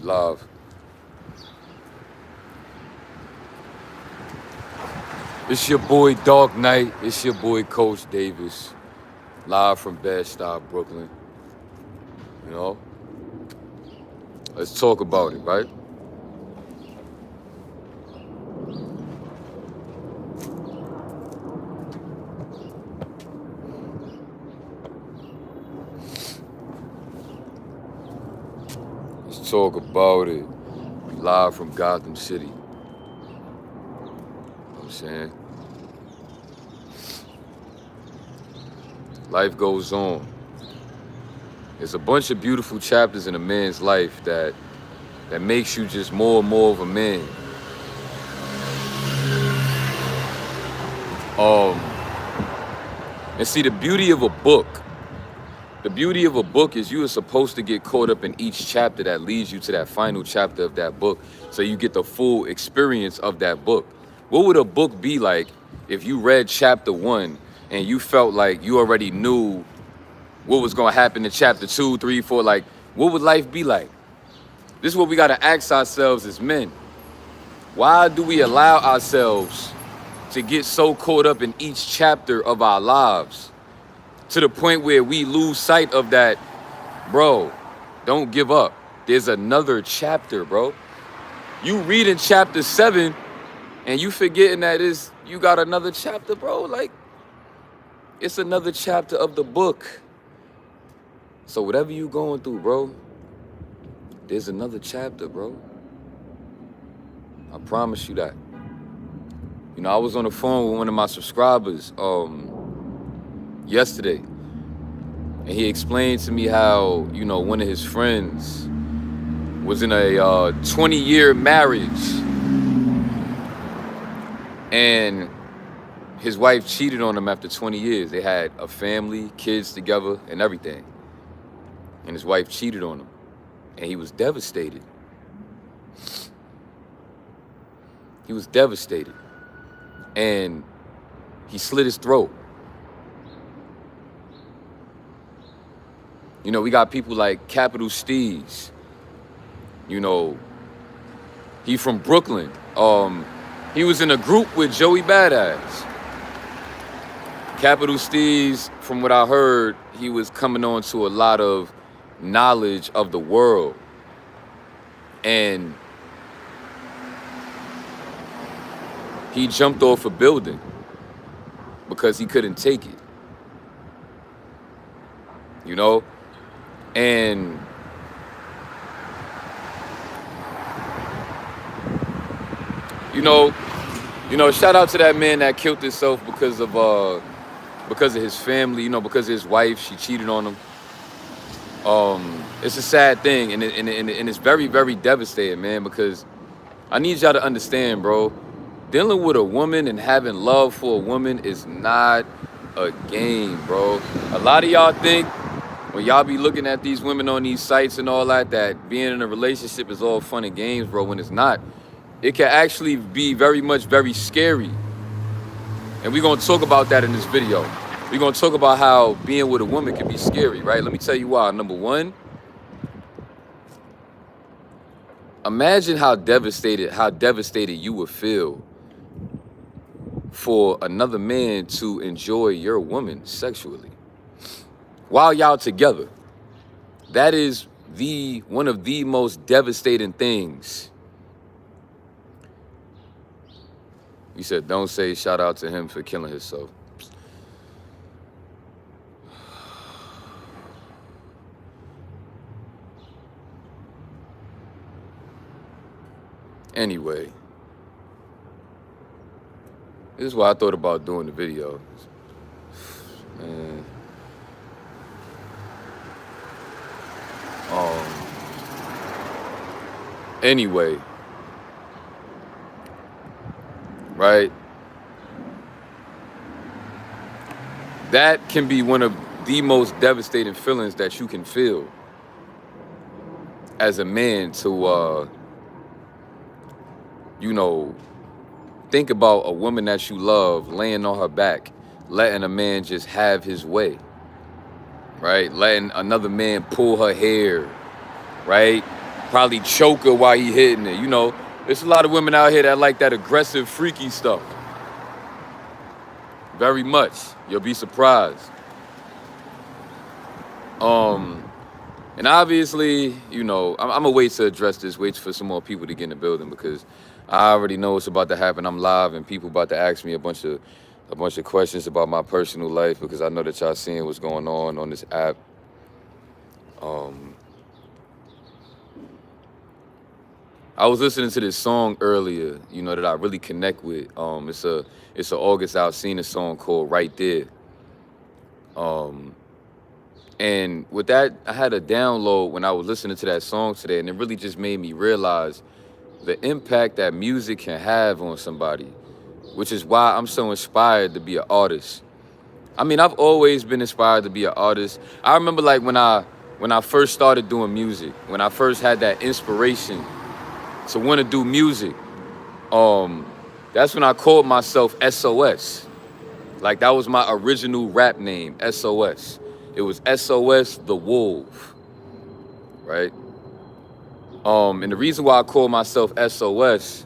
live. It's your boy Dark Knight. It's your boy Coach Davis. Live from Bed-Stuy, Brooklyn. You know? Let's talk about it, right? Let's talk about it. Live from Gotham City. You know what I'm saying? Life goes on. There's a bunch of beautiful chapters in a man's life that makes you just more and more of a man. And see, the beauty of a book is you are supposed to get caught up in each chapter that leads you to that final chapter of that book, so you get the full experience of that book. What would a book be like if you read chapter 1 and you felt like you already knew what was going to happen in chapter 2, 3, 4? Like, what would life be like? This is what we got to ask ourselves as men. Why do we allow ourselves to get so caught up in each chapter of our lives to the point where we lose sight of that? Bro, don't give up. There's another chapter, bro. You reading chapter 7 and you forgetting that you got another chapter, bro. Like, it's another chapter of the book. So whatever you going through, bro, there's another chapter, bro. I promise you that. You know, I was on the phone with one of my subscribers yesterday, and he explained to me how, you know, one of his friends was in a 20-year marriage, and his wife cheated on him after 20 years. They had a family, kids together, and everything. And his wife cheated on him, and he was devastated. He was devastated. And he slit his throat. You know, we got people like Capital Steez. You know, he from Brooklyn. He was in a group with Joey Badass. Capital Steez, from what I heard, he was coming on to a lot of knowledge of the world. And he jumped off a building because he couldn't take it. You know? And you know, shout out to that man that killed himself because of his family, you know, because of his wife, she cheated on him. It's a sad thing, and it's very, very devastating, man, because I need y'all to understand, bro. Dealing with a woman and having love for a woman is not a game, bro. A lot of y'all think when y'all be looking at these women on these sites and all that being in a relationship is all fun and games, bro, when it's not. It can actually be very scary. And we're going to talk about that in this video. We're going to talk about how being with a woman can be scary, right? Let me tell you why. Number one, imagine how devastated you would feel for another man to enjoy your woman sexually while y'all together. That is one of the most devastating things. You said, don't say shout out to him for killing himself. Anyway, this is what I thought about doing the video. Man. Anyway, right? That can be one of the most devastating feelings that you can feel as a man to, you know, think about a woman that you love laying on her back, letting a man just have his way, right? Letting another man pull her hair, right? Probably choke her while he hitting it. You know, there's a lot of women out here that like that aggressive, freaky stuff. Very much. You'll be surprised. And obviously, you know, I'm gonna wait to address this, wait for some more people to get in the building because I already know what's about to happen. I'm live and people about to ask me a bunch of questions about my personal life because I know that y'all seeing what's going on this app. I was listening to this song earlier, you know, that I really connect with. It's a August Alsina song called Right There. And with that, I had a download when I was listening to that song today, and it really just made me realize the impact that music can have on somebody, which is why I'm so inspired to be an artist. I mean, I've always been inspired to be an artist. I remember like when I first started doing music, when I first had that inspiration to want to do music, that's when I called myself SOS. Like that was my original rap name, SOS. It was SOS the Wolf, right? And the reason why I called myself SOS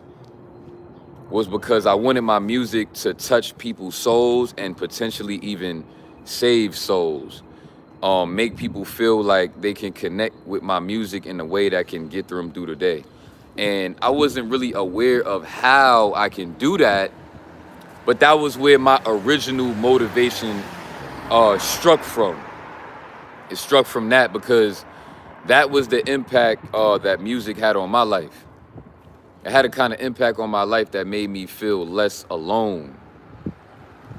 was because I wanted my music to touch people's souls and potentially even save souls. Make people feel like they can connect with my music in a way that can get them through the day. And I wasn't really aware of how I can do that, but that was where my original motivation struck from. It struck from that because that was the impact that music had on my life. It had a kind of impact on my life that made me feel less alone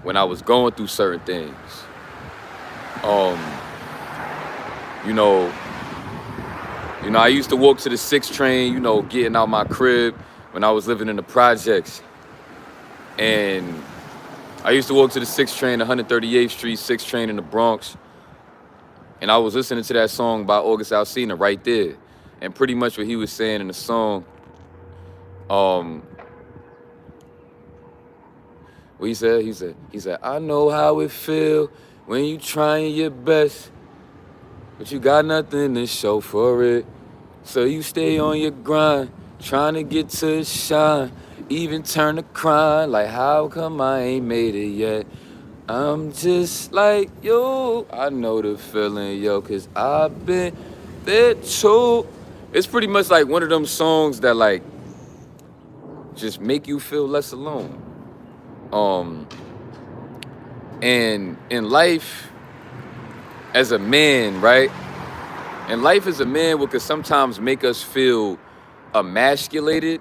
when I was going through certain things. You know, I used to walk to the 6 train, you know, getting out my crib when I was living in the projects. And I used to walk to the 6 train, 138th Street, 6 train in the Bronx. And I was listening to that song by August Alsina, Right There. And pretty much what he was saying in the song, what he said, I know how it feel when you trying your best, but you got nothing to show for it. So you stay on your grind, trying to get to shine, even turn to crying, like how come I ain't made it yet? I'm just like you, I know the feeling, yo, cause I've been there too. It's pretty much like one of them songs that like just make you feel less alone. And in life as a man, right? And life as a man, what could sometimes make us feel emasculated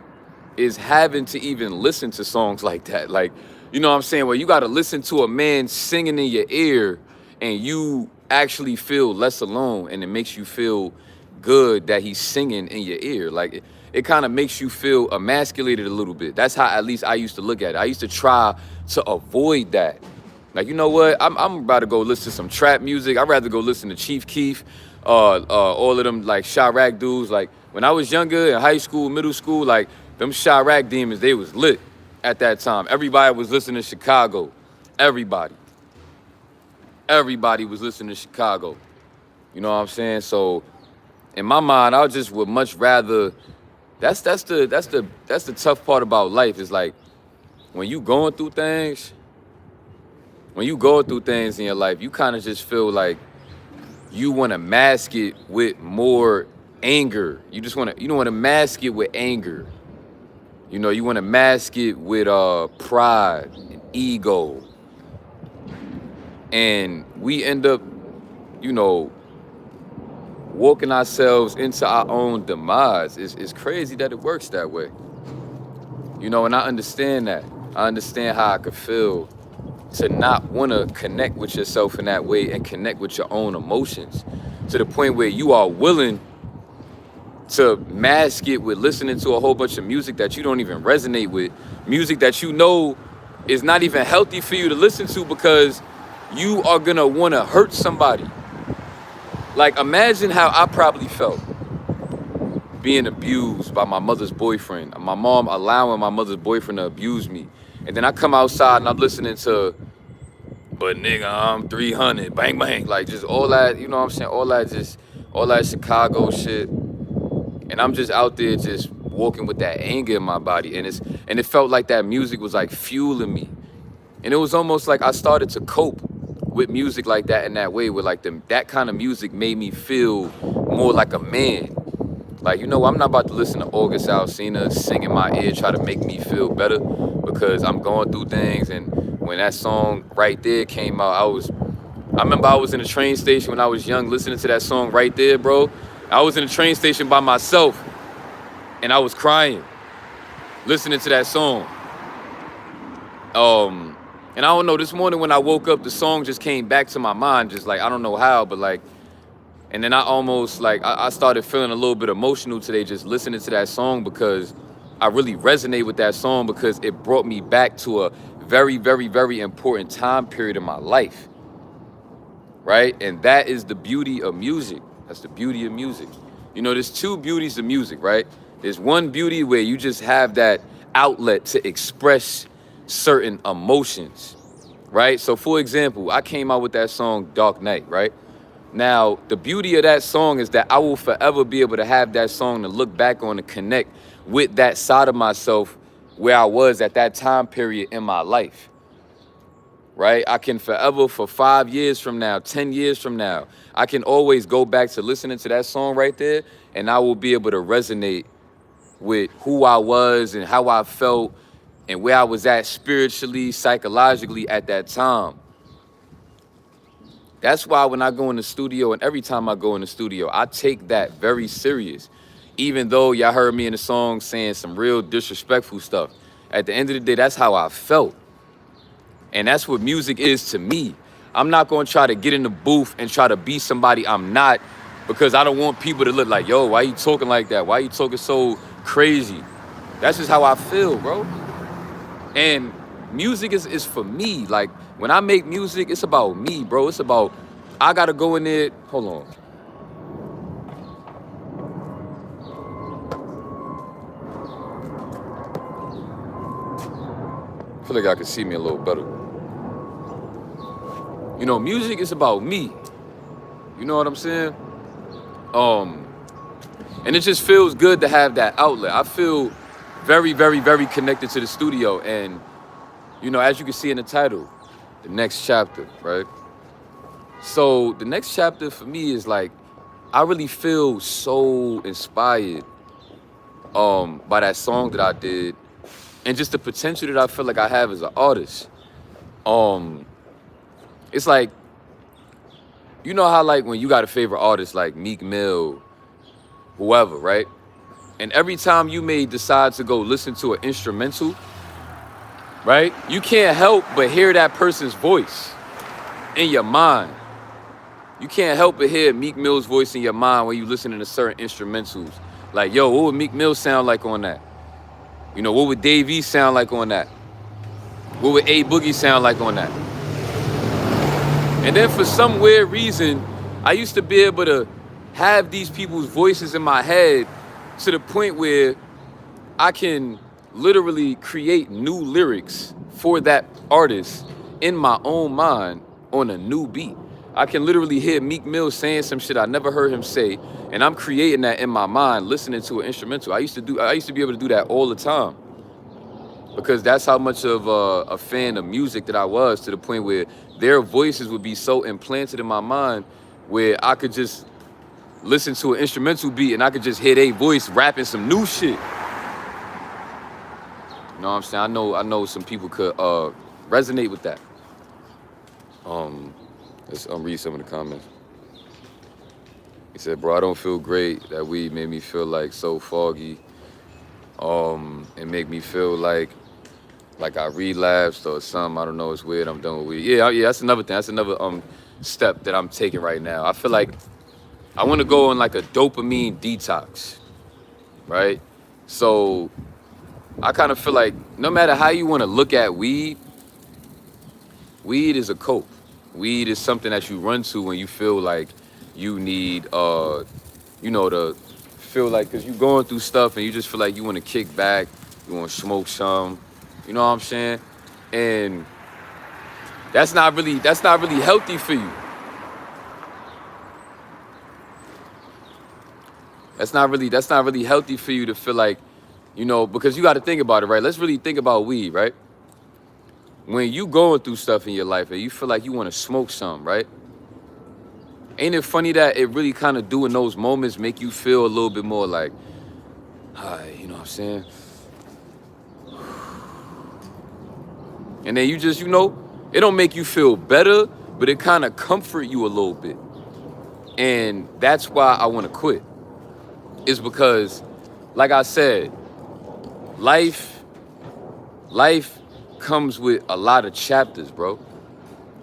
is having to even listen to songs like that. Like, you know what I'm saying? Well, you got to listen to a man singing in your ear and you actually feel less alone, and it makes you feel good that he's singing in your ear. Like it kind of makes you feel emasculated a little bit. That's how at least I used to look at it. I used to try to avoid that. Like, you know what? I'm about to go listen to some trap music. I'd rather go listen to Chief Keef, all of them like Chirac dudes. Like when I was younger in high school, middle school, like them Chirac demons, they was lit at that time. Everybody was listening to Chicago. Everybody was listening to Chicago. You know what I'm saying? So in my mind, I just would much rather. That's the tough part about life is like when you going through things. When you go through things in your life, you kind of just feel like you want to mask it with more anger. You don't want to mask it with anger. You know, you want to mask it with pride and ego. And we end up, you know, walking ourselves into our own demise. It's crazy that it works that way. You know, and I understand that. I understand how I could feel to not want to connect with yourself in that way and connect with your own emotions to the point where you are willing to mask it with listening to a whole bunch of music that you don't even resonate with, music that you know is not even healthy for you to listen to because you are gonna want to hurt somebody. Like imagine how I probably felt being abused by my mother's boyfriend, my mom allowing my mother's boyfriend to abuse me. And then I come outside and I'm listening to, but nigga, I'm 300, bang, bang. Like just all that, you know what I'm saying? All that Chicago shit. and I'm just out there just walking with that anger in my body, and it felt like that music was like fueling me, and it was almost like I started to cope with music like that in that way, where like that kind of music made me feel more like a man. Like, I'm not about to listen to August Alsina sing in my ear, try to make me feel better because I'm going through things. And when that song right there came out, I remember I was in a train station when I was young listening to that song right there, bro. I was in a train station by myself and I was crying listening to that song. And I don't know, this morning when I woke up, the song just came back to my mind, just like, I don't know how, but like, and then I almost like, I started feeling a little bit emotional today just listening to that song, because I really resonate with that song because it brought me back to a very, very, very important time period in my life, right? And that is the beauty of music. That's the beauty of music. There's two beauties of music, right? There's one beauty where you just have that outlet to express certain emotions, right? So for example, I came out with that song Dark Knight, right? Now, the beauty of that song is that I will forever be able to have that song to look back on and connect with that side of myself where I was at that time period in my life, right? I can forever, for 5 years from now, 10 years from now, I can always go back to listening to that song right there, and I will be able to resonate with who I was and how I felt and where I was at spiritually, psychologically at that time. That's why when I go in the studio, and every time I go in the studio, I take that very serious. Even though y'all heard me in the song saying some real disrespectful stuff, at the end of the day, that's how I felt. And that's what music is to me. I'm not gonna try to get in the booth and try to be somebody I'm not, because I don't want people to look like, yo, why you talking like that? Why you talking so crazy? That's just how I feel, bro. And music is for me. Like, when I make music, it's about me, bro. It's about, I gotta go in there. Hold on. I feel like I can see me a little better. Music is about me. You know what I'm saying? And it just feels good to have that outlet. I feel very, very, very connected to the studio. And, as you can see in the title, the next chapter, right? So the next chapter for me is like, I really feel so inspired by that song that I did, and just the potential that I feel like I have as an artist. It's like, how like when you got a favorite artist like Meek Mill, whoever, right? And every time you may decide to go listen to an instrumental, right? You can't help but hear that person's voice in your mind. You can't help but hear Meek Mill's voice in your mind when you listen to certain instrumentals. Like, yo, what would Meek Mill sound like on that? What would Dave E sound like on that? What would A Boogie sound like on that? And then for some weird reason, I used to be able to have these people's voices in my head to the point where I can literally create new lyrics for that artist in my own mind on a new beat. I can literally hear Meek Mill saying some shit I never heard him say, and I'm creating that in my mind, listening to an instrumental. I used to be able to do that all the time, because that's how much of a fan of music that I was, to the point where their voices would be so implanted in my mind where I could just listen to an instrumental beat and I could just hear their voice rapping some new shit. You know what I'm saying? I know some people could resonate with that. Let's read some of the comments. He said, bro, I don't feel great. That weed made me feel like so foggy. It make me feel like I relapsed or something. I don't know. It's weird. I'm done with weed. Yeah. That's another thing. That's another step that I'm taking right now. I feel like I want to go on like a dopamine detox, right? So I kind of feel like no matter how you want to look at weed is a cope. Weed is something that you run to when you feel like you need, to feel like, because you're going through stuff and you just feel like you want to kick back, you want to smoke some, you know what I'm saying? And that's not really healthy for you. That's not really healthy for you to feel like, you know, because you got to think about it, right? Let's really think about weed, right? When you going through stuff in your life and you feel like you want to smoke something, right? Ain't it funny that it really kind of do in those moments make you feel a little bit more like, hi, you know what I'm saying? And then you just, you know, it don't make you feel better, but it kind of comfort you a little bit. And that's why I want to quit. Is because, like I said, life comes with a lot of chapters, bro.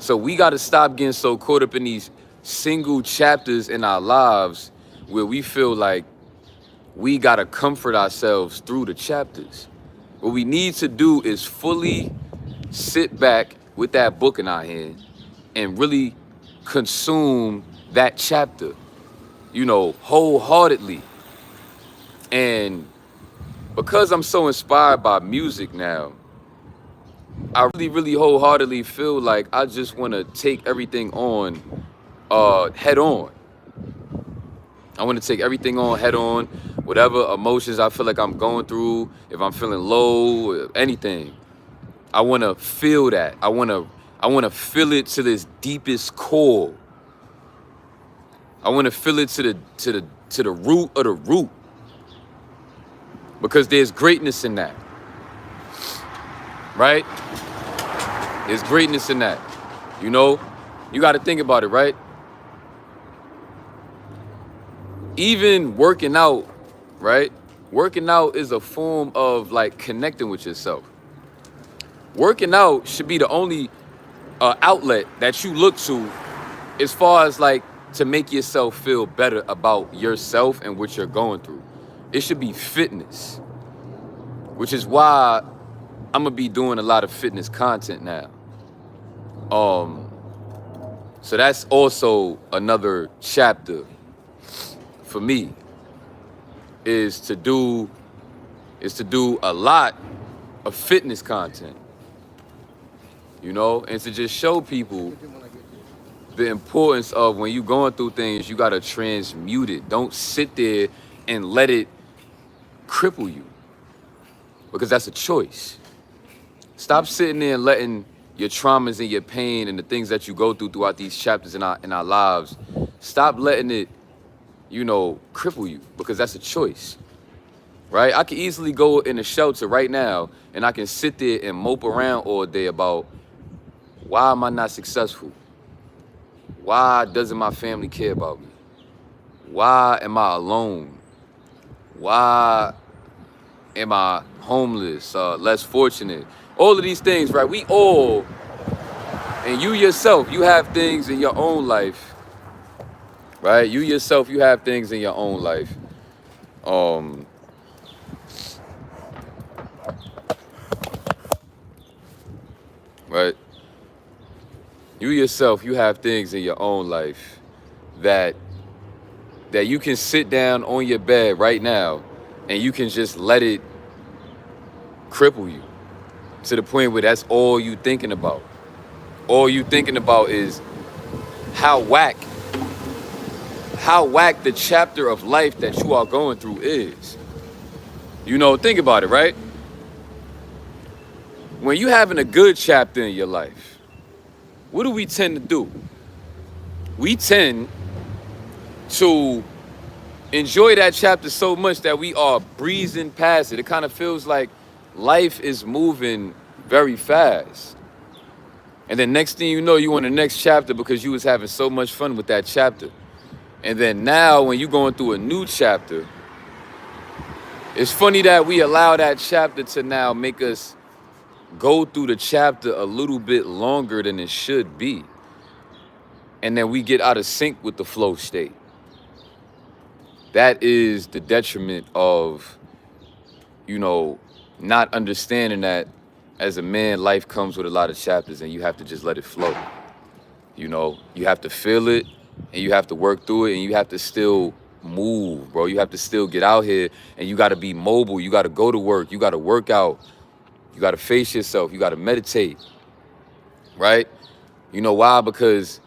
So we got to stop getting so caught up in these single chapters in our lives where we feel like we got to comfort ourselves through the chapters. What we need to do is fully sit back with that book in our hand and really consume that chapter, you know, wholeheartedly. And because I'm so inspired by music now, I really wholeheartedly feel like I just want to take everything on head on. I want to take everything on head on, whatever emotions I feel like I'm going through, if I'm feeling low, anything. I want to feel that. I want to feel it to this deepest core. I want to feel it to the root of the root. Because there's greatness in that. Right? There's greatness in that. You know, you got to think about it, right? Even working out, right? Working out is a form of like connecting with yourself. Working out should be the only outlet that you look to as far as like to make yourself feel better about yourself and what you're going through. It should be fitness, which is why I'm gonna be doing a lot of fitness content now. So that's also another chapter for me, is to do a lot of fitness content, you know, and to just show people the importance of when you're going through things, you gotta transmute it. Don't sit there and let it cripple you, because that's a choice. Stop sitting there and letting your traumas and your pain and the things that you go through throughout these chapters in our lives, stop letting it, you know, cripple you, because that's a choice, right? I can easily go in a shelter right now and I can sit there and mope around all day about, why am I not successful? Why doesn't my family care about me? Why am I alone? Why am I homeless, less fortunate? All of these things, right? We all, and you yourself, you have things in your own life, right? You yourself, you have things in your own life. Right? You yourself, you have things in your own life that you can sit down on your bed right now and you can just let it cripple you to the point where that's all you thinking about. All you thinking about is how whack the chapter of life that you are going through is. You know, think about it, right? When you having a good chapter in your life, what do we tend to do? We tend to enjoy that chapter so much that we are breezing past it. It kind of feels like life is moving very fast. And then next thing you know, you on the next chapter because you was having so much fun with that chapter. And then now when you're going through a new chapter, it's funny that we allow that chapter to now make us go through the chapter a little bit longer than it should be. And then we get out of sync with the flow state. That is the detriment of, you know, not understanding that as a man, life comes with a lot of chapters and you have to just let it flow. You know, you have to feel it and you have to work through it and you have to still move, bro. You have to still get out here and you got to be mobile. You got to go to work. You got to work out. You got to face yourself. You got to meditate, right? You know why? Because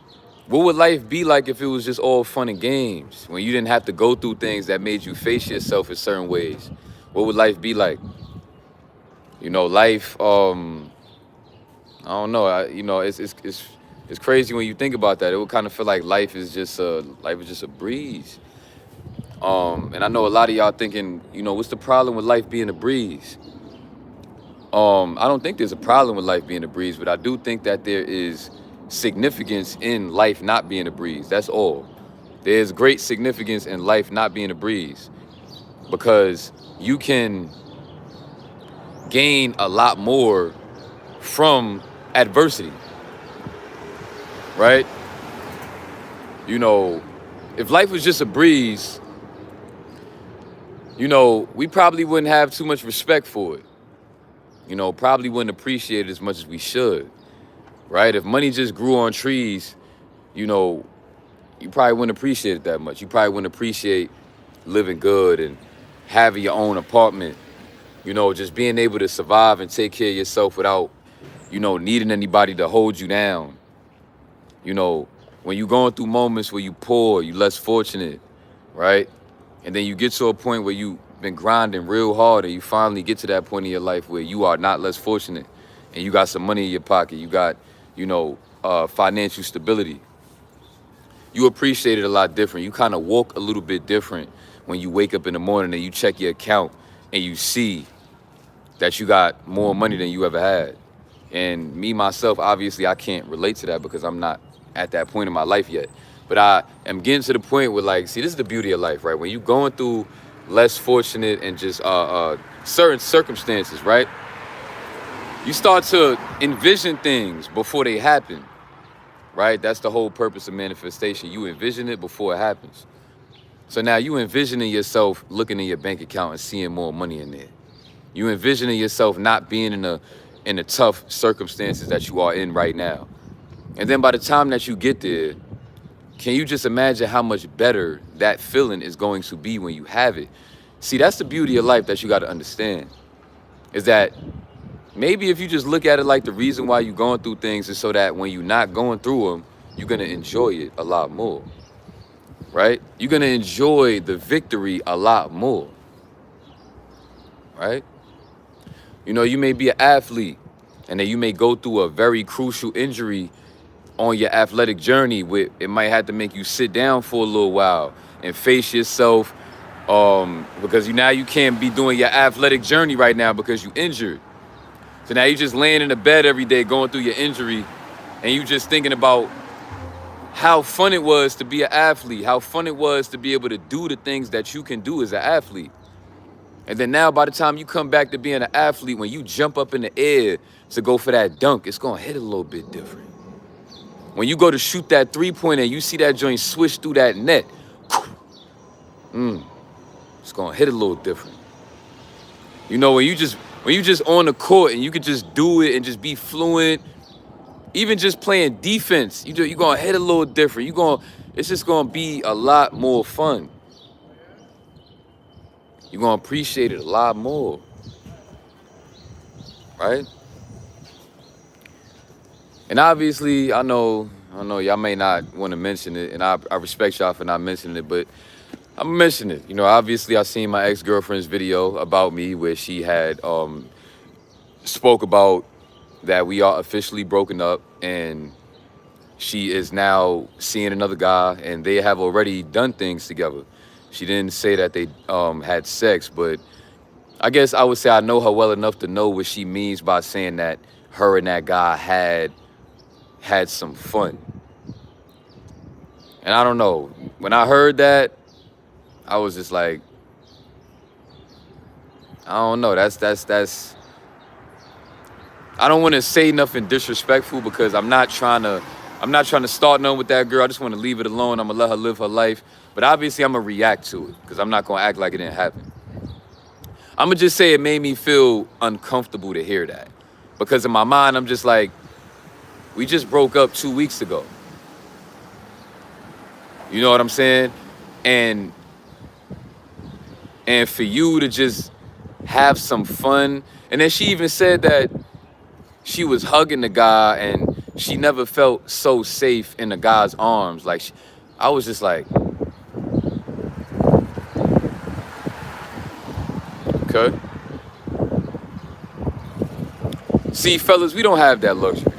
What would life be like if it was just all fun and games? When you didn't have to go through things that made you face yourself in certain ways? What would life be like? Life, I don't know. It's crazy when you think about that. It would kind of feel like life is just a breeze. And I know a lot of y'all thinking, what's the problem with life being a breeze? I don't think there's a problem with life being a breeze, but I do think that there is significance in life not being a breeze. That's all. There's great significance in life not being a breeze because you can gain a lot more from adversity, right? If life was just a breeze, we probably wouldn't have too much respect for it. Probably wouldn't appreciate it as much as we should, right? If money just grew on trees, you probably wouldn't appreciate it that much. You probably wouldn't appreciate living good and having your own apartment, just being able to survive and take care of yourself without, needing anybody to hold you down. When you're going through moments where you poor, you less fortunate, right? And then you get to a point where you've been grinding real hard and you finally get to that point in your life where you are not less fortunate and you got some money in your pocket, you got, financial stability. You appreciate it a lot different. You kind of walk a little bit different when you wake up in the morning and you check your account and you see that you got more money than you ever had. And me, myself, obviously, I can't relate to that because I'm not at that point in my life yet. But I am getting to the point where, see, this is the beauty of life, right? When you're going through less fortunate and just certain circumstances, right? You start to envision things before they happen, right? That's the whole purpose of manifestation. You envision it before it happens. So now you envisioning yourself looking in your bank account and seeing more money in there. You envisioning yourself not being in the tough circumstances that you are in right now. And then by the time that you get there, can you just imagine how much better that feeling is going to be when you have it? See, that's the beauty of life that you got to understand, is that maybe if you just look at it like the reason why you're going through things is so that when you're not going through them, you're going to enjoy it a lot more, right? You're going to enjoy the victory a lot more, right? You may be an athlete and then you may go through a very crucial injury on your athletic journey where it might have to make you sit down for a little while and face yourself because now you can't be doing your athletic journey right now because you injured. So now you're just laying in the bed every day going through your injury and you just thinking about how fun it was to be an athlete, how fun it was to be able to do the things that you can do as an athlete. And then now by the time you come back to being an athlete, when you jump up in the air to go for that dunk, it's going to hit a little bit different. When you go to shoot that three-pointer and you see that joint swish through that net, it's going to hit a little different. When you just on the court and you could just do it and just be fluent, even just playing defense, you're going to hit a little different. It's just going to be a lot more fun. You're going to appreciate it a lot more, right? And obviously, I know y'all may not want to mention it, and I respect y'all for not mentioning it, but I'm gonna mention it. Obviously, I seen my ex-girlfriend's video about me where she had spoke about that we are officially broken up, and she is now seeing another guy, and they have already done things together. She didn't say that they had sex, but I guess I would say I know her well enough to know what she means by saying that her and that guy had some fun. And I don't know, when I heard that, I was just like, I don't know, that's I don't want to say nothing disrespectful because I'm not trying to start nothing with that girl. I just want to leave it alone. I'm gonna let her live her life. But obviously I'm gonna react to it because I'm not gonna act like it didn't happen. I'm gonna just say it made me feel uncomfortable to hear that. Because in my mind, I'm just like, we just broke up 2 weeks ago. You know what I'm saying? And for you to just have some fun. And then she even said that she was hugging the guy and she never felt so safe in a guy's arms. Like, I was just like, okay. See, fellas, we don't have that luxury.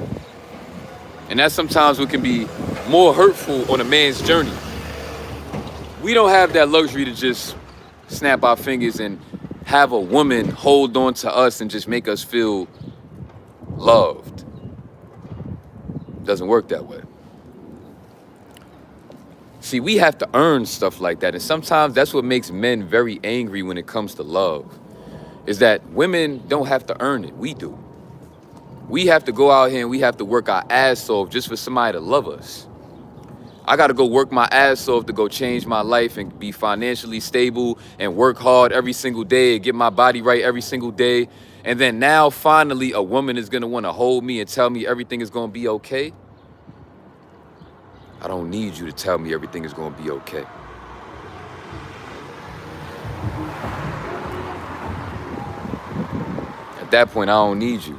And that sometimes what can be more hurtful on a man's journey. We don't have that luxury to just snap our fingers and have a woman hold on to us and just make us feel loved. Doesn't work that way. See, we have to earn stuff like that. And sometimes that's what makes men very angry when it comes to love, is that women don't have to earn it. We do. We have to go out here and we have to work our ass off just for somebody to love us. I got to go work my ass off to go change my life and be financially stable and work hard every single day and get my body right every single day. And then now finally a woman is going to want to hold me and tell me everything is going to be okay. I don't need you to tell me everything is going to be okay. At that point, I don't need you.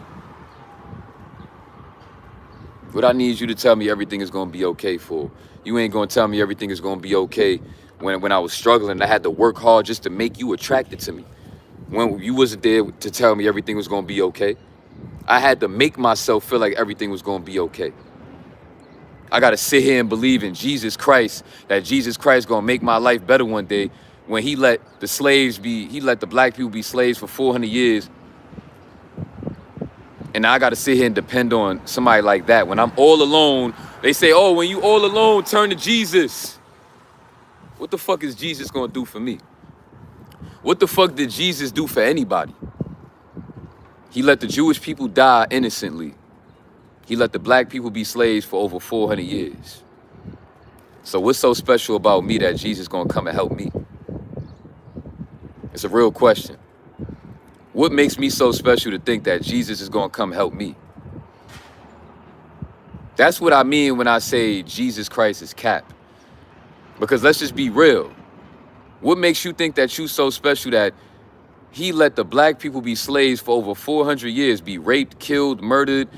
What I need you to tell me everything is going to be okay for? You ain't going to tell me everything is going to be okay when I was struggling. I had to work hard just to make you attracted to me. When you wasn't there to tell me everything was going to be okay. I had to make myself feel like everything was going to be okay. I got to sit here and believe in Jesus Christ, that Jesus Christ going to make my life better one day, when he let the black people be slaves for 400 years. And now I got to sit here and depend on somebody like that. When I'm all alone, they say, oh, when you all alone, turn to Jesus. What the fuck is Jesus going to do for me? What the fuck did Jesus do for anybody? He let the Jewish people die innocently. He let the black people be slaves for over 400 years. So what's so special about me that Jesus is going to come and help me? It's a real question. What makes me so special to think that Jesus is going to come help me? That's what I mean when I say Jesus Christ is cap. Because let's just be real. What makes you think that you so special that he let the black people be slaves for over 400 years, be raped, killed, murdered,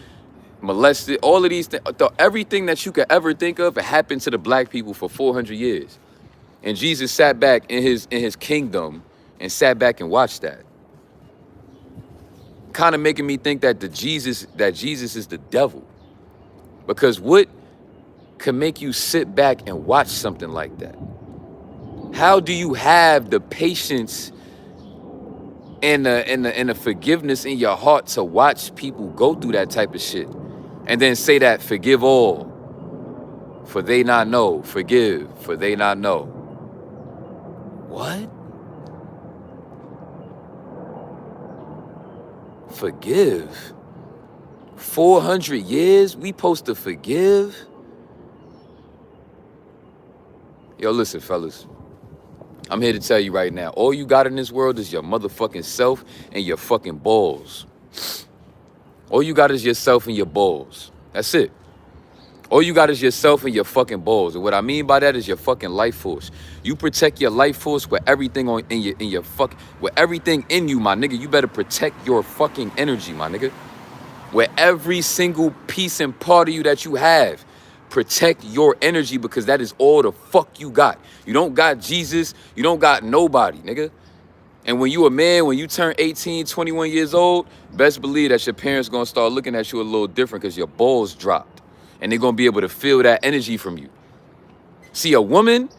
molested, all of these things, everything that you could ever think of, it happened to the black people for 400 years. And Jesus sat back in his kingdom and sat back and watched that. Kind of making me think that Jesus is the devil. Because what can make you sit back and watch something like that? How do you have the patience and the forgiveness in your heart to watch people go through that type of shit? And then say that, forgive all, for they not know. Forgive, for they not know. What? Forgive? 400 years? We supposed to forgive? Yo, listen, fellas. I'm here to tell you right now, all you got in this world is your motherfucking self and your fucking balls. All you got is yourself and your balls. That's it. All you got is yourself and your fucking balls. And what I mean by that is your fucking life force. You protect your life force with everything with everything in you, my nigga. You better protect your fucking energy, my nigga. With every single piece and part of you that you have. Protect your energy, because that is all the fuck you got. You don't got Jesus. You don't got nobody, nigga. And when you a man, when you turn 18, 21 years old, best believe that your parents gonna start looking at you a little different, because your balls dropped. And they're gonna be able to feel that energy from you. See, a woman,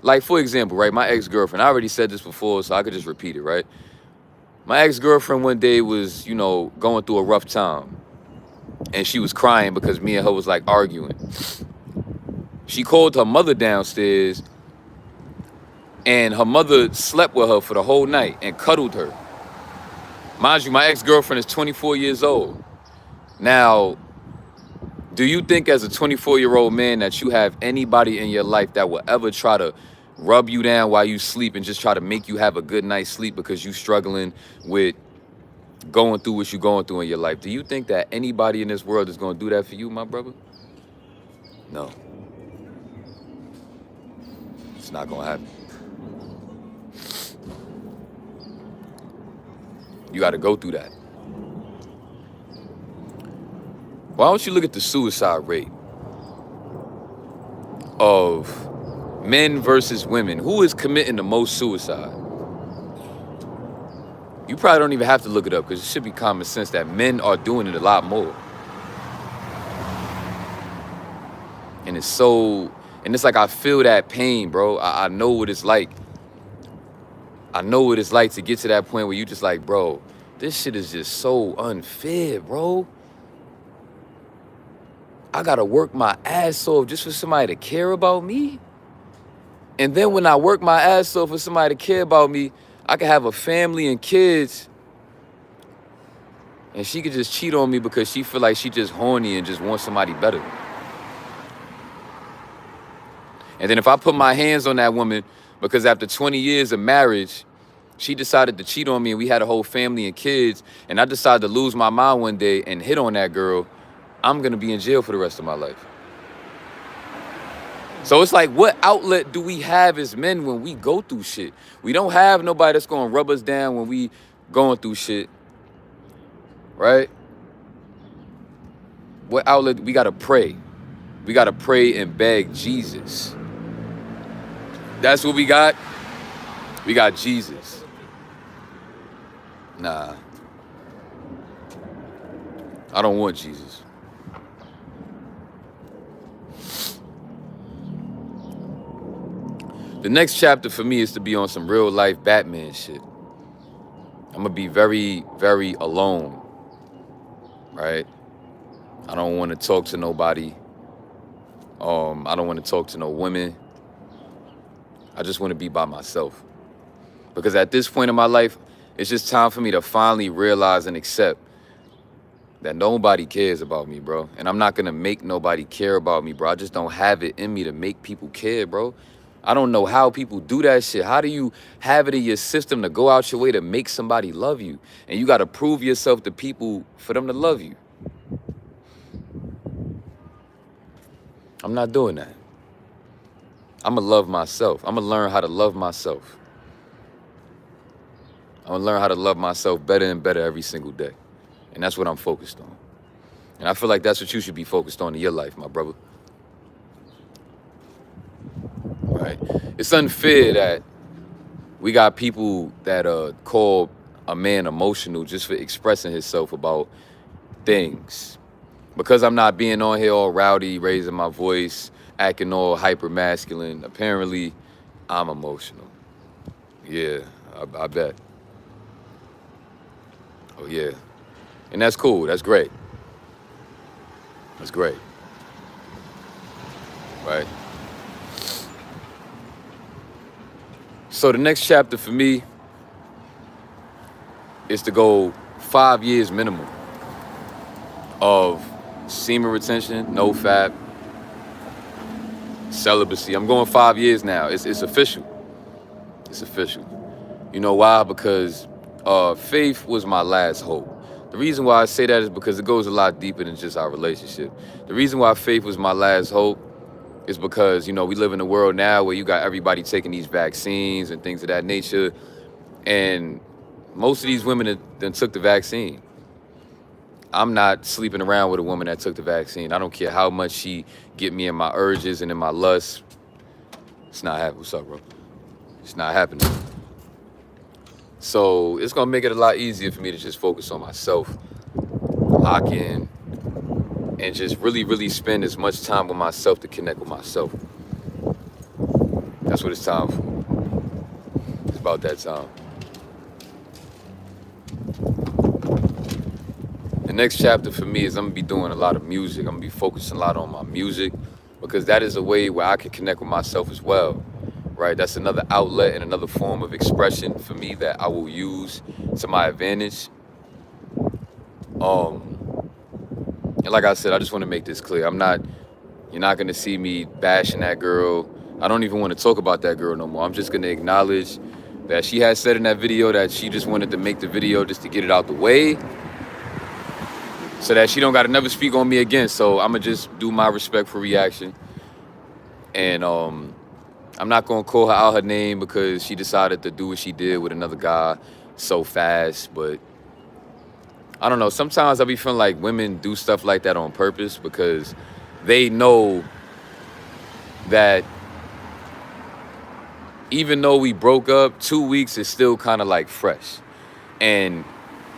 like for example, right, my ex-girlfriend, I already said this before, so I could just repeat it, right? My ex-girlfriend one day was, going through a rough time. And she was crying because me and her was like arguing. She called her mother downstairs, and her mother slept with her for the whole night and cuddled her. Mind you, my ex-girlfriend is 24 years old. Now, do you think as a 24-year-old man that you have anybody in your life that will ever try to rub you down while you sleep and just try to make you have a good night's sleep because you struggling with going through what you're going through in your life? Do you think that anybody in this world is going to do that for you, my brother? No. It's not going to happen. You got to go through that. Why don't you look at the suicide rate of men versus women? Who is committing the most suicide? You probably don't even have to look it up, because it should be common sense that men are doing it a lot more. And it's like, I feel that pain, bro. I know what it's like. I know what it's like to get to that point where you just like, bro, this shit is just so unfair, bro. I gotta work my ass off just for somebody to care about me. And then when I work my ass off for somebody to care about me, I can have a family and kids, and she could just cheat on me because she feel like she just horny and just wants somebody better. And then if I put my hands on that woman because after 20 years of marriage, she decided to cheat on me and we had a whole family and kids, and I decided to lose my mind one day and hit on that girl, I'm gonna be in jail for the rest of my life. So it's like, what outlet do we have as men when we go through shit? We don't have nobody that's gonna rub us down when we going through shit, right? What outlet? We gotta pray. We gotta pray and beg Jesus. That's what we got. We got Jesus. Nah. I don't want Jesus. The next chapter for me is to be on some real life Batman shit. I'm gonna be very, very alone, right? I don't want to talk to nobody. I don't want to talk to no women. I just want to be by myself. Because at this point in my life, it's just time for me to finally realize and accept that nobody cares about me, bro. And I'm not gonna make nobody care about me, bro. I just don't have it in me to make people care, bro. I don't know how people do that shit. How do you have it in your system to go out your way to make somebody love you? And you gotta prove yourself to people for them to love you. I'm not doing that. I'm gonna love myself. I'm gonna learn how to love myself. I'm gonna learn how to love myself better and better every single day. And that's what I'm focused on. And I feel like that's what you should be focused on in your life, my brother. Right? It's unfair that we got people that call a man emotional just for expressing himself about things. Because I'm not being on here all rowdy, raising my voice, acting all hyper masculine, apparently I'm emotional. Yeah, I bet. Oh yeah. And that's cool. That's great. That's great. Right? So the next chapter for me is to go 5 years minimum of semen retention, no fap, celibacy. I'm going 5 years now. It's official. It's official. You know why? Because faith was my last hope. The reason why I say that is because it goes a lot deeper than just our relationship. The reason why faith was my last hope is because, you know, we live in a world now where you got everybody taking these vaccines and things of that nature. And most of these women that took the vaccine. I'm not sleeping around with a woman that took the vaccine. I don't care how much she get me in my urges and in my lusts. It's not happening. What's up, bro? It's not happening. So it's gonna make it a lot easier for me to just focus on myself, lock in, and just really, really spend as much time with myself to connect with myself. That's what it's time for. It's about that time. The next chapter for me is I'm gonna be doing a lot of music. I'm gonna be focusing a lot on my music because that is a way where I can connect with myself as well. Right, that's another outlet and another form of expression for me that I will use to my advantage. And like I said, I just want to make this clear. You're not gonna see me bashing that girl. I don't even want to talk about that girl no more. I'm just gonna acknowledge that she had said in that video that she just wanted to make the video just to get it out the way, so that she don't gotta never speak on me again. So I'ma just do my respectful reaction, and I'm not gonna call her out her name because she decided to do what she did with another guy so fast, but I don't know. Sometimes I be feeling like women do stuff like that on purpose because they know that even though we broke up, 2 weeks is still kind of like fresh. And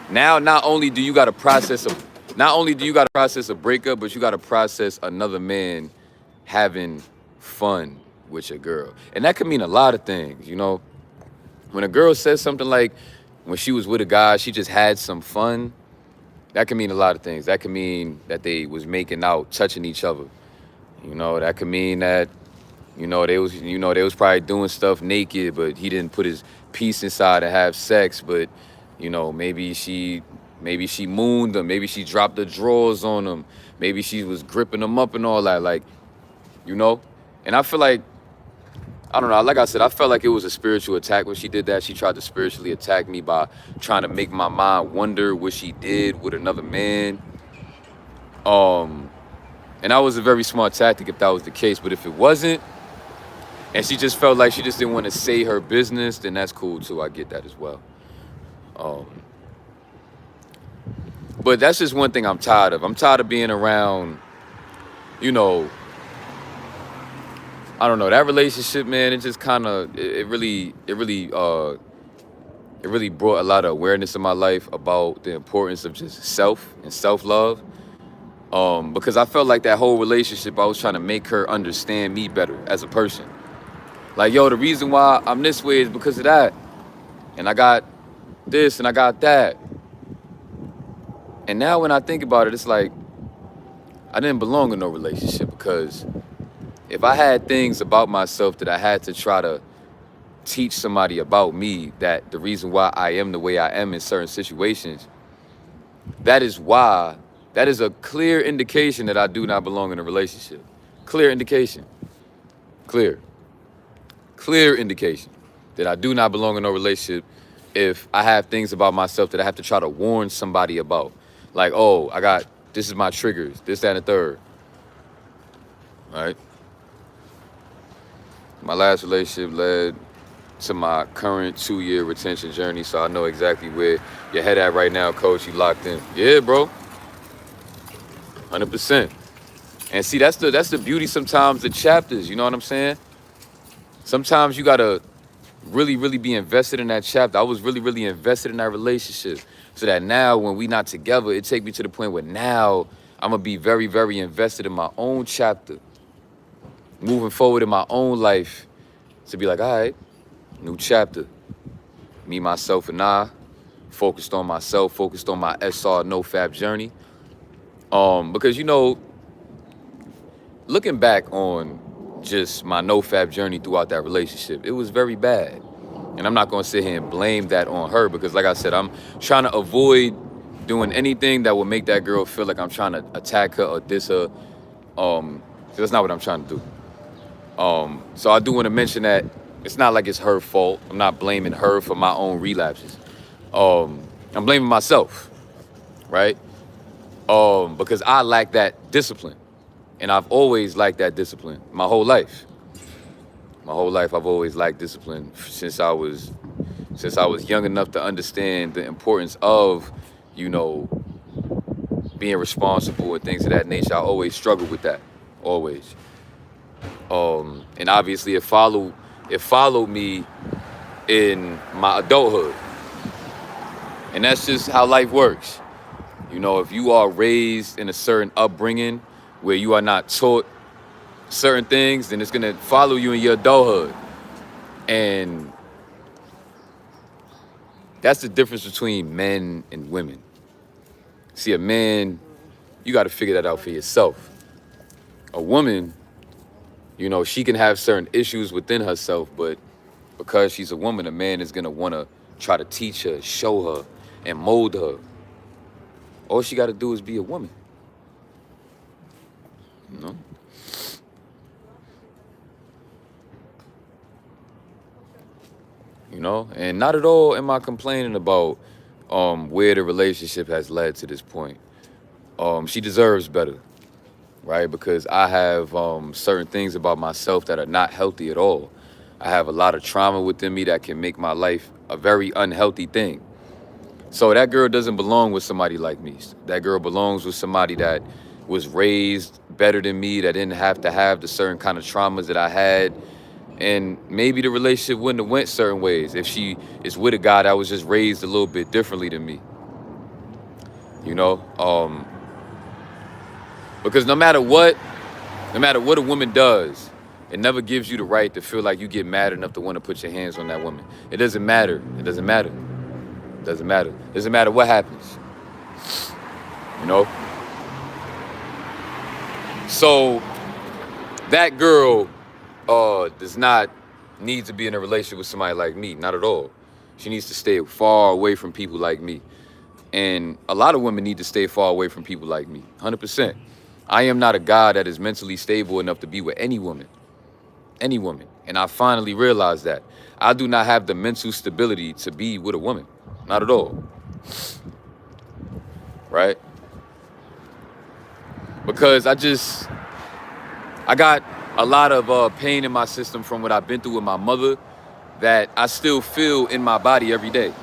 now, not only do you got to process a breakup, but you got to process another man having fun with your girl, and that could mean a lot of things. You know, when a girl says something like, when she was with a guy, she just had some fun. That can mean a lot of things. That can mean that they was making out, touching each other. You know, that could mean that, they was probably doing stuff naked, but he didn't put his piece inside to have sex. But, maybe she mooned him. Maybe she dropped the drawers on him. Maybe she was gripping him up and all that. Like, and I feel like, I don't know, like I said, I felt like it was a spiritual attack when she did that. She tried to spiritually attack me by trying to make my mind wonder what she did with another man. And that was a very smart tactic if that was the case. But if it wasn't, and she just felt like she just didn't want to say her business, then that's cool too. I get that as well. But that's just one thing I'm tired of. I'm tired of being around, I don't know, that relationship, man. It just kind of, it really brought a lot of awareness in my life about the importance of just self and self-love. Because I felt like that whole relationship, I was trying to make her understand me better as a person. Like, yo, the reason why I'm this way is because of that. And I got this and I got that. And now when I think about it, it's like, I didn't belong in no relationship, because if I had things about myself that I had to try to teach somebody about me, that the reason why I am the way I am in certain situations, that is a clear indication that I do not belong in a relationship. Clear indication. Clear indication that I do not belong in no relationship if I have things about myself that I have to try to warn somebody about. Like, oh, this is my triggers, this, that, and the third. All right? My last relationship led to my current 2-year retention journey, so I know exactly where your head at right now, coach. You locked in. Yeah, bro. 100%. And see, that's the beauty sometimes, the chapters, you know what I'm saying? Sometimes you gotta really, really be invested in that chapter. I was really, really invested in that relationship, so that now when we not together, it take me to the point where now I'm gonna be very, very invested in my own chapter, moving forward in my own life, to be like, all right, new chapter. Me, myself, and I, focused on myself, focused on my SR NoFap journey. Because, looking back on just my NoFap journey throughout that relationship, it was very bad. And I'm not going to sit here and blame that on her, because like I said, I'm trying to avoid doing anything that will make that girl feel like I'm trying to attack her or diss her. That's not what I'm trying to do. So I do want to mention that it's not like it's her fault. I'm not blaming her for my own relapses. I'm blaming myself, right? Because I lack that discipline. And I've always lacked that discipline my whole life. My whole life, I've always lacked discipline since I was young enough to understand the importance of, being responsible and things of that nature. I always struggled with that, always. And obviously it followed me in my adulthood. And that's just how life works. If you are raised in a certain upbringing where you are not taught certain things, then it's gonna follow you in your adulthood. And that's the difference between men and women. See, a man, you gotta figure that out for yourself. A woman, she can have certain issues within herself, but because she's a woman, a man is gonna wanna try to teach her, show her, and mold her. All she gotta do is be a woman. And not at all am I complaining about where the relationship has led to this point. She deserves better, right? Because I have certain things about myself that are not healthy at all. I have a lot of trauma within me that can make my life a very unhealthy thing. So that girl doesn't belong with somebody like me. That girl belongs with somebody that was raised better than me, that didn't have to have the certain kind of traumas that I had. And maybe the relationship wouldn't have went certain ways if she is with a guy that was just raised a little bit differently than me. You know? Because no matter what a woman does, it never gives you the right to feel like you get mad enough to want to put your hands on that woman. It doesn't matter. It doesn't matter. It doesn't matter. It doesn't matter what happens. You know? So that girl does not need to be in a relationship with somebody like me. Not at all. She needs to stay far away from people like me. And a lot of women need to stay far away from people like me. 100%. I am not a guy that is mentally stable enough to be with any woman. Any woman. And I finally realized that. I do not have the mental stability to be with a woman. Not at all. Right? Because I got a lot of pain in my system from what I've been through with my mother that I still feel in my body every day.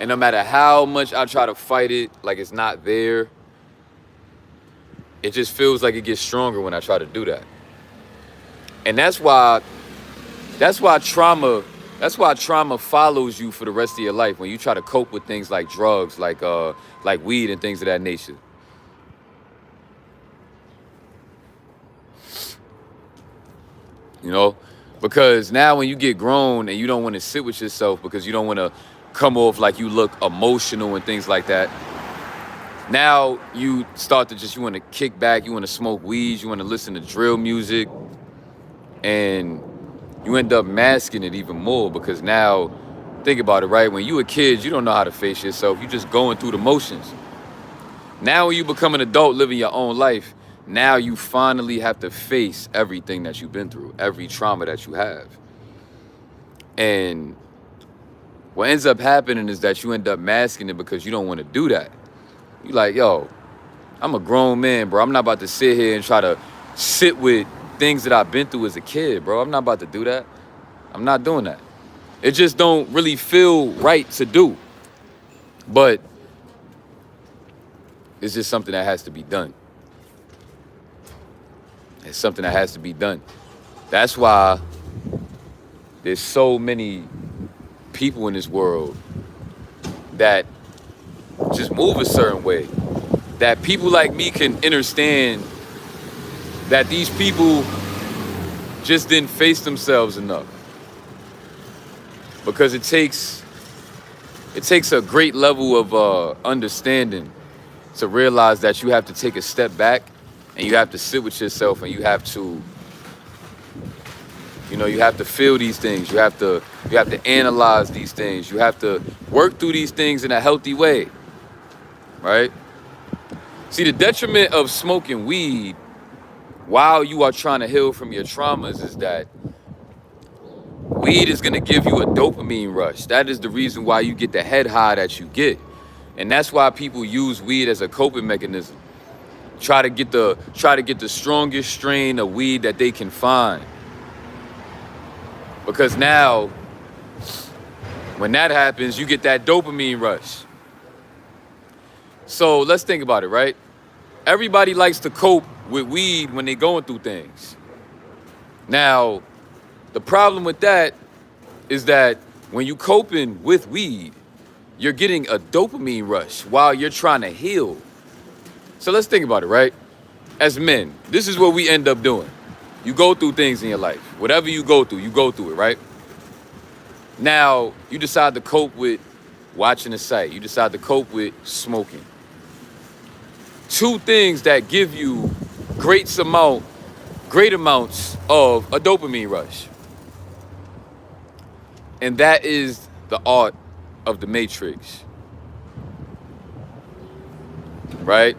And no matter how much I try to fight it, like it's not there, it just feels like it gets stronger when I try to do that. And that's why trauma follows you for the rest of your life when you try to cope with things like drugs, like weed and things of that nature. You know, because now when you get grown and you don't want to sit with yourself because you don't want to come off like you look emotional and things like that, now you start to you want to kick back, you want to smoke weed, you want to listen to drill music, and you end up masking it even more because now, think about it, right? When you a kid, you don't know how to face yourself. You're just going through the motions. Now when you become an adult living your own life, now you finally have to face everything that you've been through, every trauma that you have. And what ends up happening is that you end up masking it because you don't want to do that. You like, yo, I'm a grown man, bro. I'm not about to sit here and try to sit with things that I've been through as a kid, bro. I'm not about to do that. I'm not doing that. It just don't really feel right to do. But it's just something that has to be done. It's something that has to be done. That's why there's so many people in this world that just move a certain way. That people like me can understand that these people just didn't face themselves enough. Because it takes a great level of understanding to realize that you have to take a step back and you have to sit with yourself and you have to feel these things. You have to analyze these things. You have to work through these things in a healthy way, right? See, the detriment of smoking weed while you are trying to heal from your traumas is that weed is going to give you a dopamine rush. That is the reason why you get the head high that you get. And that's why people use weed as a coping mechanism. Try to get the strongest strain of weed that they can find. Because now, when that happens, you get that dopamine rush. So let's think about it, right? Everybody likes to cope with weed when they're going through things. Now, the problem with that is that when you coping with weed, you're getting a dopamine rush while you're trying to heal. So let's think about it, right? As men, this is what we end up doing. You go through things in your life. Whatever you go through it, right? Now, you decide to cope with watching a site. You decide to cope with smoking. Two things that give you great amounts of a dopamine rush. And that is the art of the Matrix. Right?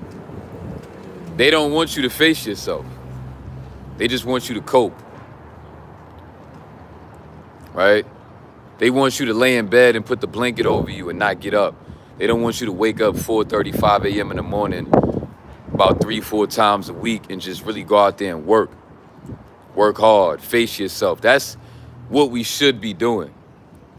They don't want you to face yourself. They just want you to cope. Right? They want you to lay in bed and put the blanket over you and not get up. They don't want you to wake up 4:35 a.m. in the morning about 3-4 times a week and just really go out there and work. Work hard. Face yourself. That's what we should be doing.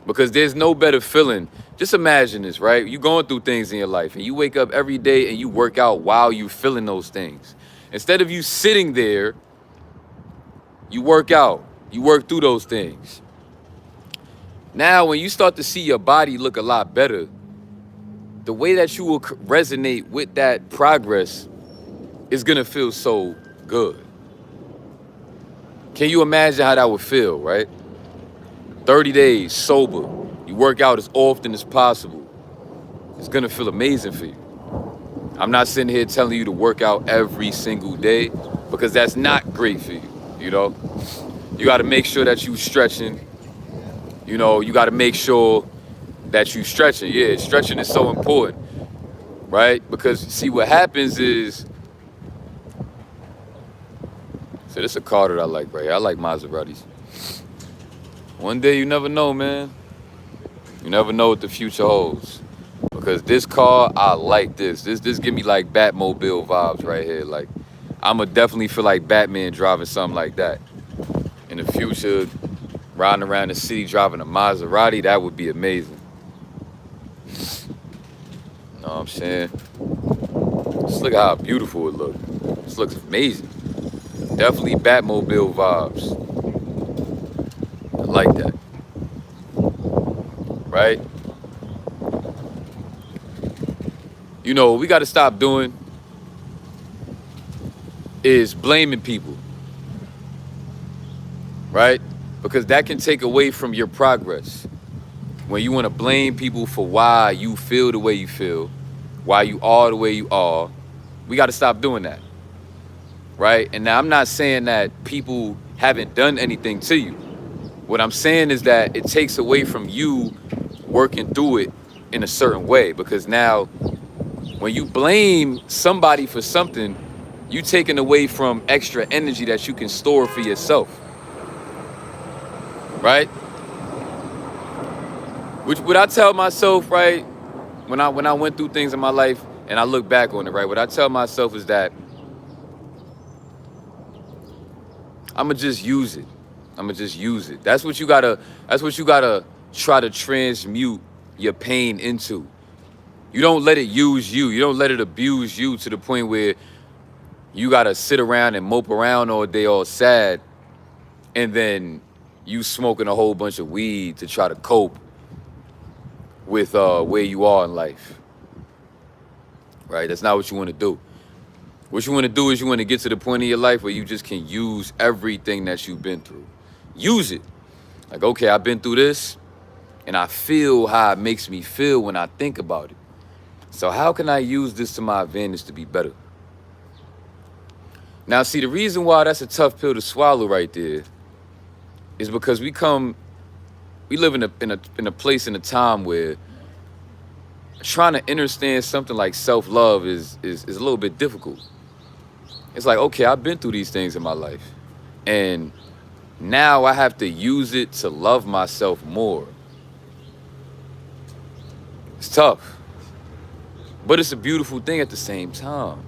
Because there's no better feeling Just imagine this, right? You going through things in your life and you wake up every day and you work out while you feeling those things. Instead of you sitting there, you work out, you work through those things. Now, when you start to see your body look a lot better, the way that you will resonate with that progress is gonna feel so good. Can you imagine how that would feel, right? 30 days sober, you work out as often as possible. It's gonna feel amazing for you. I'm not sitting here telling you to work out every single day because that's not great for you, you know? You gotta make sure that you stretching, you know, you gotta make sure that you stretching. Yeah, stretching is so important, right? Because see what happens is, so this is a car that I like right here. I like Maseratis. One day you never know, man. You never know what the future holds. Because this car, I like this. This give me like Batmobile vibes right here. Like, I'ma definitely feel like Batman driving something like that. In the future, riding around the city driving a Maserati, that would be amazing. You know what I'm saying? Just look at how beautiful it looks. This looks amazing. Definitely Batmobile vibes. I like that. Right? You know, what we got to stop doing is blaming people. Right? Because that can take away from your progress. When you want to blame people for why you feel the way you feel, why you are the way you are, we got to stop doing that. Right? And now I'm not saying that people haven't done anything to you. What I'm saying is that it takes away from you working through it in a certain way, because now when you blame somebody for something, you taking away from extra energy that you can store for yourself. Right? Which would I tell myself, right, when I went through things in my life and I look back on it, right, what I tell myself is that I'ma just use it. I'ma just use it. That's what you gotta try to transmute your pain into. You don't let it use you. You don't let it abuse you to the point where you gotta sit around and mope around all day all sad, and then you smoking a whole bunch of weed to try to cope with where you are in life. Right? That's not what you want to do. What you want to do is you want to get to the point in your life where you just can use everything that you've been through. Use it. Like, okay, I've been through this, and I feel how it makes me feel when I think about it. So how can I use this to my advantage to be better? Now, see, the reason why that's a tough pill to swallow right there is because we live in a place in a time where trying to understand something like self-love is a little bit difficult. It's like, okay, I've been through these things in my life, and now I have to use it to love myself more. It's tough, but it's a beautiful thing at the same time.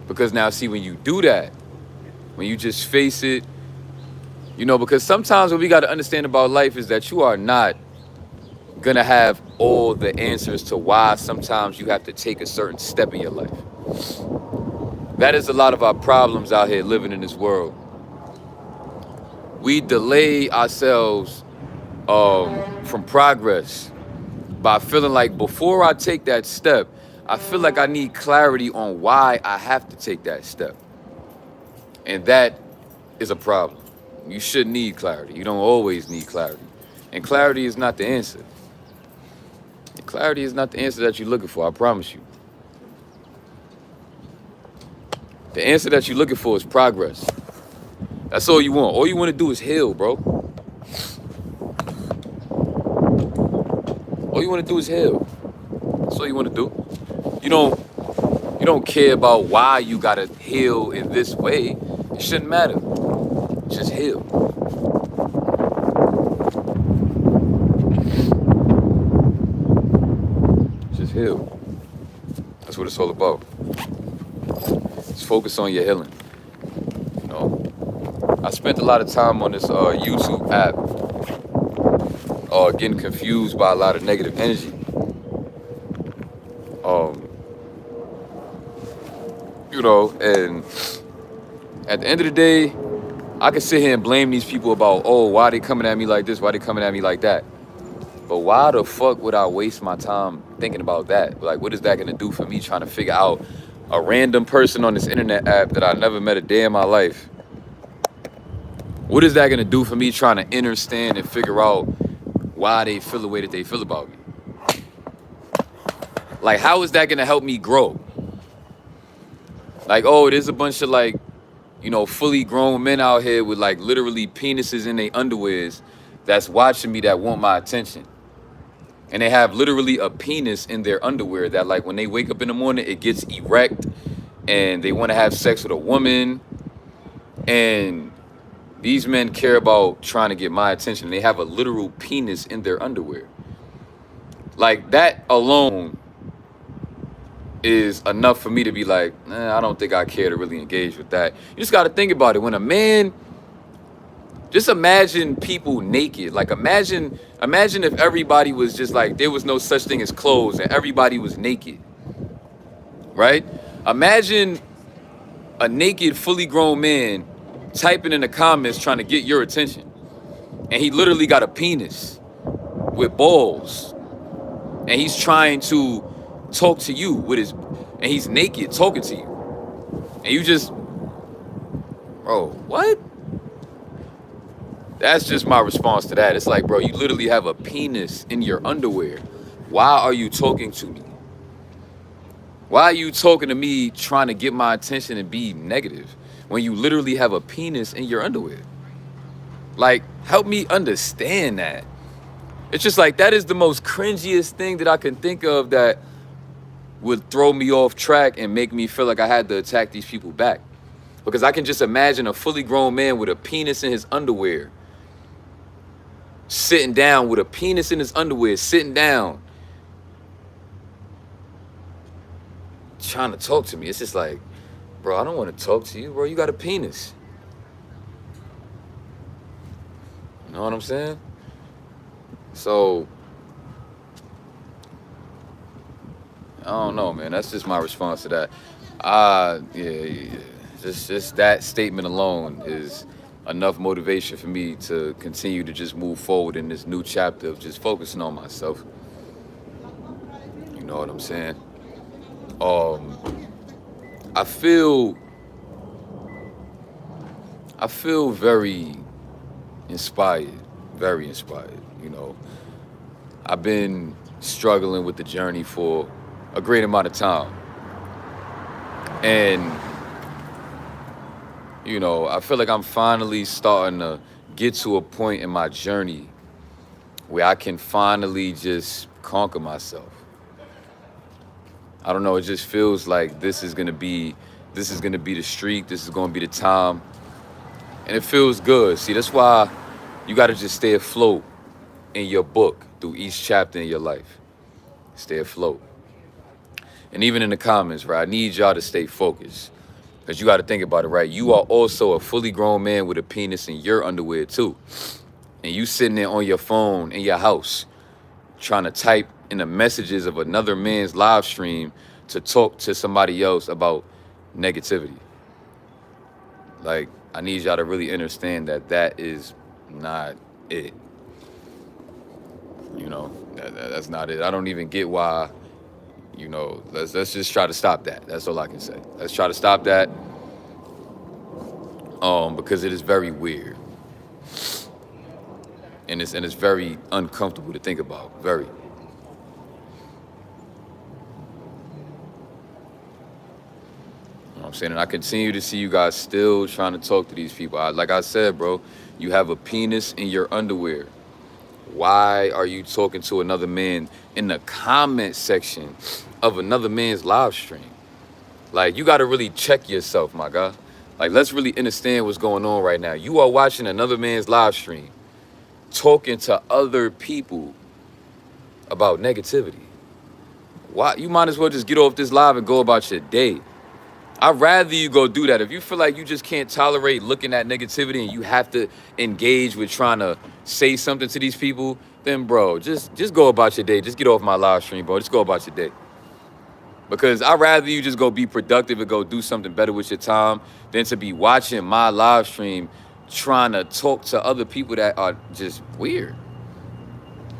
Because now, see, when you do that, when you just face it, you know, because sometimes what we got to understand about life is that you are not gonna have all the answers to why sometimes you have to take a certain step in your life. That is a lot of our problems out here living in this world. We delay ourselves from progress by feeling like before I take that step, I feel like I need clarity on why I have to take that step. And that is a problem. You should need clarity. You don't always need clarity. And clarity is not the answer. Clarity is not the answer that you're looking for, I promise you. The answer that you're looking for is progress. That's all you want. All you want to do is heal, bro. All you want to do is heal. That's all you want to do. You don't care about why you gotta heal in this way. It shouldn't matter. Just heal. Just heal. That's what it's all about. Just focus on your healing. You know, I spent a lot of time on this YouTube app. getting confused by a lot of negative energy. Um, you know, and at the end of the day, I can sit here and blame these people about, oh, why they coming at me like this? Why they coming at me like that? But why the fuck would I waste my time thinking about that? Like, what is that gonna do for me trying to figure out a random person on this internet app that I never met a day in my life? What is that gonna do for me trying to understand and figure out why they feel the way that they feel about me? Like, how is that gonna help me grow? Like, oh, there's a bunch of like, you know, fully grown men out here with like literally penises in their underwears that's watching me that want my attention. And they have literally a penis in their underwear that like when they wake up in the morning, it gets erect and they want to have sex with a woman. And these men care about trying to get my attention. They have a literal penis in their underwear. Like that alone is enough for me to be like, I don't think I care to really engage with that. You just got to think about it. When a man, just imagine people naked. Like imagine if everybody was just like, there was no such thing as clothes and everybody was naked, right? Imagine a naked, fully grown man typing in the comments trying to get your attention. And he literally got a penis with balls. And he's trying to talk to you with his, and he's naked talking to you. And you just, bro, what? That's just my response to that. It's like, bro, you literally have a penis in your underwear. Why are you talking to me? Why are you talking to me trying to get my attention and be negative when you literally have a penis in your underwear? Like, help me understand that. It's just like, that is the most cringiest thing that I can think of that would throw me off track and make me feel like I had to attack these people back. Because I can just imagine a fully grown man with a penis in his underwear, sitting down with a penis in his underwear, sitting down, trying to talk to me. It's just like, bro, I don't want to talk to you, bro. You got a penis. You know what I'm saying? So, I don't know, man. That's just my response to that. Yeah. Just that statement alone is enough motivation for me to continue to just move forward in this new chapter of just focusing on myself. You know what I'm saying? I feel very inspired, you know. I've been struggling with the journey for a great amount of time. And, you know, I feel like I'm finally starting to get to a point in my journey where I can finally just conquer myself. I don't know, it just feels like this is gonna be the streak, this is gonna be the time. And it feels good. See, that's why you gotta just stay afloat in your book through each chapter in your life. Stay afloat. And even in the comments, right, I need y'all to stay focused. Because you got to think about it, right? You are also a fully grown man with a penis in your underwear, too. And you sitting there on your phone in your house trying to type in the messages of another man's live stream to talk to somebody else about negativity. Like, I need y'all to really understand that that is not it. You know, that's not it. I don't even get why, you know, let's just try to stop that. That's all I can say. Let's try to stop that. Because it is very weird. And it's very uncomfortable to think about. Very. You know what I'm saying? And I continue to see you guys still trying to talk to these people. Like I said, bro, you have a penis in your underwear. Why are you talking to another man in the comment section of another man's live stream? Like, you got to really check yourself, my guy. Like, let's really understand what's going on right now. You are watching another man's live stream, talking to other people about negativity. Why? You might as well just get off this live and go about your day. I'd rather you go do that. If you feel like you just can't tolerate looking at negativity and you have to engage with trying to say something to these people, then bro, just go about your day. Just get off my live stream, bro. Just go about your day. Because I'd rather you just go be productive and go do something better with your time than to be watching my live stream trying to talk to other people that are just weird.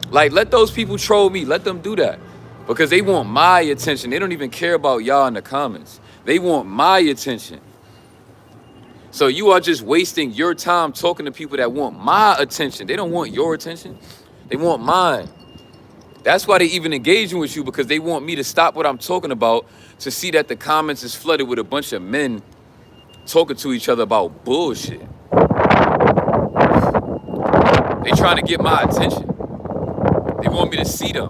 Like, let those people troll me. Let them do that. Because they want my attention. They don't even care about y'all in the comments. They want my attention. So you are just wasting your time talking to people that want my attention. They don't want your attention. They want mine. That's why they even engaging with you, because they want me to stop what I'm talking about to see that the comments is flooded with a bunch of men talking to each other about bullshit. They trying to get my attention. They want me to see them.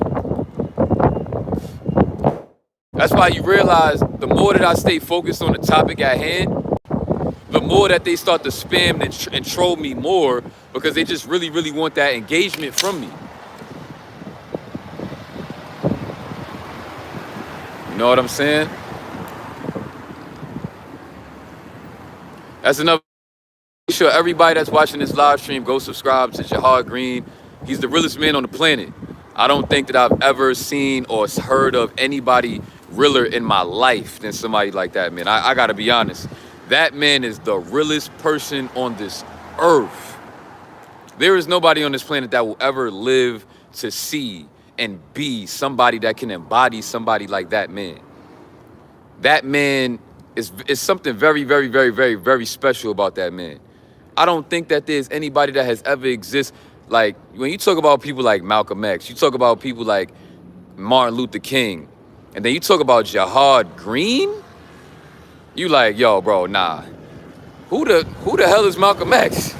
That's why you realize the more that I stay focused on the topic at hand, the more that they start to spam and troll me more, because they just really, really want that engagement from me. You know what I'm saying? That's another. Make sure everybody that's watching this live stream go subscribe to Jahad Green. He's the realest man on the planet. I don't think that I've ever seen or heard of anybody realer in my life than somebody like that, man. I gotta be honest. That man is the realest person on this earth. There is nobody on this planet that will ever live to see and be somebody that can embody somebody like that man. That man is something very, very, very, very, very special about that man. I don't think that there's anybody that has ever existed. Like, when you talk about people like Malcolm X, you talk about people like Martin Luther King, and then you talk about Jahad Green, you like, yo, bro, nah. Who the hell is Malcolm X?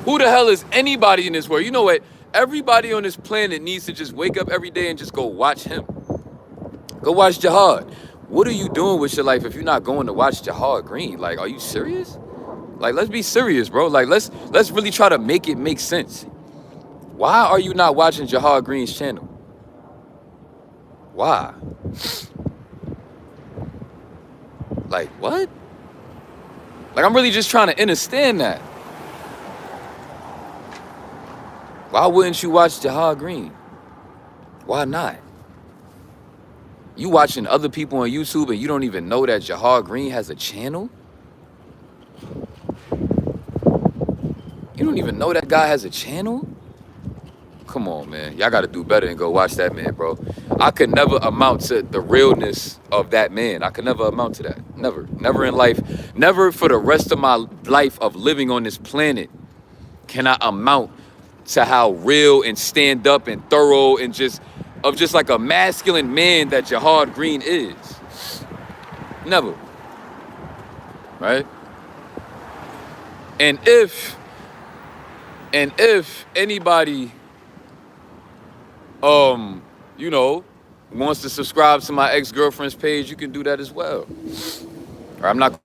Who the hell is anybody in this world? You know what? Everybody on this planet needs to just wake up every day and just go watch him. Go watch Jahad. What are you doing with your life if you're not going to watch Jahad Green? Like, are you serious? Like, let's be serious, bro. Like, let's really try to make it make sense. Why are you not watching Jahad Green's channel? Why? Like, what? Like, I'm really just trying to understand that. Why wouldn't you watch Jahad Green? Why not? You watching other people on YouTube and you don't even know that Jahad Green has a channel? You don't even know that guy has a channel? Come on, man. Y'all got to do better than go watch that man, bro. I could never amount to the realness of that man. I could never amount to that. Never. Never in life. Never for the rest of my life of living on this planet can I amount to how real and stand up and thorough and just like a masculine man that Jahad Green is. Never. Right? And if anybody you know, wants to subscribe to my ex-girlfriend's page, you can do that as well. Or I'm not,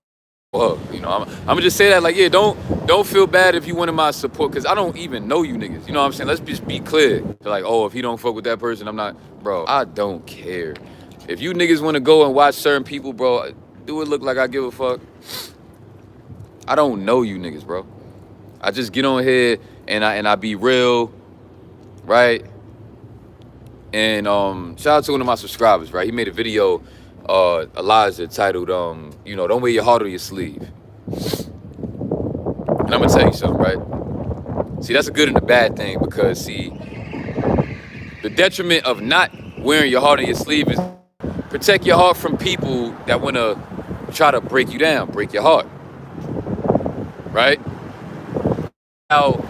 you know, I'm gonna just say that, like, yeah, don't feel bad if you wanted my support, because I don't even know you niggas. You know what I'm saying? Let's just be clear. Like, oh, if he don't fuck with that person, I'm not, bro, I don't care. If you niggas want to go and watch certain people, bro, do it look like I give a fuck? I don't know you niggas, bro. I just get on here and I be real, right? And shout out to one of my subscribers, right? He made a video, Elijah, titled, you know, don't wear your heart on your sleeve. And I'm gonna tell you something, right? See, that's a good and a bad thing, because see, the detriment of not wearing your heart on your sleeve is protect your heart from people that wanna try to break you down, break your heart, right? Now,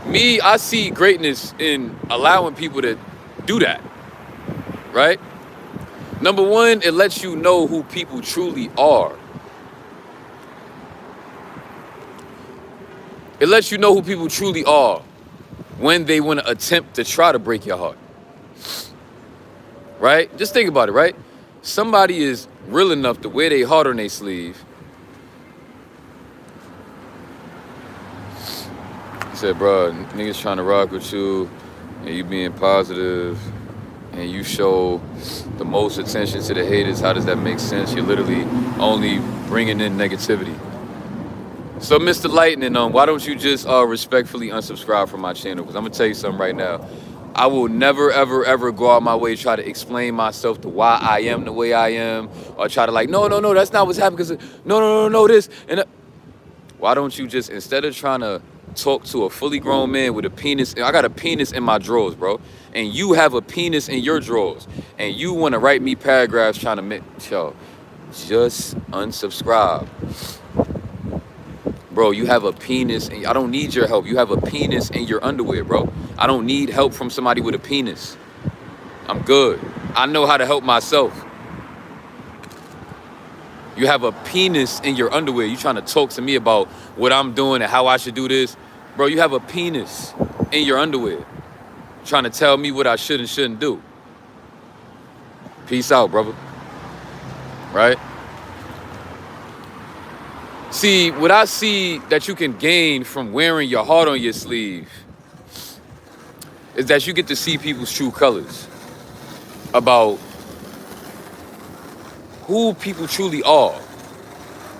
me, I see greatness in allowing people to do that, right? Number one, it lets you know who people truly are. It lets you know who people truly are when they want to attempt to try to break your heart, right? Just think about it, right? Somebody is real enough to wear their heart on their sleeve. He said, bro, niggas trying to rock with you and you being positive. and you show the most attention to the haters, how does that make sense? You're literally only bringing in negativity. So, Mr. Lightning, why don't you just respectfully unsubscribe from my channel? Because I'm gonna tell you something right now. I will never, ever, ever go out my way to try to explain myself to why I am the way I am, or try to like, no, no, no, that's not what's happening. Because no, no, no, no, this and why don't you just, instead of trying to talk to a fully grown man with a penis, I got a penis in my drawers, bro, and you have a penis in your drawers, and you want to write me paragraphs trying to make, yo, just unsubscribe. Bro, you have a penis, and I don't need your help. You have a penis in your underwear, bro. I don't need help from somebody with a penis. I'm good. I know how to help myself. You have a penis in your underwear. You trying to talk to me about what I'm doing and how I should do this. Bro, you have a penis in your underwear. Trying to tell me what I should and shouldn't do. Peace out, brother. Right? See, what I see that you can gain from wearing your heart on your sleeve is that you get to see people's true colors about who people truly are,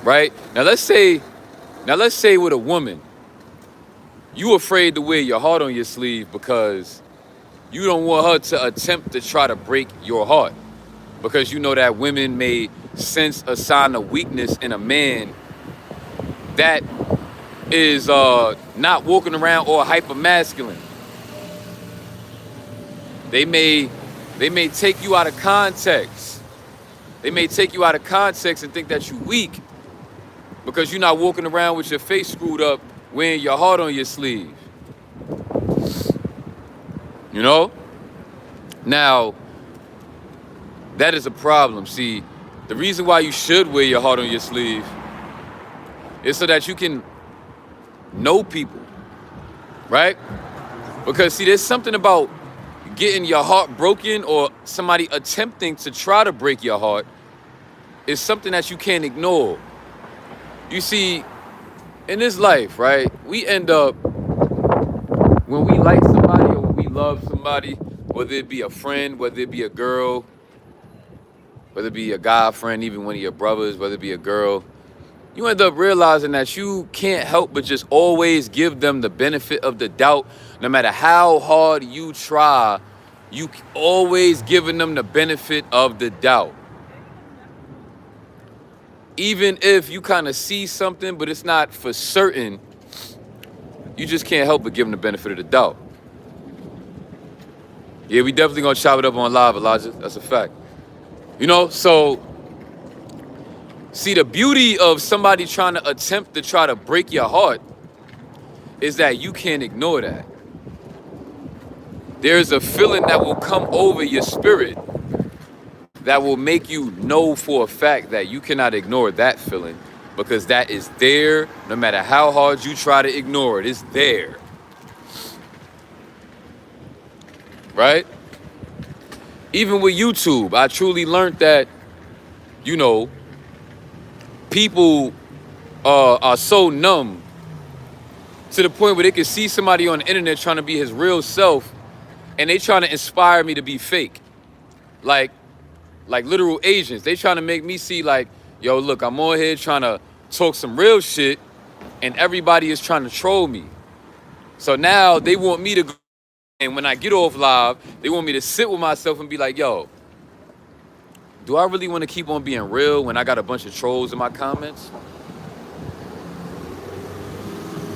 right? Now let's say with a woman, you afraid to wear your heart on your sleeve because you don't want her to attempt to try to break your heart, because you know that women may sense a sign of weakness in a man that is not walking around or hyper masculine. They may take you out of context. They may take you out of context and think that you're weak because you're not walking around with your face screwed up, wearing your heart on your sleeve. You know? Now, that is a problem. See, the reason why you should wear your heart on your sleeve is so that you can know people, right? Because see, there's something about getting your heart broken or somebody attempting to try to break your heart is something that you can't ignore. You see, in this life, right, we end up, when we like somebody or when we love somebody, whether it be a friend, whether it be a girl, whether it be a guy friend, even one of your brothers, whether it be a girl, you end up realizing that you can't help but just always give them the benefit of the doubt. No matter how hard you try, you always giving them the benefit of the doubt. Even if you kind of see something, but it's not for certain, you just can't help but give them the benefit of the doubt. Yeah, we definitely gonna chop it up on live, Elijah. That's a fact. You know, so see, the beauty of somebody trying to attempt to try to break your heart is that you can't ignore that. There's a feeling that will come over your spirit that will make you know for a fact that you cannot ignore that feeling, because that is there no matter how hard you try to ignore it. It's there. Right? Even with YouTube, I truly learned that, you know, people are so numb to the point where they can see somebody on the internet trying to be his real self, and they trying to inspire me to be fake. Like literal agents. They trying to make me see like, yo, look, I'm on here trying to talk some real shit, and everybody is trying to troll me. So now they want me to go, and when I get off live, they want me to sit with myself and be like, yo, do I really want to keep on being real when I got a bunch of trolls in my comments?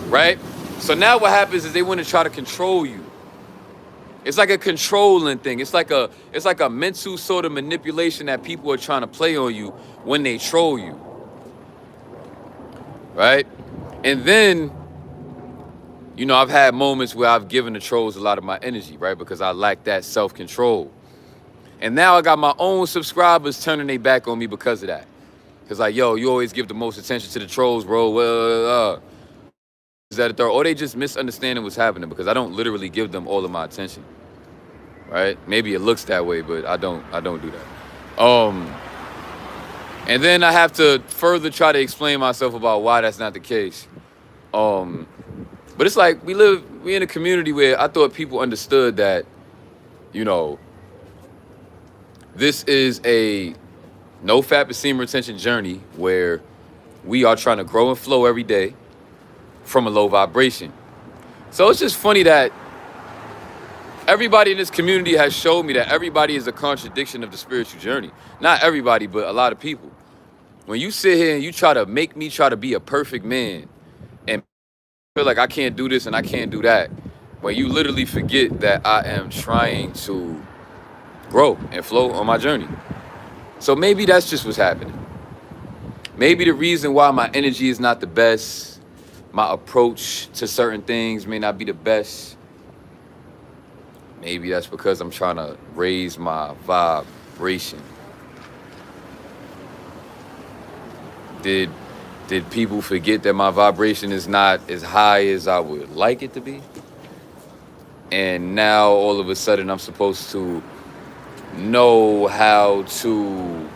Right? So now what happens is they want to try to control you. It's like a controlling thing. It's like a mental sort of manipulation that people are trying to play on you when they troll you. Right? And then, you know, I've had moments where I've given the trolls a lot of my energy, right? Because I lack that self-control. And now I got my own subscribers turning their back on me because of that. Because like, yo, you always give the most attention to the trolls, bro. Well, is that a third? Or they just misunderstanding what's happening, because I don't literally give them all of my attention. Right? Maybe it looks that way, but I don't do that. And then I have to further try to explain myself about why that's not the case. But it's like we in a community where I thought people understood that, you know, This is a no fat semen retention journey where we are trying to grow and flow every day from a low vibration. So it's just funny that everybody in this community has showed me that everybody is a contradiction of the spiritual journey. Not everybody, but a lot of people. When you sit here and you try to make me try to be a perfect man and feel like I can't do this and I can't do that, when you literally forget that I am trying to grow and flow on my journey. So maybe that's just what's happening. Maybe the reason why my energy is not the best, my approach to certain things may not be the best. Maybe that's because I'm trying to raise my vibration. Did people forget that my vibration is not as high as I would like it to be? And now all of a sudden I'm supposed to know how to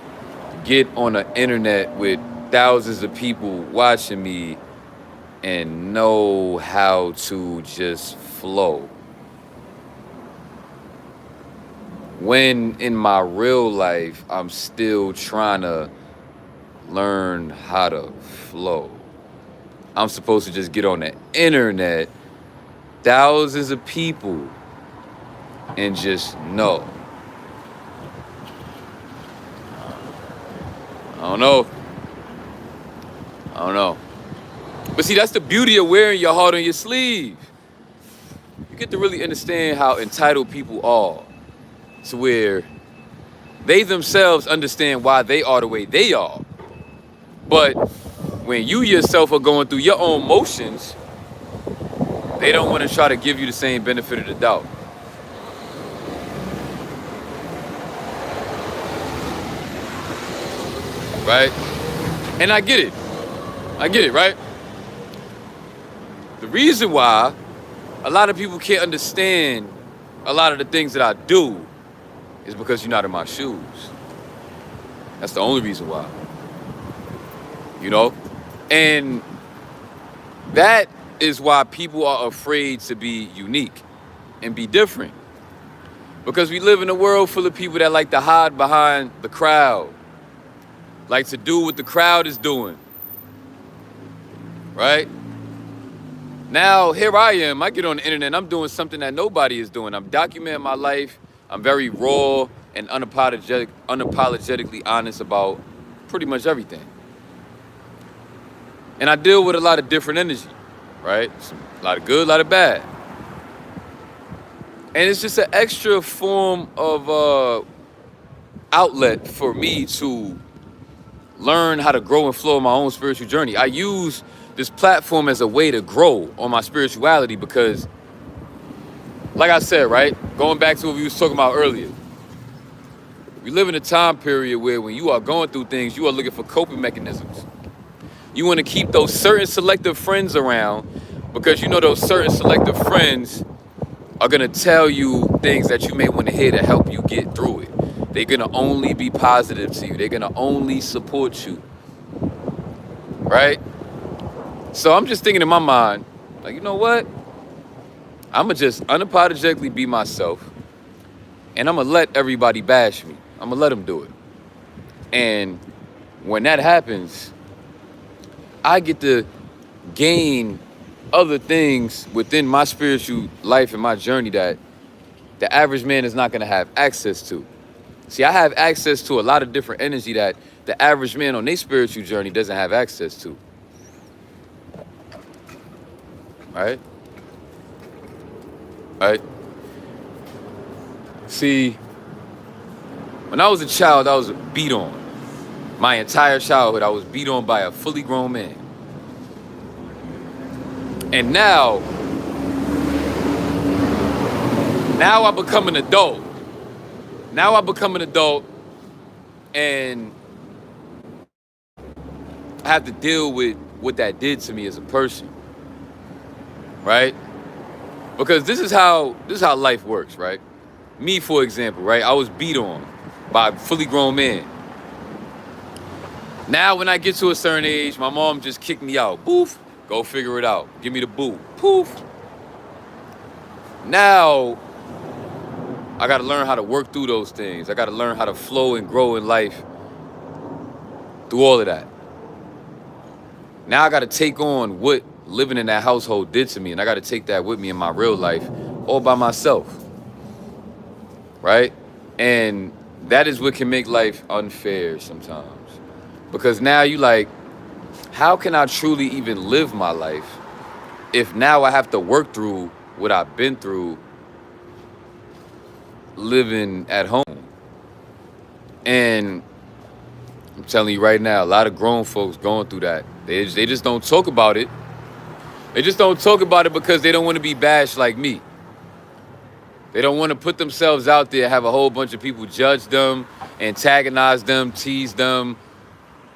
get on the internet with thousands of people watching me and know how to just flow. When in my real life, I'm still trying to learn how to flow. I'm supposed to just get on the internet, thousands of people, and just know. I don't know. But see, that's the beauty of wearing your heart on your sleeve. You get to really understand how entitled people are, to where they themselves understand why they are the way they are. But when you yourself are going through your own motions, they don't want to try to give you the same benefit of the doubt. Right? And I get it, right? The reason why a lot of people can't understand a lot of the things that I do is because you're not in my shoes. That's the only reason why. You know? And that is why people are afraid to be unique and be different. Because we live in a world full of people that like to hide behind the crowd, like to do what the crowd is doing, right? Now, here I am. I get on the internet and I'm doing something that nobody is doing. I'm documenting my life. I'm very raw and unapologetically honest about pretty much everything. And I deal with a lot of different energy, right? A lot of good, a lot of bad. And it's just an extra form of outlet for me to learn how to grow and flow in my own spiritual journey. I use this platform as a way to grow on my spirituality because, like I said, right, going back to what we was talking about earlier, we live in a time period where when you are going through things, you are looking for coping mechanisms. You want to keep those certain selective friends around because you know those certain selective friends are going to tell you things that you may want to hear to help you get through it. They're going to only be positive to you. They're going to only support you, right? So I'm just thinking in my mind, like, you know what? I'm going to just unapologetically be myself, and I'm going to let everybody bash me. I'm going to let them do it. And when that happens, I get to gain other things within my spiritual life and my journey that the average man is not going to have access to. See, I have access to a lot of different energy that the average man on their spiritual journey doesn't have access to. Right? Right? See, when I was a child, I was beat on. My entire childhood, I was beat on by a fully grown man. And now I become an adult. Now I become an adult and I have to deal with what that did to me as a person. Right? Because this is how life works, right? Me, for example, right? I was beat on by a fully grown man. Now, when I get to a certain age, my mom just kicked me out. Boof. Go figure it out. Give me the boot. Poof. Now, I got to learn how to work through those things. I got to learn how to flow and grow in life through all of that. Now I got to take on what living in that household did to me, and I got to take that with me in my real life all by myself, right? And that is what can make life unfair sometimes. Because now you like, how can I truly even live my life if now I have to work through what I've been through living at home? And I'm telling you right now, a lot of grown folks going through that. They just don't talk about it. They just don't talk about it because they don't want to be bashed like me. They don't want to put themselves out there, have a whole bunch of people judge them, antagonize them, tease them,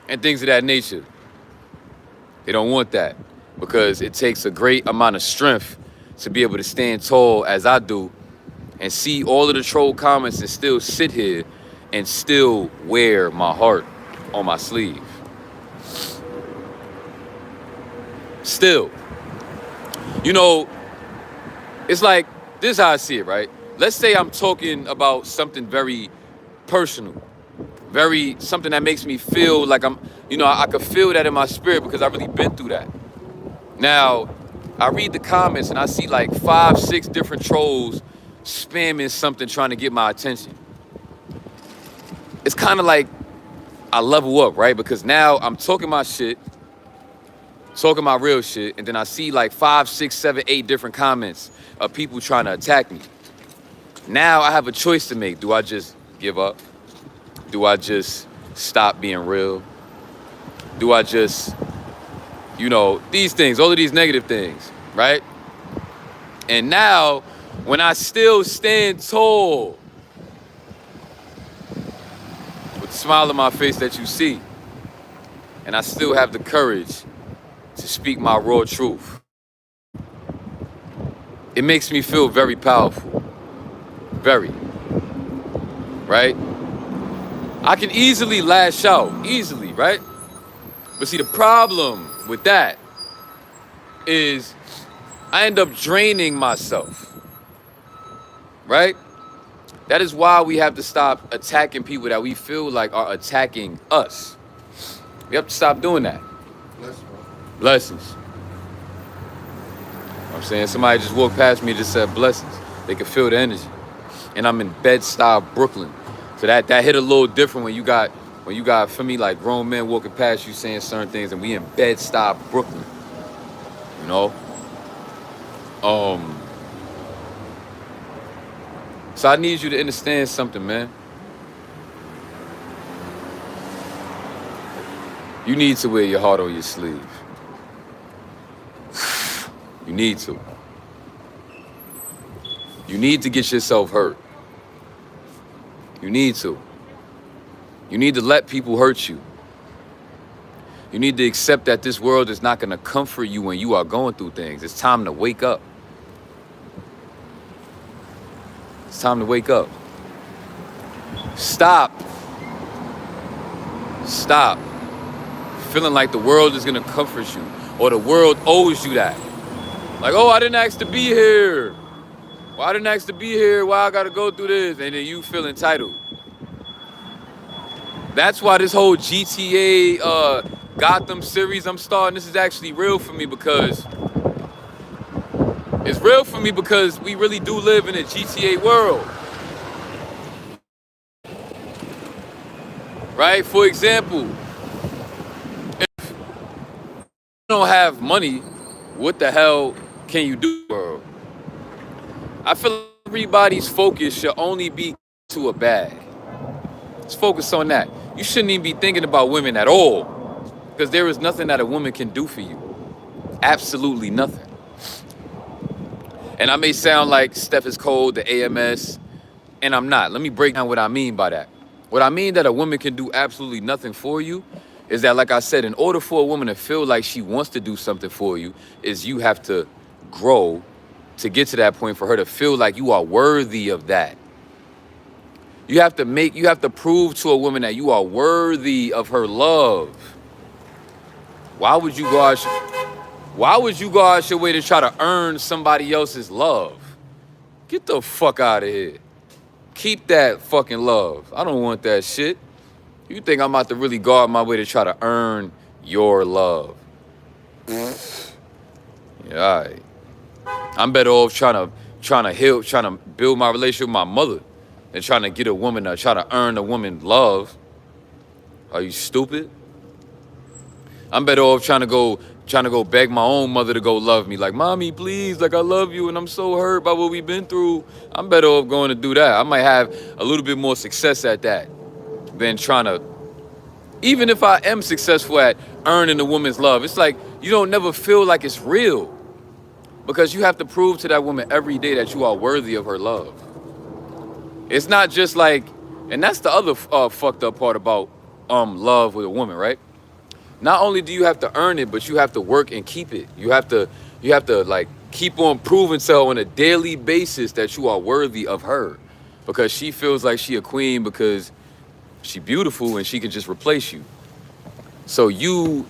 and things of that nature. They don't want that because it takes a great amount of strength to be able to stand tall as I do and see all of the troll comments and still sit here and still wear my heart on my sleeve. Still. You know, it's like, this is how I see it, right? Let's say I'm talking about something very personal, something that makes me feel like I could feel that in my spirit because I've really been through that. Now, I read the comments and I see like 5, 6 different trolls spamming something trying to get my attention. It's kind of like I level up, right? Because now I'm talking my shit, talking my real shit, and then I see like 5, 6, 7, 8 different comments of people trying to attack me. Now I have a choice to make. Do I just give up? Do I just stop being real? Do I just, these things, all of these negative things, right? And now, when I still stand tall, with the smile on my face that you see, and I still have the courage to speak my raw truth, it makes me feel very powerful. Very. Right? I can easily lash out. Easily, right? But see, the problem with that is I end up draining myself. Right? That is why we have to stop attacking people that we feel like are attacking us. We have to stop doing that. Blessings. You know what I'm saying? Somebody just walked past me and just said blessings. They can feel the energy. And I'm in Bed-Stuy, Brooklyn. So that hit a little different when you got, for me, like grown men walking past you saying certain things, and we in Bed-Stuy, Brooklyn. You know? So I need you to understand something, man. You need to wear your heart on your sleeve. You need to. You need to get yourself hurt. You need to. You need to let people hurt you. You need to accept that this world is not going to comfort you when you are going through things. It's time to wake up. It's time to wake up. Stop feeling like the world is going to comfort you or the world owes you that. Like, oh, I didn't ask to be here. Well, I didn't ask to be here. Why I got to go through this? And then you feel entitled. That's why this whole GTA Gotham series I'm starting, this is actually real for me because it's real for me because we really do live in a GTA world. Right? For example, if you don't have money, what the hell can you do in the world? I feel like everybody's focus should only be to a bag. Let's focus on that. You shouldn't even be thinking about women at all because there is nothing that a woman can do for you. Absolutely nothing. And I may sound like Steph is cold, the AMS, and I'm not. Let me break down what I mean by that. What I mean that a woman can do absolutely nothing for you is that, like I said, in order for a woman to feel like she wants to do something for you, is you have to grow to get to that point for her to feel like you are worthy of that. You have to prove to a woman that you are worthy of her love. Why would you go out your way to try to earn somebody else's love? Get the fuck out of here. Keep that fucking love. I don't want that shit. You think I'm about to really go out my way to try to earn your love? Yeah, all right. I'm better off trying to heal, trying to build my relationship with my mother than trying to get a woman to try to earn a woman love. Are you stupid? I'm better off trying to go beg my own mother to go love me. Like, mommy, please, like I love you and I'm so hurt by what we've been through. I'm better off going to do that. I might have a little bit more success at that than trying to, even if I am successful at earning a woman's love, it's like you don't never feel like it's real because you have to prove to that woman every day that you are worthy of her love. It's not just like, and that's the other fucked up part about love with a woman, right? Not only do you have to earn it, but you have to work and keep it. You have to like keep on proving to her on a daily basis that you are worthy of her, because she feels like she a queen because she beautiful and she can just replace you. So you,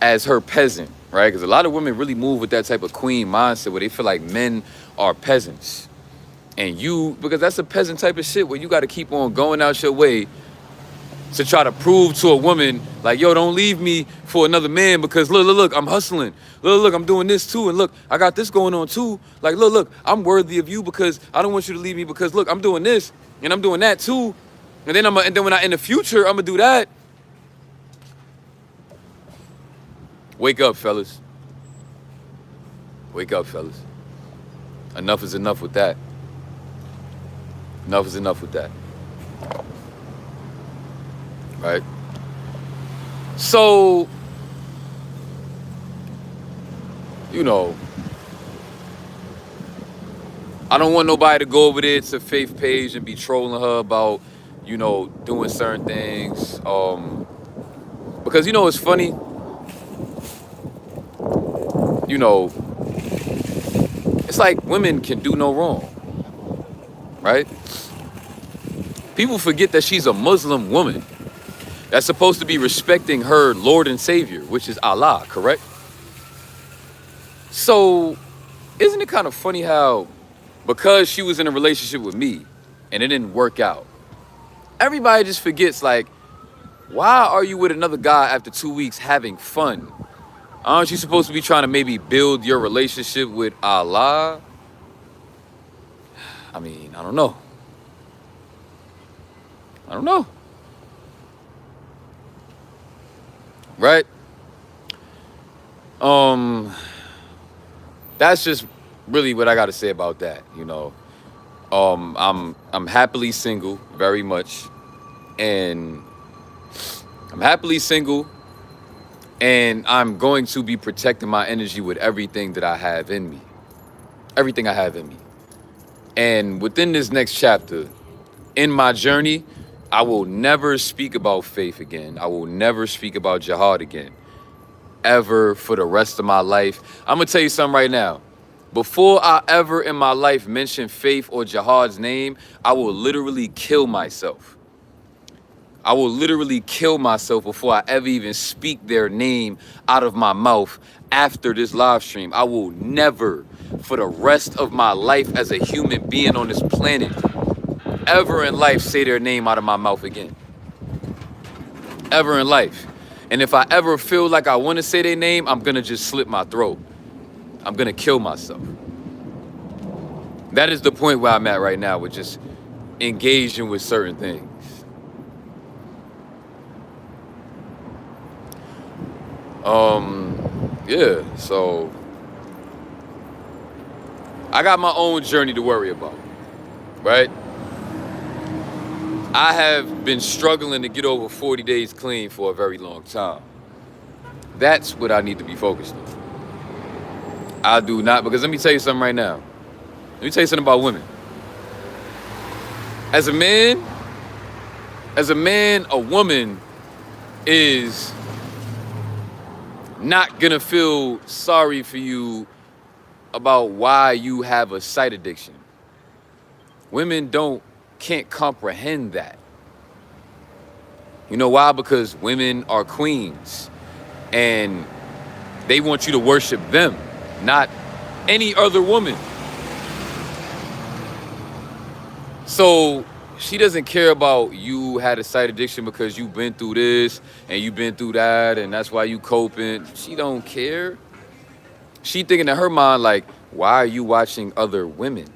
as her peasant, right? Because a lot of women really move with that type of queen mindset where they feel like men are peasants. And you, because that's a peasant type of shit where you got to keep on going out your way to try to prove to a woman, like, yo, don't leave me for another man because look, I'm hustling. Look, I'm doing this too. And look, I got this going on too. Like, look, I'm worthy of you because I don't want you to leave me because look, I'm doing this and I'm doing that too. And then when I in the future, I'm gonna do that. Wake up, fellas. Wake up, fellas. Enough is enough with that. Enough is enough with that. Right? So, you know, I don't want nobody to go over there to Faith page and be trolling her about, you know, doing certain things. Because, you know, it's funny. You know, it's like women can do no wrong, right? People forget that she's a Muslim woman that's supposed to be respecting her Lord and Savior, which is Allah, correct? So, isn't it kind of funny how, because she was in a relationship with me and it didn't work out, everybody just forgets, like, why are you with another guy after 2 weeks having fun? Aren't you supposed to be trying to maybe build your relationship with Allah? I mean, I don't know. Right? That's just really what I got to say about that, you know. I'm happily single, very much. And I'm happily single. And I'm going to be protecting my energy with everything that I have in me. Everything I have in me. And within this next chapter, in my journey, I will never speak about faith again. I will never speak about jihad again. Ever for the rest of my life. I'm going to tell you something right now. Before I ever in my life mention faith or jihad's name, I will literally kill myself. I will literally kill myself before I ever even speak their name out of my mouth after this live stream. I will never, for the rest of my life as a human being on this planet, ever in life say their name out of my mouth again. Ever in life. And if I ever feel like I want to say their name, I'm going to just slit my throat. I'm going to kill myself. That is the point where I'm at right now with just engaging with certain things. Yeah, so I got my own journey to worry about, right? I have been struggling to get over 40 days clean for a very long time. That's what I need to be focused on. I do not, because let me tell you something right now. Let me tell you something about women. As a man, a woman is not gonna feel sorry for you about why you have a sight addiction. Women can't comprehend that. You know why? Because women are queens and they want you to worship them, not any other woman. So She doesn't care about you had a sight addiction because you've been through this and you've been through that and that's why you coping. She don't care. She thinking in her mind like, why are you watching other women?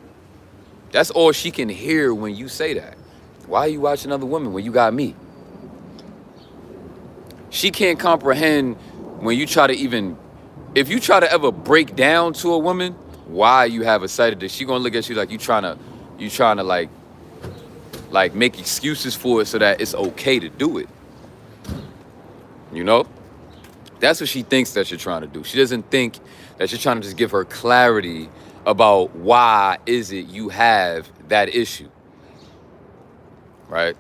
That's all she can hear when you say that. Why are you watching other women when you got me? She can't comprehend when you try to even, if you try to ever break down to a woman why you have a sight addiction, she gonna look at you like you trying to like make excuses for it so that it's okay to do it. You know? That's what she thinks that you're trying to do. She doesn't think that you're trying to just give her clarity about why is it you have that issue, right?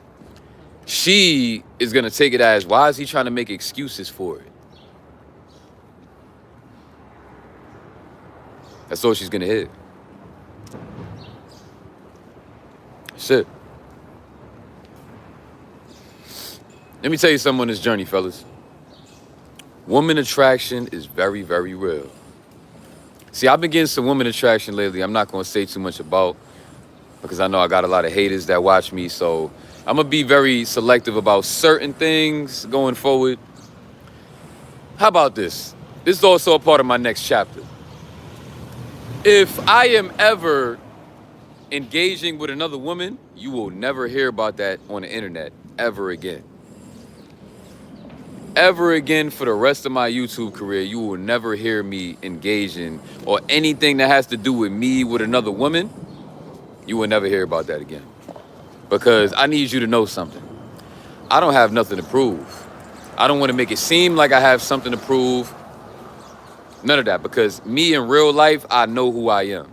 She is going to take it as, why is he trying to make excuses for it? That's all she's going to hit. Shit. Let me tell you something on this journey, fellas. Woman attraction is very, very real. See, I've been getting some woman attraction lately. I'm not going to say too much about, because I know I got a lot of haters that watch me. So I'm going to be very selective about certain things going forward. How about this? This is also a part of my next chapter. If I am ever engaging with another woman, you will never hear about that on the internet ever again. Ever again for the rest of my YouTube career, you will never hear me engaging or anything that has to do with me with another woman. You will never hear about that again. Because I need you to know something. I don't have nothing to prove. I don't want to make it seem like I have something to prove. None of that. Because me in real life, I know who I am.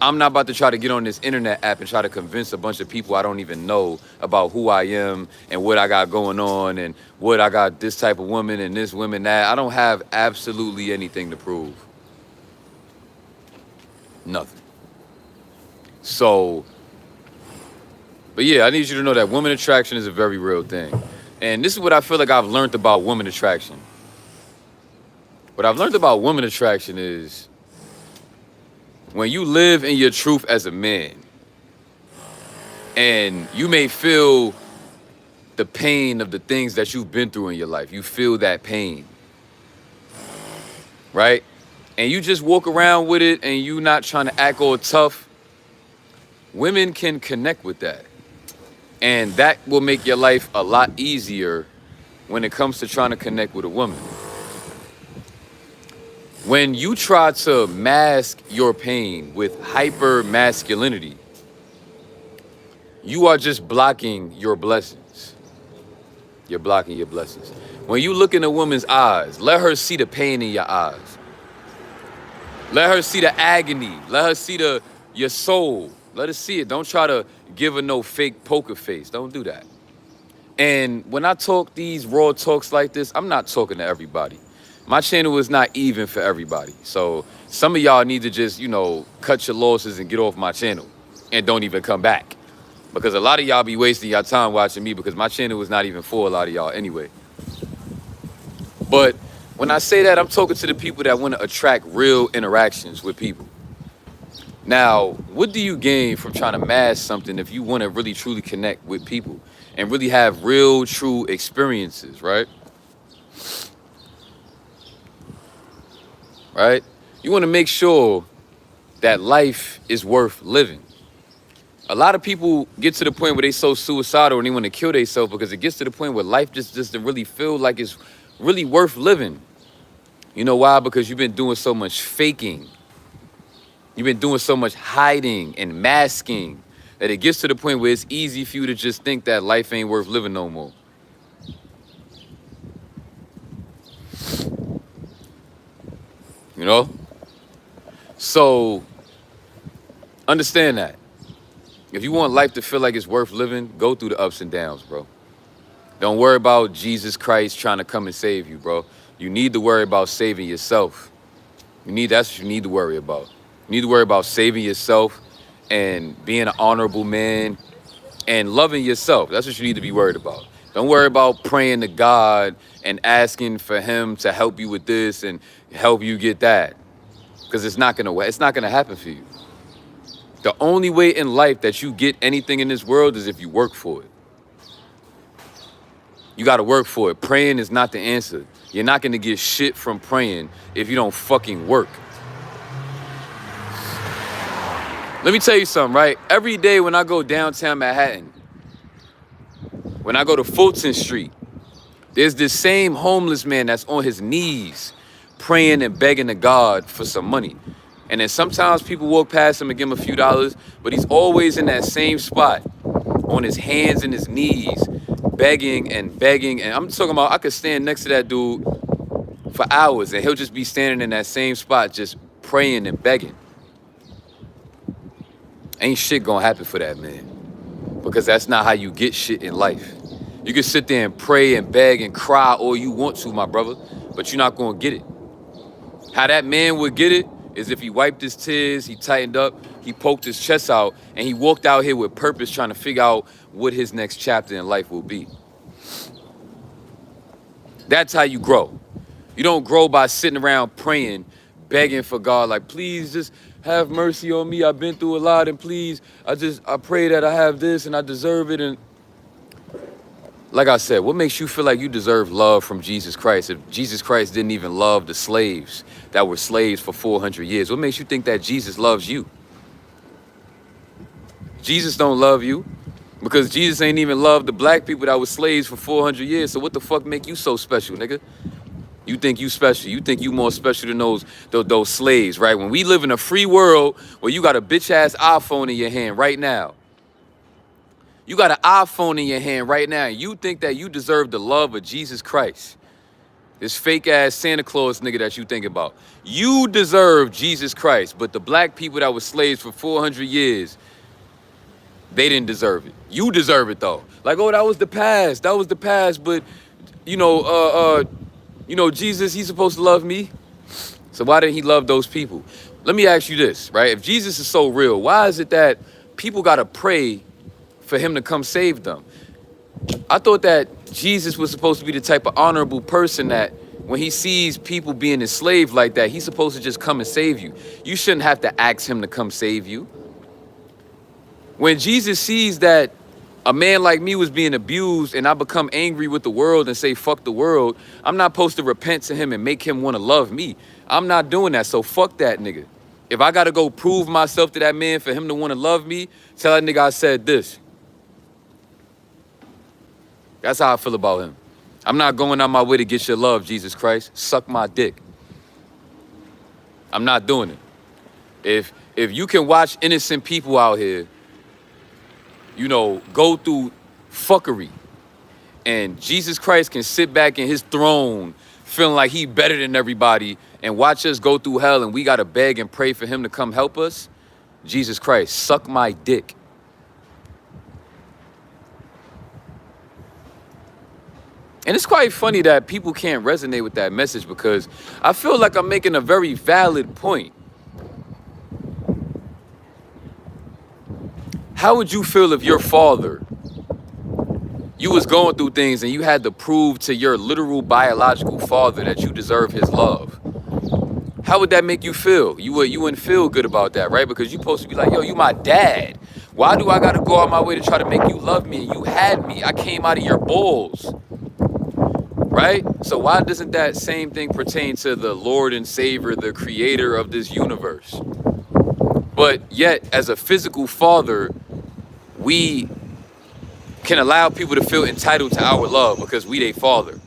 I'm not about to try to get on this internet app and try to convince a bunch of people I don't even know about who I am and what I got going on and what I got this type of woman and this woman that. I don't have absolutely anything to prove. Nothing. So, but yeah, I need you to know that woman attraction is a very real thing. And this is what I feel like I've learned about woman attraction. What I've learned about woman attraction is when you live in your truth as a man and you may feel the pain of the things that you've been through in your life, you feel that pain, right? And you just walk around with it and you not trying to act all tough, women can connect with that. And that will make your life a lot easier when it comes to trying to connect with a woman. When you try to mask your pain with hyper masculinity, you are just blocking your blessings. You're blocking your blessings. When you look in a woman's eyes, let her see the pain in your eyes. Let her see the agony. Let her see your soul. Let her see it. Don't try to give her no fake poker face. Don't do that. And when I talk these raw talks like this, I'm not talking to everybody. My channel is not even for everybody. So some of y'all need to just, cut your losses and get off my channel and don't even come back. Because a lot of y'all be wasting your time watching me because my channel is not even for a lot of y'all anyway. But when I say that, I'm talking to the people that want to attract real interactions with people. Now, what do you gain from trying to mask something if you want to really truly connect with people and really have real, true experiences, right? Right? You want to make sure that life is worth living. A lot of people get to the point where they so suicidal and they want to kill themselves because it gets to the point where life just doesn't really feel like it's really worth living. You know why? Because you've been doing so much faking. You've been doing so much hiding and masking that it gets to the point where it's easy for you to just think that life ain't worth living no more. You know? So, understand that. If you want life to feel like it's worth living, go through the ups and downs, bro. Don't worry about Jesus Christ trying to come and save you, bro. You need to worry about saving yourself. That's what you need to worry about. You need to worry about saving yourself and being an honorable man and loving yourself. That's what you need to be worried about. Don't worry about praying to God and asking for him to help you with this and help you get that. Because it's not gonna happen for you. The only way in life that you get anything in this world is if you work for it. You got to work for it. Praying is not the answer. You're not going to get shit from praying if you don't fucking work. Let me tell you something, right? Every day when I go downtown Manhattan, when I go to Fulton Street, there's this same homeless man that's on his knees praying and begging to God for some money. And then sometimes people walk past him and give him a few dollars, but he's always in that same spot on his hands and his knees, begging and begging. And I'm talking about I could stand next to that dude for hours and he'll just be standing in that same spot just praying and begging. Ain't shit gonna happen for that man, because that's not how you get shit in life. You can sit there and pray and beg and cry all you want to, my brother, but you're not gonna get it. How that man would get it is if he wiped his tears, he tightened up, he poked his chest out, and he walked out here with purpose, trying to figure out what his next chapter in life will be. That's how you grow. You don't grow by sitting around praying, begging for God, like, please just have mercy on me. I've been through a lot, and please, I pray that I have this and I deserve it. And like I said, what makes you feel like you deserve love from Jesus Christ if Jesus Christ didn't even love the slaves that were slaves for 400 years? What makes you think that Jesus loves you? Jesus don't love you, because Jesus ain't even loved the black people that were slaves for 400 years. So what the fuck make you so special, nigga? You think you special. You think you more special than those slaves, right? When we live in a free world where you got a bitch-ass iPhone in your hand right now. You got an iPhone in your hand right now, and you think that you deserve the love of Jesus Christ. This fake-ass Santa Claus nigga that you think about. You deserve Jesus Christ, but the black people that were slaves for 400 years, they didn't deserve it. You deserve it, though. Like, oh, that was the past. That was the past, but, you know, Jesus, he's supposed to love me. So why didn't he love those people? Let me ask you this, right? If Jesus is so real, why is it that people got to pray for him to come save them? I thought that Jesus was supposed to be the type of honorable person that when he sees people being enslaved like that, he's supposed to just come and save you. You shouldn't have to ask him to come save you. When Jesus sees that a man like me was being abused and I become angry with the world and say, fuck the world, I'm not supposed to repent to him and make him want to love me. I'm not doing that, so fuck that nigga. If I got to go prove myself to that man for him to want to love me, tell that nigga I said this. That's how I feel about him. I'm not going out my way to get your love, Jesus Christ. Suck my dick. I'm not doing it. If you can watch innocent people out here, you know, go through fuckery, and Jesus Christ can sit back in his throne feeling like he better than everybody and watch us go through hell and we got to beg and pray for him to come help us, Jesus Christ, suck my dick. And it's quite funny that people can't resonate with that message, because I feel like I'm making a very valid point. How would you feel if your father, you was going through things and you had to prove to your literal biological father that you deserve his love? How would that make you feel? You wouldn't feel good about that, right? Because you're supposed to be like, yo, you my dad. Why do I got to go out my way to try to make you love me? You had me. I came out of your balls, right? So why doesn't that same thing pertain to the Lord and Savior, the creator of this universe? But yet, as a physical father, we can allow people to feel entitled to our love because we their father.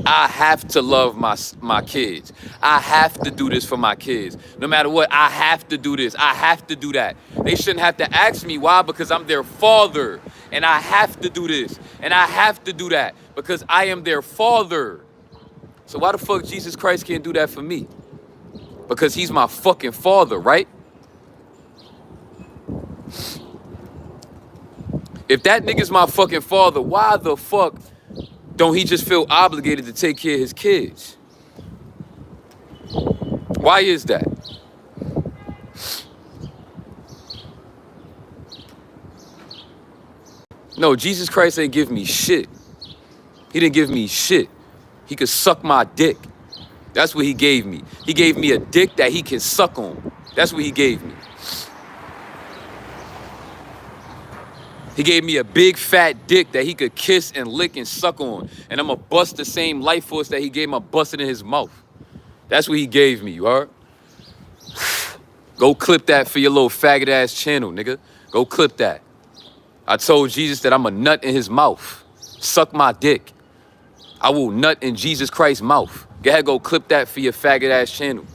I have to love my kids. I have to do this for my kids. No matter what, I have to do this. I have to do that. They shouldn't have to ask me why, because I'm their father. And I have to do this. And I have to do that because I am their father. So why the fuck Jesus Christ can't do that for me? Because he's my fucking father, right? If that nigga's my fucking father, why the fuck don't he just feel obligated to take care of his kids? Why is that? No, Jesus Christ ain't give me shit. He didn't give me shit. He could suck my dick. That's what he gave me. He gave me a dick that he can suck on. That's what he gave me. He gave me a big fat dick that he could kiss and lick and suck on. And I'ma bust the same life force that he gave him, I bust it in his mouth. That's what he gave me, you heard? Go clip that for your little faggot ass channel, nigga. Go clip that. I told Jesus that I'm a nut in his mouth. Suck my dick. I will nut in Jesus Christ's mouth. Go ahead, go clip that for your faggot ass channel.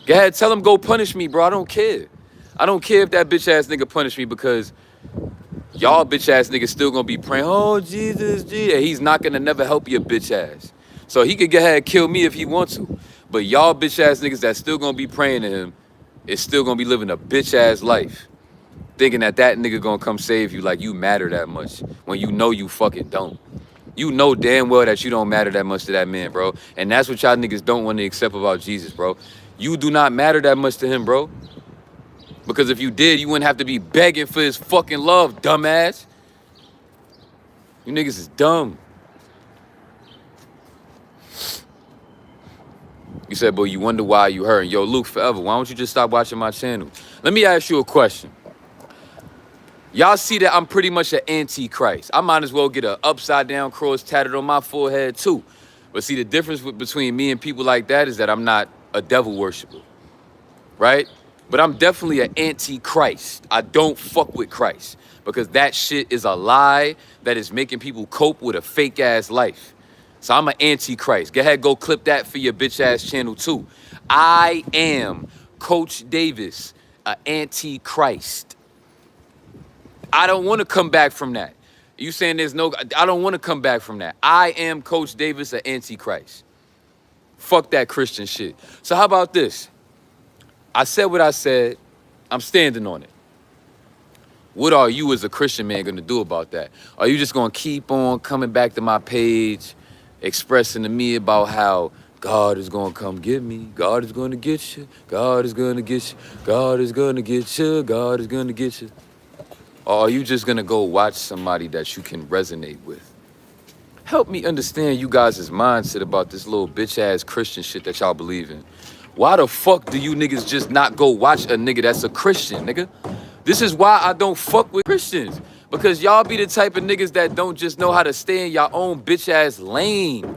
Go ahead, tell him go punish me, bro. I don't care. I don't care if that bitch ass nigga punish me because y'all bitch ass niggas still gonna be praying, oh, Jesus, Jesus. He's not gonna never help your bitch ass. So he could go ahead and kill me if he wants to. But y'all bitch ass niggas that still gonna be praying to him is still gonna be living a bitch ass life. Thinking that that nigga gonna come save you like you matter that much when you know you fucking don't. You know damn well that you don't matter that much to that man, bro. And that's what y'all niggas don't want to accept about Jesus, bro. You do not matter that much to him, bro. Because if you did, you wouldn't have to be begging for his fucking love, dumbass. You niggas is dumb. You said, but you wonder why you hurting. Yo, Luke, forever, why don't you just stop watching my channel? Let me ask you a question. Y'all see that I'm pretty much an antichrist. I might as well get an upside down cross tatted on my forehead too. But see, the difference between me and people like that is that I'm not a devil worshiper, right? But I'm definitely an antichrist. I don't fuck with Christ because that shit is a lie that is making people cope with a fake ass life. So I'm an antichrist. Go ahead, go clip that for your bitch ass channel too. I am Coach Davis, an antichrist. I don't want to come back from that. You saying there's no, I don't want to come back from that. I am Coach Davis, an antichrist. Fuck that Christian shit. So how about this? I said what I said. I'm standing on it. What are you as a Christian man going to do about that? Are you just going to keep on coming back to my page, expressing to me about how God is going to come get me. God is going to get you. God is going to get you. God is going to get you. God is going to get you. Or are you just going to go watch somebody that you can resonate with? Help me understand you guys' mindset about this little bitch-ass Christian shit that y'all believe in. Why the fuck do you niggas just not go watch a nigga that's a Christian, nigga? This is why I don't fuck with Christians. Because y'all be the type of niggas that don't just know how to stay in your own bitch-ass lane.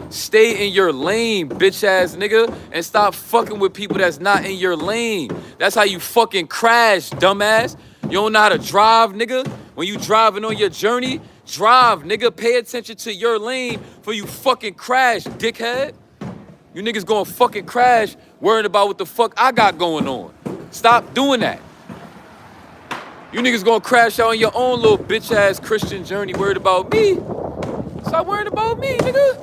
Stay in your lane, bitch-ass nigga, and stop fucking with people that's not in your lane. That's how you fucking crash, dumbass. You don't know how to drive, nigga? When you driving on your journey, drive, nigga. Pay attention to your lane for you fucking crash, dickhead. You niggas gonna fucking crash worrying about what the fuck I got going on. Stop doing that. You niggas gonna crash out on your own little bitch-ass Christian journey worried about me. Stop worrying about me, nigga.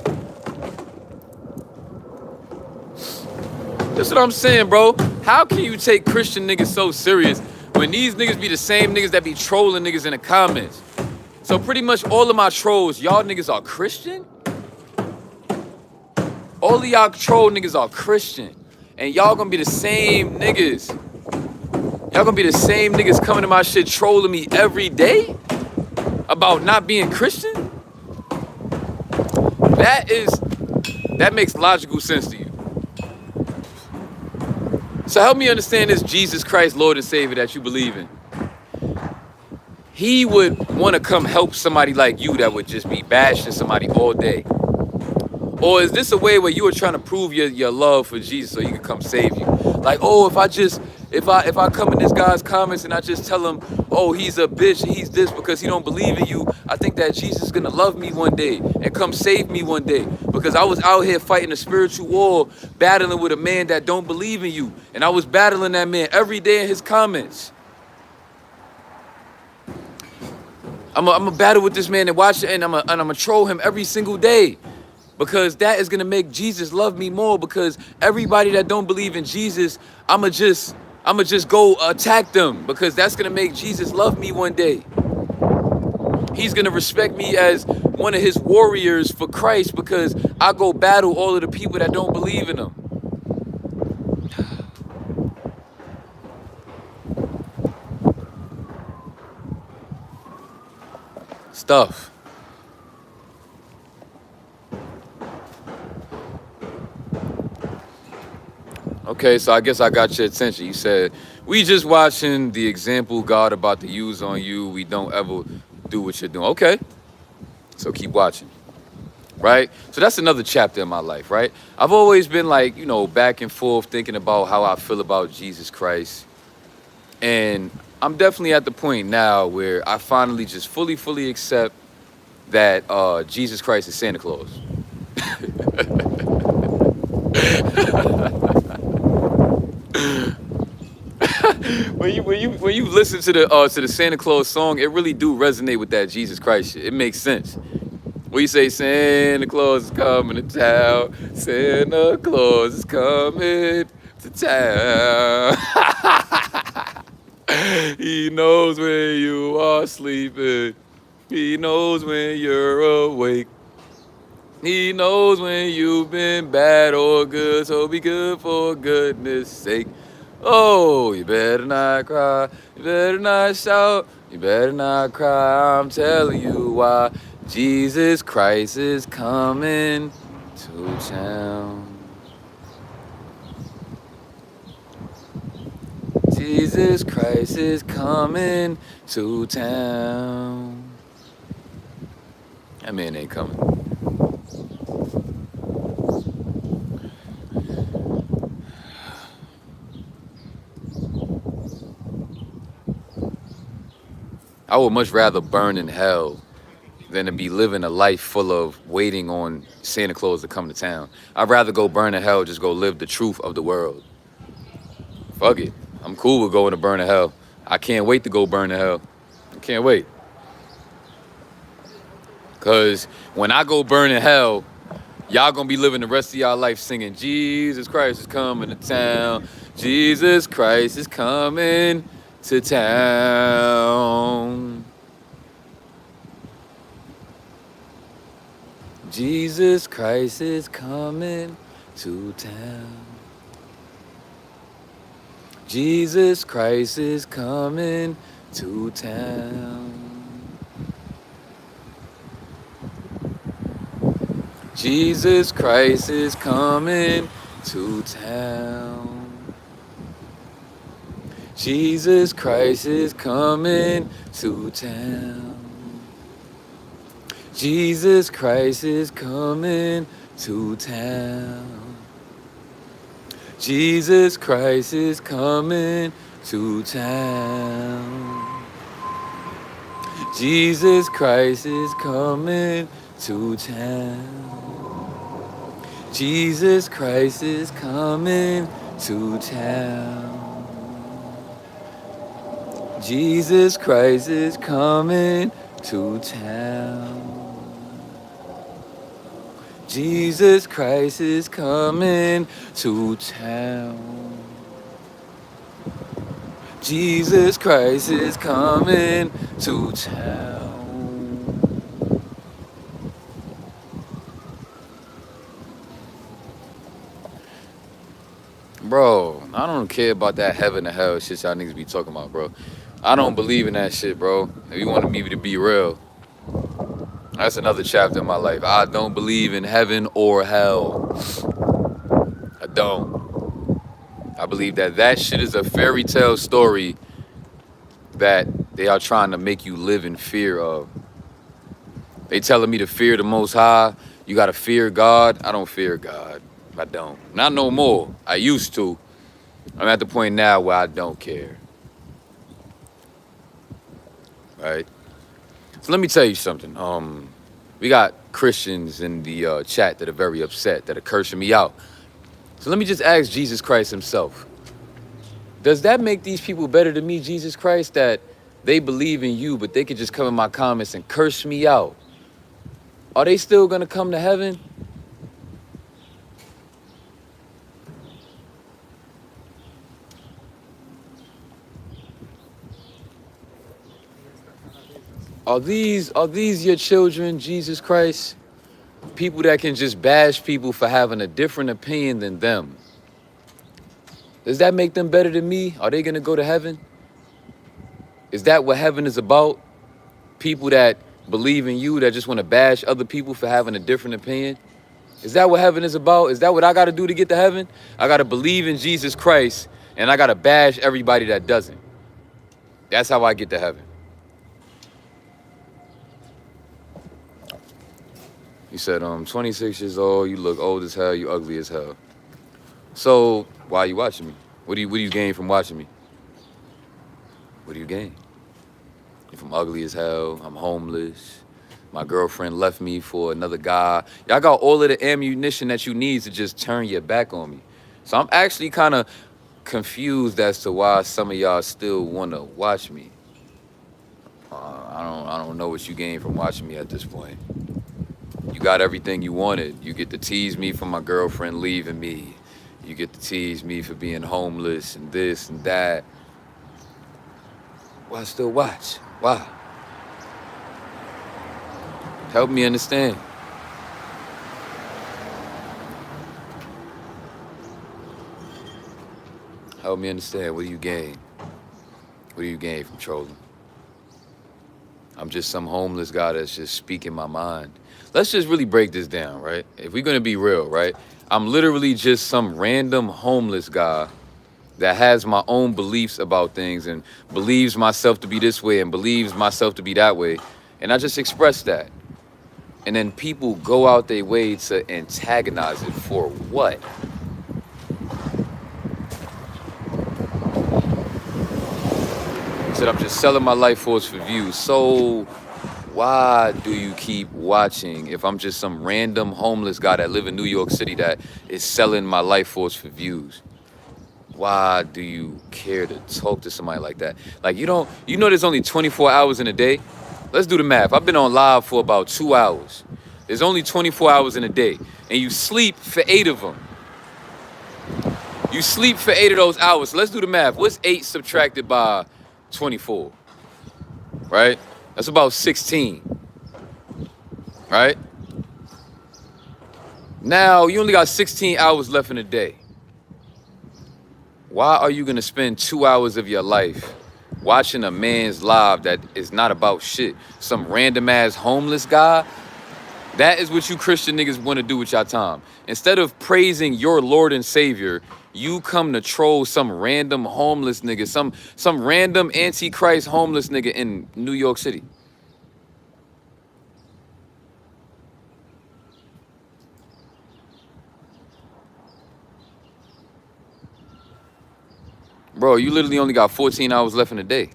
That's what I'm saying, bro. How can you take Christian niggas so serious when these niggas be the same niggas that be trolling niggas in the comments? So pretty much all of my trolls, y'all niggas are Christian? All of y'all troll niggas are Christian. And y'all gonna be the same niggas. Y'all gonna be the same niggas coming to my shit trolling me every day about not being Christian? That makes logical sense to you. So help me understand this Jesus Christ, Lord and Savior that you believe in. He would want to come help somebody like you that would just be bashing somebody all day. Or is this a way where you were trying to prove your love for Jesus so he could come save you? Like, oh, if I come in this guy's comments and I just tell him, oh, he's a bitch, he's this because he don't believe in you, I think that Jesus is gonna love me one day and come save me one day. Because I was out here fighting a spiritual war, battling with a man that don't believe in you. And I was battling that man every day in his comments. I'm a battle with this man and watch it, and I'm a troll him every single day. Because that is gonna make Jesus love me more. Because everybody that don't believe in Jesus, I'ma just go attack them. Because that's gonna make Jesus love me one day. He's gonna respect me as one of his warriors for Christ because I go battle all of the people that don't believe in him. Stuff. Okay, so I guess I got your attention. You said, we just watching the example God about to use on you. We don't ever do what you're doing. Okay, so keep watching, right? So that's another chapter in my life, right? I've always been like, you know, back and forth thinking about how I feel about Jesus Christ. And I'm definitely at the point now where I finally just fully accept that Jesus Christ is Santa Claus. When you listen to the Santa Claus song, it really do resonate with that Jesus Christ shit. It makes sense. When you say Santa Claus is coming to town, Santa Claus is coming to town. He knows when you are sleeping. He knows when you're awake. He knows when you've been bad or good, so be good for goodness sake. Oh, you better not cry, you better not shout, you better not cry, I'm telling you why. Jesus Christ is coming to town. Jesus Christ is coming to town. That man ain't coming. I would much rather burn in hell than to be living a life full of waiting on Santa Claus to come to town. I'd rather go burn in hell, just go live the truth of the world. Fuck it. I'm cool with going to burn in hell. I can't wait to go burn in hell. I can't wait. Because when I go burn in hell, y'all gonna be living the rest of y'all life singing, Jesus Christ is coming to town. Jesus Christ is coming to town. Jesus Christ is coming to town. Jesus Christ is coming to town. Jesus Christ is coming to town. Jesus Christ is coming to town. Jesus Christ is coming to town. Jesus Christ is coming to town. Jesus Christ is coming to town. Jesus Christ is coming to town. Jesus Christ is coming to town. Jesus Christ is coming to town. Jesus Christ is coming to town. Bro, I don't care about that heaven and hell shit y'all niggas be talking about, bro. I don't believe in that shit, bro. If you want me to be real, that's another chapter in my life. I don't believe in heaven or hell. I don't. I believe that shit is a fairy tale story that they are trying to make you live in fear of. They telling me to fear the Most High. You gotta fear God. I don't fear God. I don't. Not no more. I used to. I'm at the point now where I don't care. Right? So let me tell you something. We got Christians in the chat that are very upset, that are cursing me out. So let me just ask Jesus Christ himself. Does that make these people better than me, Jesus Christ, that they believe in you, but they could just come in my comments and curse me out? Are they still gonna come to heaven? Are these your children, Jesus Christ? People that can just bash people for having a different opinion than them. Does that make them better than me? Are they gonna go to heaven? Is that what heaven is about? People that believe in you, that just want to bash other people for having a different opinion? Is that what heaven is about? Is that what I got to do to get to heaven? I got to believe in Jesus Christ, and I got to bash everybody that doesn't. That's how I get to heaven. You said, 26 years old, you look old as hell, you ugly as hell. So, why are you watching me? What do you gain from watching me? What do you gain? If I'm ugly as hell, I'm homeless, my girlfriend left me for another guy. Y'all got all of the ammunition that you need to just turn your back on me. So I'm actually kind of confused as to why some of y'all still want to watch me. I don't know what you gain from watching me at this point. You got everything you wanted. You get to tease me for my girlfriend leaving me. You get to tease me for being homeless and this and that. Why still watch? Why? Help me understand. Help me understand. What do you gain? What do you gain from trolling? I'm just some homeless guy that's just speaking my mind. Let's just really break this down, right? If we're gonna be real, right? I'm literally just some random homeless guy that has my own beliefs about things and believes myself to be this way and believes myself to be that way. And I just express that. And then people go out their way to antagonize it for what? Said I'm just selling my life force for views. So why do you keep watching if I'm just some random homeless guy that live in New York City that is selling my life force for views? Why do you care to talk to somebody like that? Like, you know there's only 24 hours in a day? Let's do the math. I've been on live for about 2 hours. There's only 24 hours in a day. And you sleep for 8 of them. You sleep for 8 of those hours. So let's do the math. What's 8 subtracted by 24? Right? That's about 16. Right? Now, you only got 16 hours left in a day. Why are you going to spend 2 hours of your life watching a man's live that is not about shit? Some random ass homeless guy? That is what you Christian niggas want to do with your time. Instead of praising your Lord and Savior, you come to troll some random homeless nigga, some random antichrist homeless nigga in New York City. Bro, you literally only got 14 hours left in the day.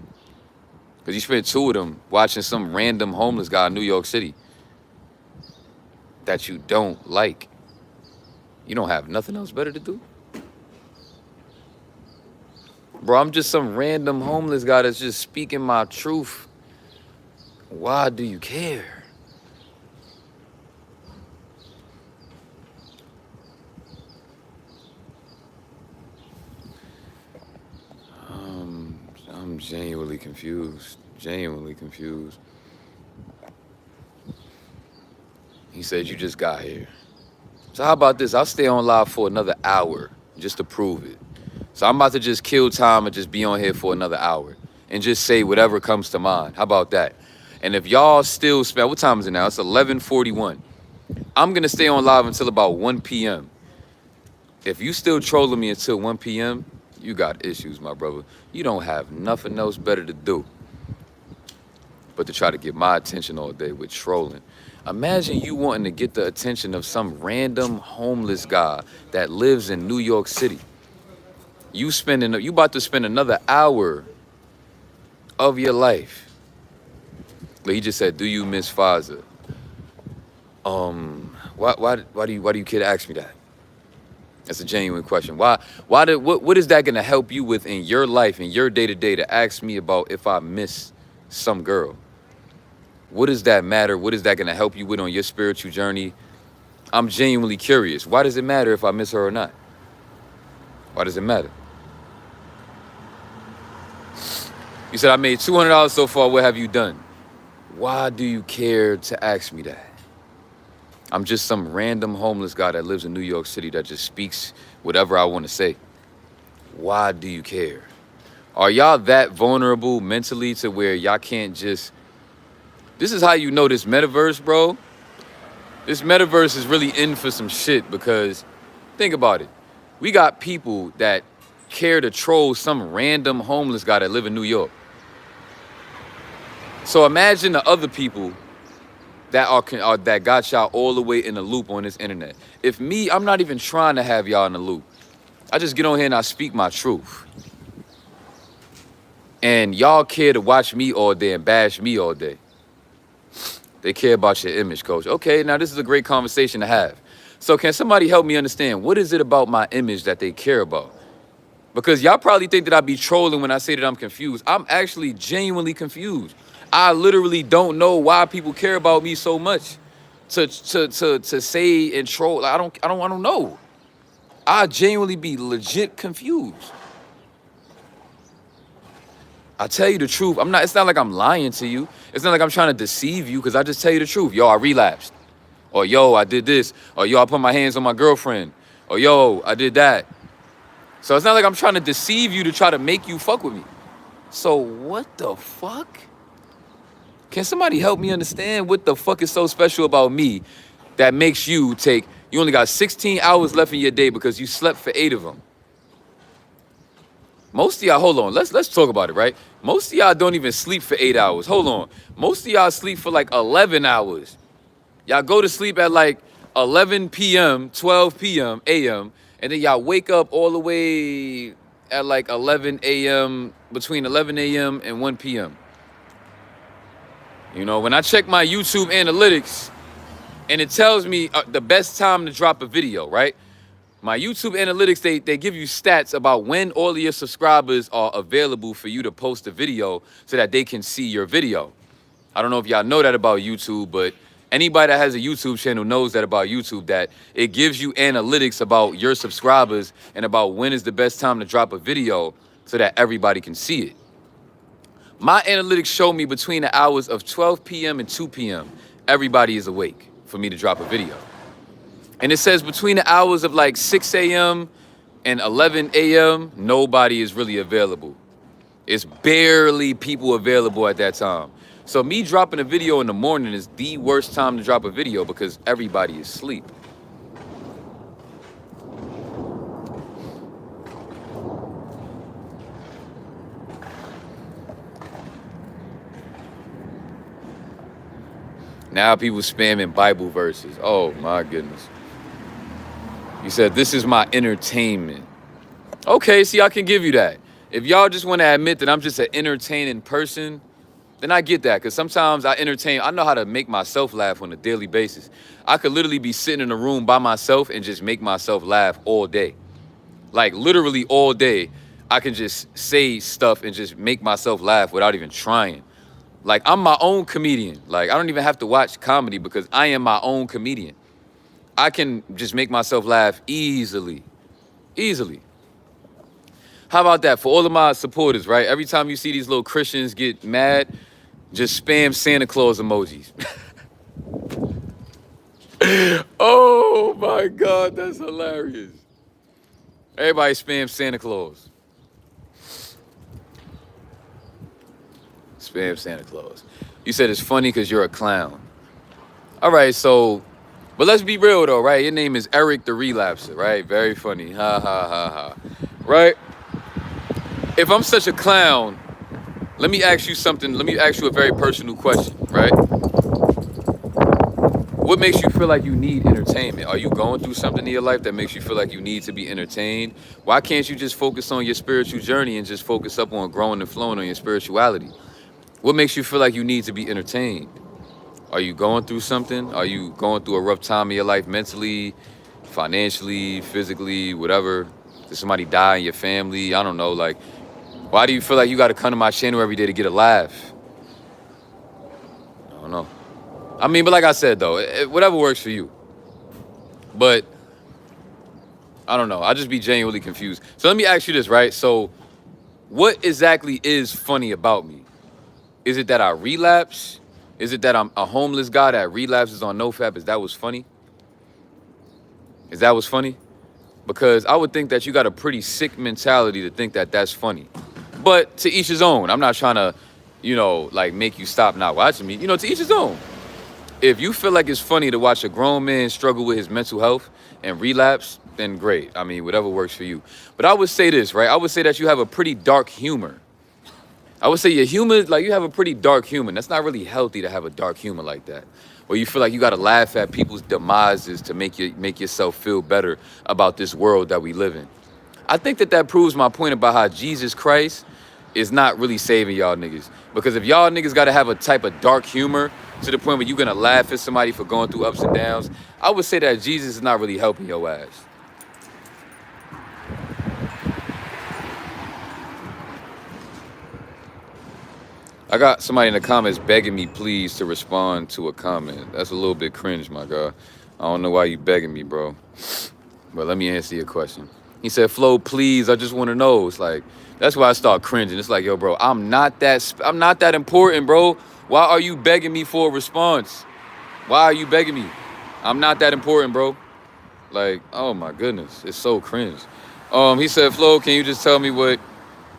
Because you spent 2 of them watching some random homeless guy in New York City that you don't like. You don't have nothing else better to do? Bro, I'm just some random homeless guy that's just speaking my truth. Why do you care? I'm genuinely confused. Genuinely confused. He said you just got here. So how about this? I'll stay on live for another hour just to prove it. So I'm about to just kill time and just be on here for another hour and just say whatever comes to mind. How about that? And if y'all still spend, what time is it now? It's 11:41. I'm going to stay on live until about 1 p.m. If you still trolling me until 1 p.m., you got issues, my brother. You don't have nothing else better to do but to try to get my attention all day with trolling. Imagine you wanting to get the attention of some random homeless guy that lives in New York City. You about to spend another hour of your life. But he just said, "Do you miss Faza?" Why do you kid ask me that? That's a genuine question. What is that gonna help you with in your life, in your day-to-day, to ask me about if I miss some girl? What does that matter? What is that gonna help you with on your spiritual journey? I'm genuinely curious. Why does it matter if I miss her or not? Why does it matter? You said I made $200 so far. What have you done? Why do you care to ask me that? I'm just some random homeless guy that lives in New York City that just speaks whatever I want to say. Why do you care? Are y'all that vulnerable mentally to where y'all can't just... This is how you know this metaverse, bro. This metaverse is really in for some shit because think about it. We got people that care to troll some random homeless guy that live in New York. So imagine the other people that are that got y'all all the way in the loop on this internet. If me, I'm not even trying to have y'all in the loop. I just get on here and I speak my truth. And y'all care to watch me all day and bash me all day. They care about your image, coach. Okay, now this is a great conversation to have. So can somebody help me understand, what is it about my image that they care about? Because y'all probably think that I be trolling when I say that I'm confused. I'm actually genuinely confused. I literally don't know why people care about me so much to say and troll. I don't know. I genuinely be legit confused. I tell you the truth. It's not like I'm lying to you. It's not like I'm trying to deceive you, because I just tell you the truth. Yo, I relapsed. Or yo, I did this. Or yo, I put my hands on my girlfriend. Or yo, I did that. So it's not like I'm trying to deceive you to try to make you fuck with me. So what the fuck? Can somebody help me understand what the fuck is so special about me that makes you only got 16 hours left in your day because you slept for 8 of them? Most of y'all, hold on, let's talk about it, right? Most of y'all don't even sleep for 8 hours. Hold on. Most of y'all sleep for like 11 hours. Y'all go to sleep at like 11 p.m., 12 p.m., a.m., and then y'all wake up all the way at like 11 a.m., between 11 a.m. and 1 p.m. You know, when I check my YouTube analytics and it tells me the best time to drop a video, right? My YouTube analytics, they give you stats about when all of your subscribers are available for you to post a video so that they can see your video. I don't know if y'all know that about YouTube, but anybody that has a YouTube channel knows that about YouTube, that it gives you analytics about your subscribers and about when is the best time to drop a video so that everybody can see it. My analytics show me between the hours of 12 p.m. and 2 p.m., everybody is awake for me to drop a video. And it says between the hours of like 6 a.m. and 11 a.m., nobody is really available. It's barely people available at that time. So me dropping a video in the morning is the worst time to drop a video because everybody is asleep. Now people spamming Bible verses. Oh my goodness. You said, this is my entertainment. Okay, see, I can give you that. If y'all just want to admit that I'm just an entertaining person, then I get that. Because sometimes I know how to make myself laugh on a daily basis. I could literally be sitting in a room by myself and just make myself laugh all day. Like literally all day, I can just say stuff and just make myself laugh without even trying. Like, I'm my own comedian. Like, I don't even have to watch comedy because I am my own comedian. I can just make myself laugh easily. Easily. How about that? For all of my supporters, right? Every time you see these little Christians get mad, just spam Santa Claus emojis. Oh my God, that's hilarious. Everybody spam Santa Claus. Spam Santa Claus. You said it's funny because you're a clown. All right, so, but let's be real though, right? Your name is Eric the Relapser, right? Very funny. Ha, ha, ha, ha. Right? If I'm such a clown, let me ask you something. Let me ask you a very personal question, right? What makes you feel like you need entertainment? Are you going through something in your life that makes you feel like you need to be entertained? Why can't you just focus on your spiritual journey and just focus up on growing and flowing on your spirituality? What makes you feel like you need to be entertained? Are you going through something? Are you going through a rough time in your life mentally, financially, physically, whatever? Did somebody die in your family? I don't know. Like, why do you feel like you got to come to my channel every day to get a laugh? I don't know. I mean, but like I said, though, whatever works for you. But I don't know. I just be genuinely confused. So let me ask you this, right? So what exactly is funny about me? Is it that I relapse? Is it that I'm a homeless guy that relapses on NoFap? Is that what's funny? Is that what's funny? Because I would think that you got a pretty sick mentality to think that that's funny. But to each his own. I'm not trying to, you know, like make you stop not watching me. You know, to each his own. If you feel like it's funny to watch a grown man struggle with his mental health and relapse, then great. I mean, whatever works for you. But I would say this, right? I would say that you have a pretty dark humor. I would say your humor, like you have a pretty dark humor. That's not really healthy to have a dark humor like that. Where you feel like you gotta laugh at people's demises to make yourself feel better about this world that we live in. I think that proves my point about how Jesus Christ is not really saving y'all niggas. Because if y'all niggas gotta have a type of dark humor to the point where you're gonna laugh at somebody for going through ups and downs, I would say that Jesus is not really helping your ass. I got somebody in the comments begging me, please, to respond to a comment. That's a little bit cringe, my God. I don't know why you begging me, bro. But let me answer your question. He said, Flo, please, I just want to know. It's like, that's why I start cringing. It's like, yo, bro, I'm not that important, bro. Why are you begging me for a response? Why are you begging me? I'm not that important, bro. Like, oh my goodness, it's so cringe. He said, Flo, can you just tell me what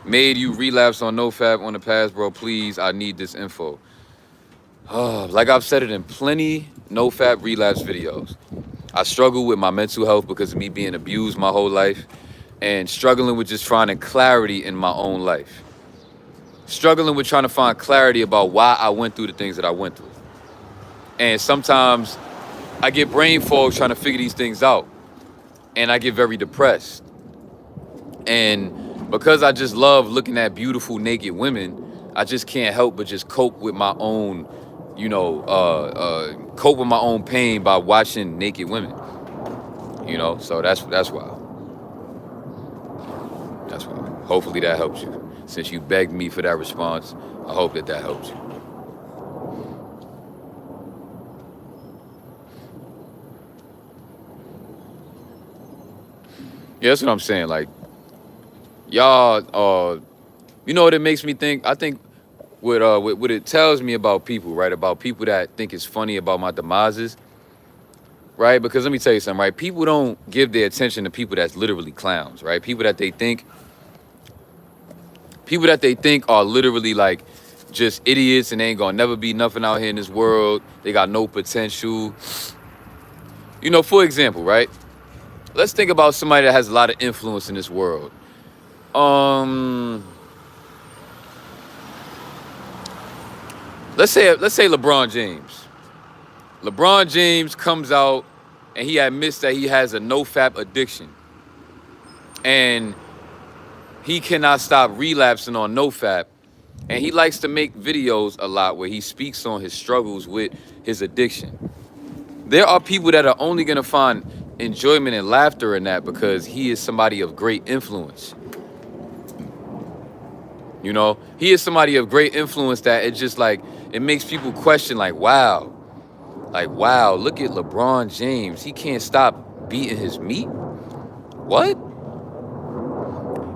made you relapse on NoFap on the past, bro? Please, I need this info. Like I've said it in plenty NoFap relapse videos. I struggle with my mental health because of me being abused my whole life and struggling with just finding clarity in my own life. Struggling with trying to find clarity about why I went through the things that I went through. And sometimes I get brain fog trying to figure these things out. And I get very depressed. And because I just love looking at beautiful naked women, I just can't help but just cope with my own, cope with my own pain by watching naked women. So that's why. That's why. Hopefully that helps you. Since you begged me for that response, I hope that helps you. Yeah, that's what I'm saying. Like, y'all, you know what it makes me think? I think what it tells me about people, right? About people that think it's funny about my demises, right? Because let me tell you something, right? People don't give their attention to people that's literally clowns, right? People that they think are literally like just idiots and they ain't gonna never be nothing out here in this world. They got no potential. For example, right? Let's think about somebody that has a lot of influence in this world. Let's say LeBron James. LeBron James comes out and he admits that he has a NoFap addiction. And he cannot stop relapsing on NoFap. And he likes to make videos a lot where he speaks on his struggles with his addiction. There are people that are only going to find enjoyment and laughter in that because he is somebody of great influence. He is somebody of great influence that it just like, it makes people question like, wow, look at LeBron James. He can't stop beating his meat. What?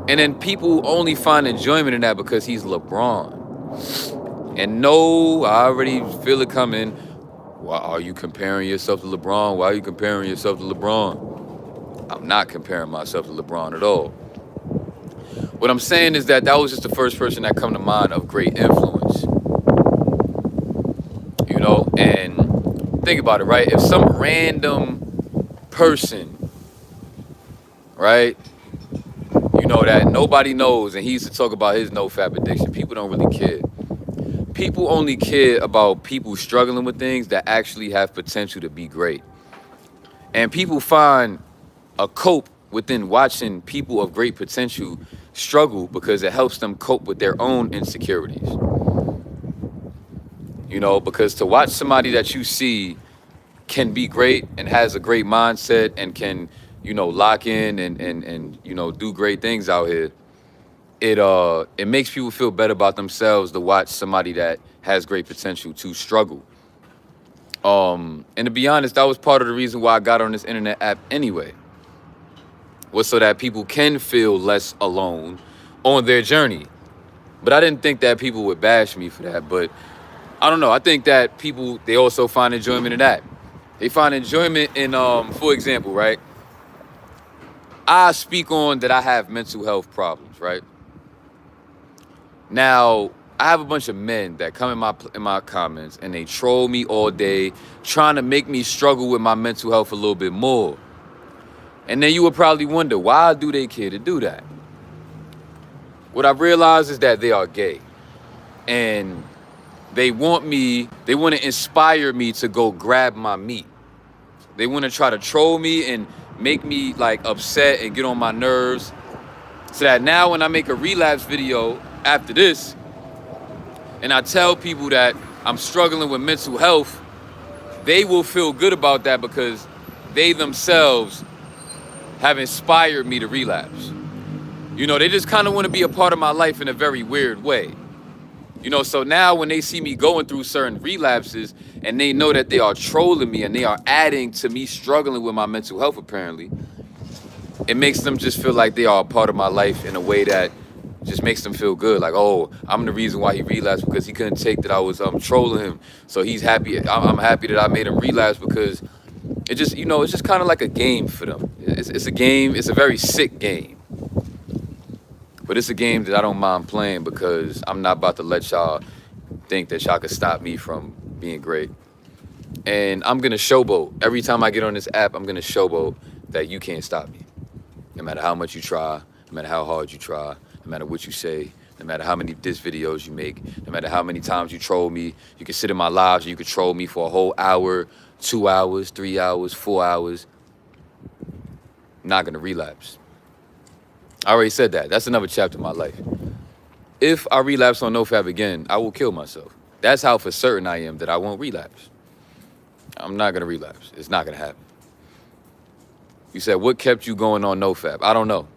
And then people only find enjoyment in that because he's LeBron. And no, I already feel it coming. Why are you comparing yourself to LeBron? Why are you comparing yourself to LeBron? I'm not comparing myself to LeBron at all. What I'm saying is that was just the first person that come to mind of great influence. And think about it, right? If some random person, right, that nobody knows, and he used to talk about his NoFap addiction, people don't really care. People only care about people struggling with things that actually have potential to be great. And people find a cope within watching people of great potential struggle because it helps them cope with their own insecurities. Because to watch somebody that you see can be great and has a great mindset and can, lock in and do great things out here, it makes people feel better about themselves to watch somebody that has great potential to struggle. And to be honest, that was part of the reason why I got on this internet app anyway, was so that people can feel less alone on their journey. But I didn't think that people would bash me for that. But I don't know. I think that people, they also find enjoyment in that. They find enjoyment in, for example, right? I speak on that I have mental health problems, right? Now, I have a bunch of men that come in my comments and they troll me all day, trying to make me struggle with my mental health a little bit more. And then you would probably wonder, why do they care to do that? What I realized is that they are gay. And they want to inspire me to go grab my meat. They want to try to troll me and make me like upset and get on my nerves. So that now when I make a relapse video after this, and I tell people that I'm struggling with mental health, they will feel good about that because they themselves have inspired me to relapse. You know, they just kind of want to be a part of my life in a very weird way. You know, so now when they see me going through certain relapses and they know that they are trolling me and they are adding to me struggling with my mental health, apparently, it makes them just feel like they are a part of my life in a way that just makes them feel good. Like, oh, I'm the reason why he relapsed because he couldn't take that I was trolling him. So he's happy. I'm happy that I made him relapse because it just, you know, it's just kind of like a game for them. It's a game. It's a very sick game. But it's a game that I don't mind playing because I'm not about to let y'all think that y'all could stop me from being great. And I'm going to showboat. Every time I get on this app, I'm going to showboat that you can't stop me. No matter how much you try, no matter how hard you try, no matter what you say, no matter how many diss videos you make, no matter how many times you troll me, you can sit in my lives and you can troll me for a whole hour, 2 hours, 3 hours, 4 hours. I'm not going to relapse. I already said that. That's another chapter in my life. If I relapse on NoFap again, I will kill myself. That's how for certain I am that I won't relapse. I'm not going to relapse. It's not going to happen. You said, what kept you going on NoFap? I don't know.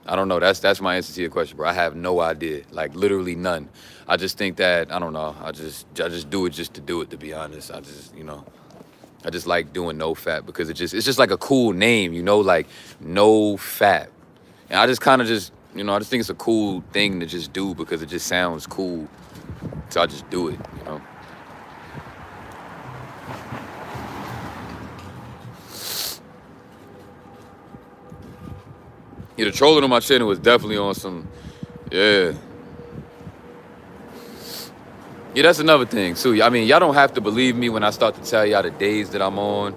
I don't know. That's my answer to your question, bro. I have no idea. Like, literally none. I just think that, I don't know. I just do it just to do it, to be honest. I just, you know, I just like doing NoFap because it's just like a cool name, you know, like NoFap. And I just kind of just, you know, I just think it's a cool thing to just do because it just sounds cool. So I just do it, you know. Yeah, the trolling on my channel was definitely on some, yeah. Yeah, that's another thing, too. I mean, y'all don't have to believe me when I start to tell y'all the days that I'm on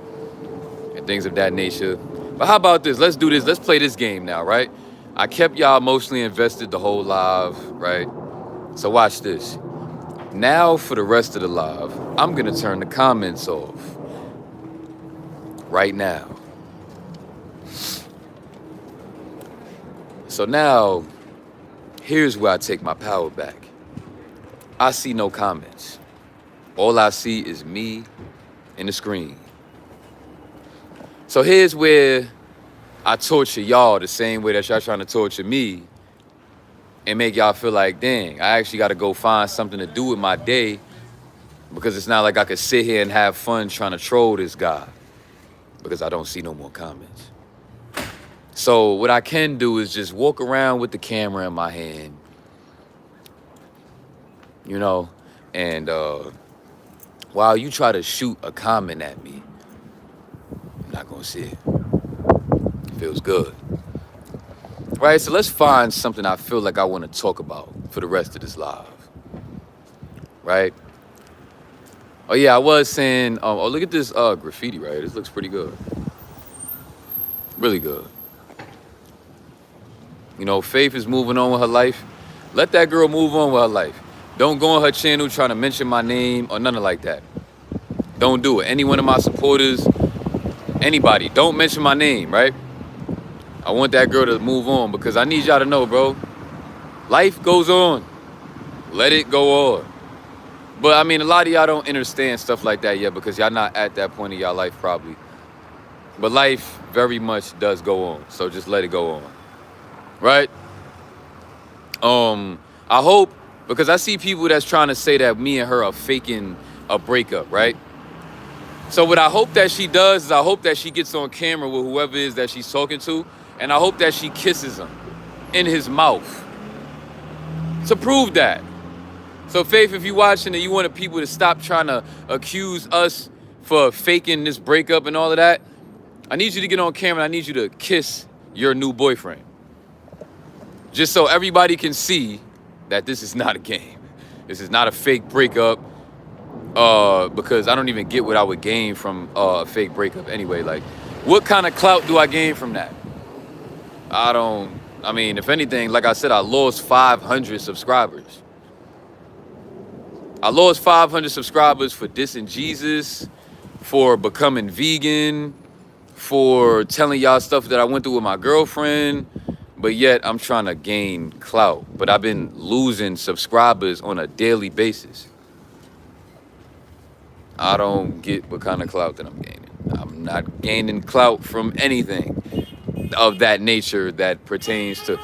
and things of that nature. But how about this? Let's do this. Let's play this game now, right? I kept y'all emotionally invested the whole live, right? So watch this. Now for the rest of the live, I'm going to turn the comments off. Right now. So now, here's where I take my power back. I see no comments. All I see is me and the screen. So here's where I torture y'all the same way that y'all trying to torture me and make y'all feel like, dang, I actually got to go find something to do with my day because it's not like I could sit here and have fun trying to troll this guy because I don't see no more comments. So what I can do is just walk around with the camera in my hand, you know, and while you try to shoot a comment at me, I'm not going to see it. It feels good. Right, so let's find something I feel like I want to talk about for the rest of this live. Right? Oh, yeah, I was saying, oh, look at this graffiti, right? This looks pretty good. Really good. You know, Faith is moving on with her life. Let that girl move on with her life. Don't go on her channel trying to mention my name or nothing like that. Don't do it. Any one of my supporters, anybody, don't mention my name, right? I want that girl to move on because I need y'all to know, bro. Life goes on. Let it go on. But, I mean, a lot of y'all don't understand stuff like that yet because y'all not at that point in y'all life probably. But life very much does go on. So just let it go on. Right? I hope, because I see people that's trying to say that me and her are faking a breakup, right? So what I hope that she does is I hope that she gets on camera with whoever it is that she's talking to, and I hope that she kisses him in his mouth to prove that. So Faith, if you're watching and you wanted people to stop trying to accuse us for faking this breakup and all of that, I need you to get on camera. I need you to kiss your new boyfriend. Just so everybody can see that this is not a game. This is not a fake breakup. Because I don't even get what I would gain from a fake breakup anyway. Like, what kind of clout do I gain from that? I mean, if anything, like I said, I lost 500 subscribers. I lost 500 subscribers for dissing Jesus, for becoming vegan, for telling y'all stuff that I went through with my girlfriend, but yet I'm trying to gain clout. But I've been losing subscribers on a daily basis. I don't get what kind of clout that I'm gaining. I'm not gaining clout from anything of that nature that pertains to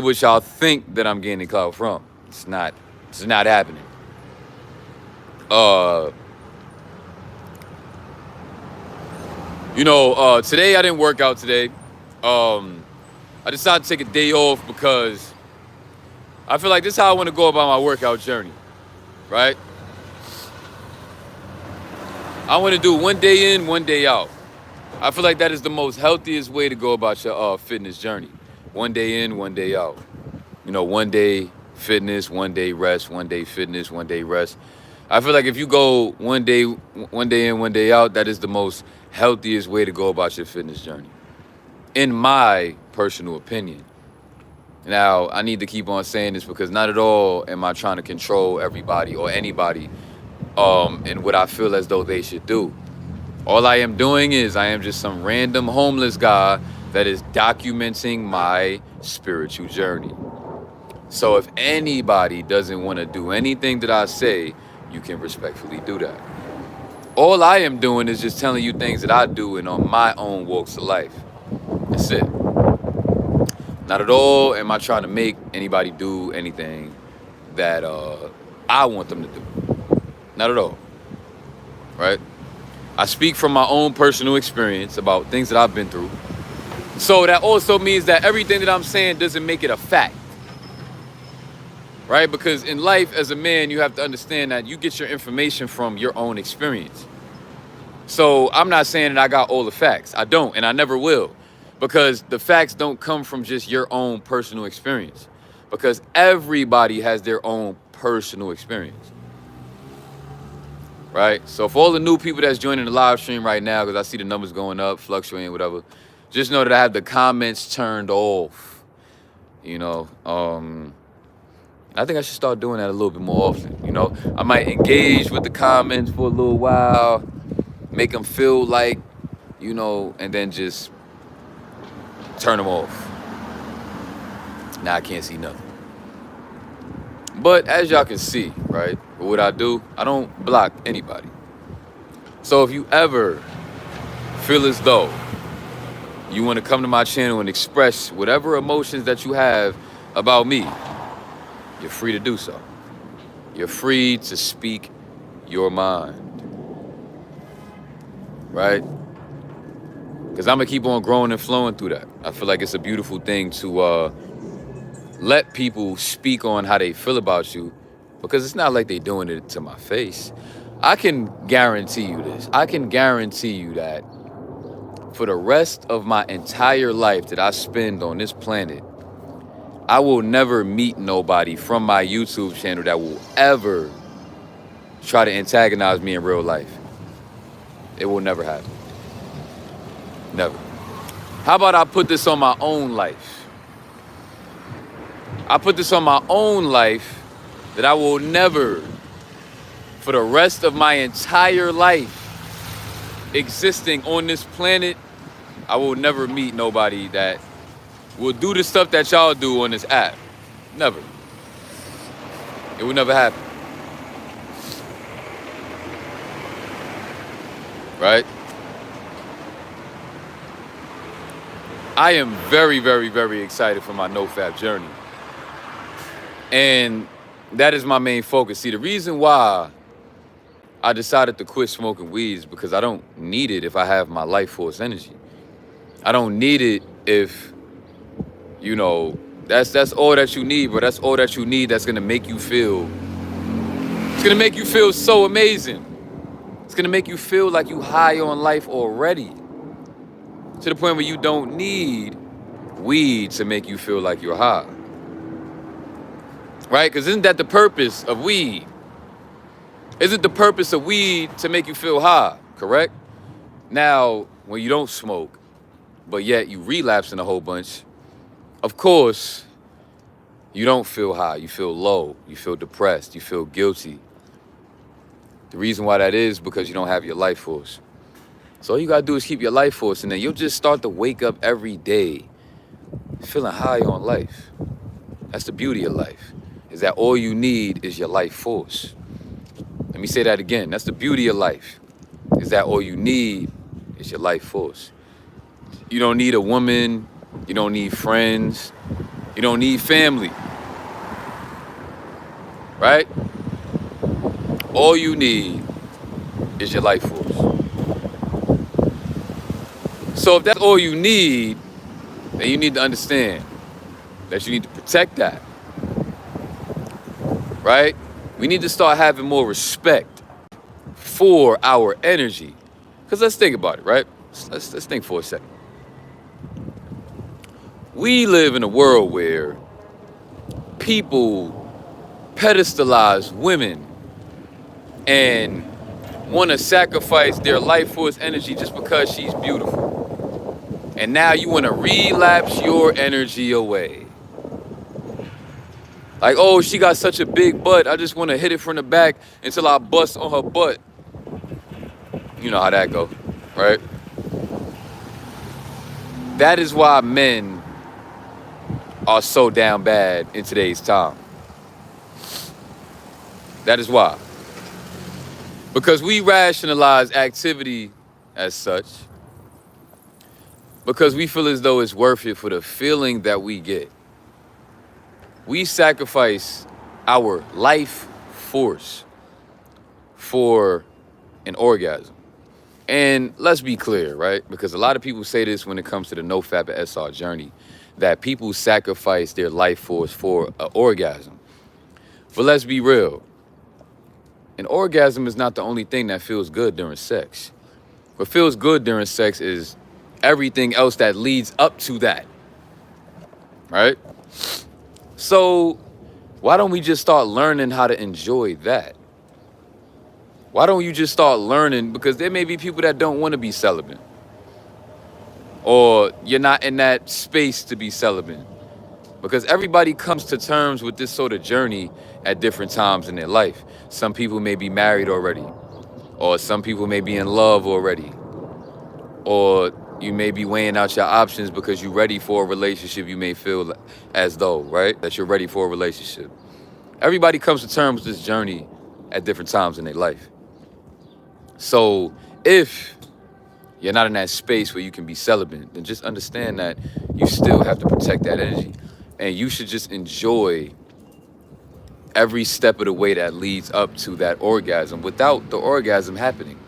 what y'all think that I'm gaining clout from. It's not happening. Today I didn't work out today. I decided to take a day off because I feel like this is how I want to go about my workout journey, right? I want to do 1 day in, 1 day out. I feel like that is the most healthiest way to go about your fitness journey. 1 day in, 1 day out. 1 day fitness, 1 day rest, 1 day fitness, 1 day rest. I feel like if you go 1 day in, 1 day out, that is the most healthiest way to go about your fitness journey, in my personal opinion. Now, I need to keep on saying this because not at all am I trying to control everybody or anybody in what I feel as though they should do. All I am doing is I am just some random homeless guy that is documenting my spiritual journey. So if anybody doesn't want to do anything that I say, you can respectfully do that. All I am doing is just telling you things that I do and on my own walks of life. That's it. Not at all am I trying to make anybody do anything that I want them to do. Not at all, right? I speak from my own personal experience about things that I've been through. So that also means that everything that I'm saying doesn't make it a fact, right? Because in life, as a man, you have to understand that you get your information from your own experience. So I'm not saying that I got all the facts. I don't, and I never will. Because the facts don't come from just your own personal experience. Because everybody has their own personal experience. Right? So for all the new people that's joining the live stream right now, because I see the numbers going up, fluctuating, whatever, just know that I have the comments turned off. I think I should start doing that a little bit more often. I might engage with the comments for a little while, make them feel like, and then just turn them off. Now I can't see nothing. But as y'all can see, right, what I do, I don't block anybody. So if you ever feel as though you want to come to my channel and express whatever emotions that you have about me, you're free to do so. You're free to speak your mind, right? Because I'm going to keep on growing and flowing through that. I feel like it's a beautiful thing to let people speak on how they feel about you, because it's not like they're doing it to my face. I can guarantee you this. I can guarantee you that for the rest of my entire life that I spend on this planet, I will never meet nobody from my YouTube channel that will ever try to antagonize me in real life. It will never happen. Never. How about I put this on my own life? I put this on my own life that I will never, for the rest of my entire life existing on this planet, I will never meet nobody that will do the stuff that y'all do on this app. Never. It will never happen. Right? I am very, very, very excited for my NoFap journey. And that is my main focus. See, the reason why I decided to quit smoking weed is because I don't need it if I have my life force energy. I don't need it if, that's all that you need, but that's all that you need that's gonna make you feel, it's gonna make you feel so amazing. It's gonna make you feel like you high on life already. To the point where you don't need weed to make you feel like you're high. right? Because isn't that the purpose of weed? Isn't the purpose of weed to make you feel high, correct? Now, when you don't smoke, but yet you relapse in a whole bunch, of course, you don't feel high, you feel low, you feel depressed, you feel guilty. The reason why that is because you don't have your life force. So all you gotta do is keep your life force, and then you'll just start to wake up every day feeling high on life. That's the beauty of life, is that all you need is your life force. Let me say that again. That's the beauty of life, is that all you need is your life force. You don't need a woman, you don't need friends, you don't need family, right? All you need is your life force. So if that's all you need, then you need to understand that you need to protect that, right? We need to start having more respect for our energy. Because let's think about it, right? Let's think for a second. We live in a world where people pedestalize women and want to sacrifice their life force energy just because she's beautiful. And now you want to relapse your energy away. Like, oh, she got such a big butt, I just want to hit it from the back until I bust on her butt. You know how that go, right? That is why men are so down bad in today's time. That is why. Because we rationalize activity as such, because we feel as though it's worth it for the feeling that we get. We sacrifice our life force for an orgasm. And let's be clear, right? Because a lot of people say this when it comes to the NoFap and SR journey, that people sacrifice their life force for an orgasm. But let's be real. An orgasm is not the only thing that feels good during sex. What feels good during sex is everything else that leads up to that, right? So why don't we just start learning how to enjoy that? Why don't you just start learning? Because there may be people that don't want to be celibate, or you're not in that space to be celibate, because everybody comes to terms with this sort of journey at different times in their life. Some people may be married already, or some people may be in love already, or you may be weighing out your options because you're ready for a relationship. You may feel as though, right, that you're ready for a relationship. Everybody comes to terms with this journey at different times in their life. So if you're not in that space where you can be celibate, then just understand that you still have to protect that energy. And you should just enjoy every step of the way that leads up to that orgasm without the orgasm happening.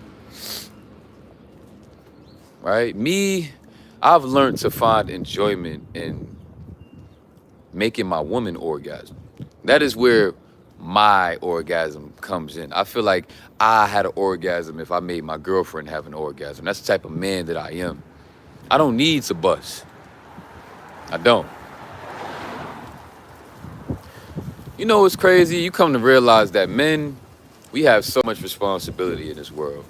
Right? I've learned to find enjoyment in making my woman orgasm. That is where my orgasm comes in. I feel like I had an orgasm if I made my girlfriend have an orgasm. That's the type of man that I am. I don't need to bust. I don't. You know what's crazy? You come to realize that men, we have so much responsibility in this world.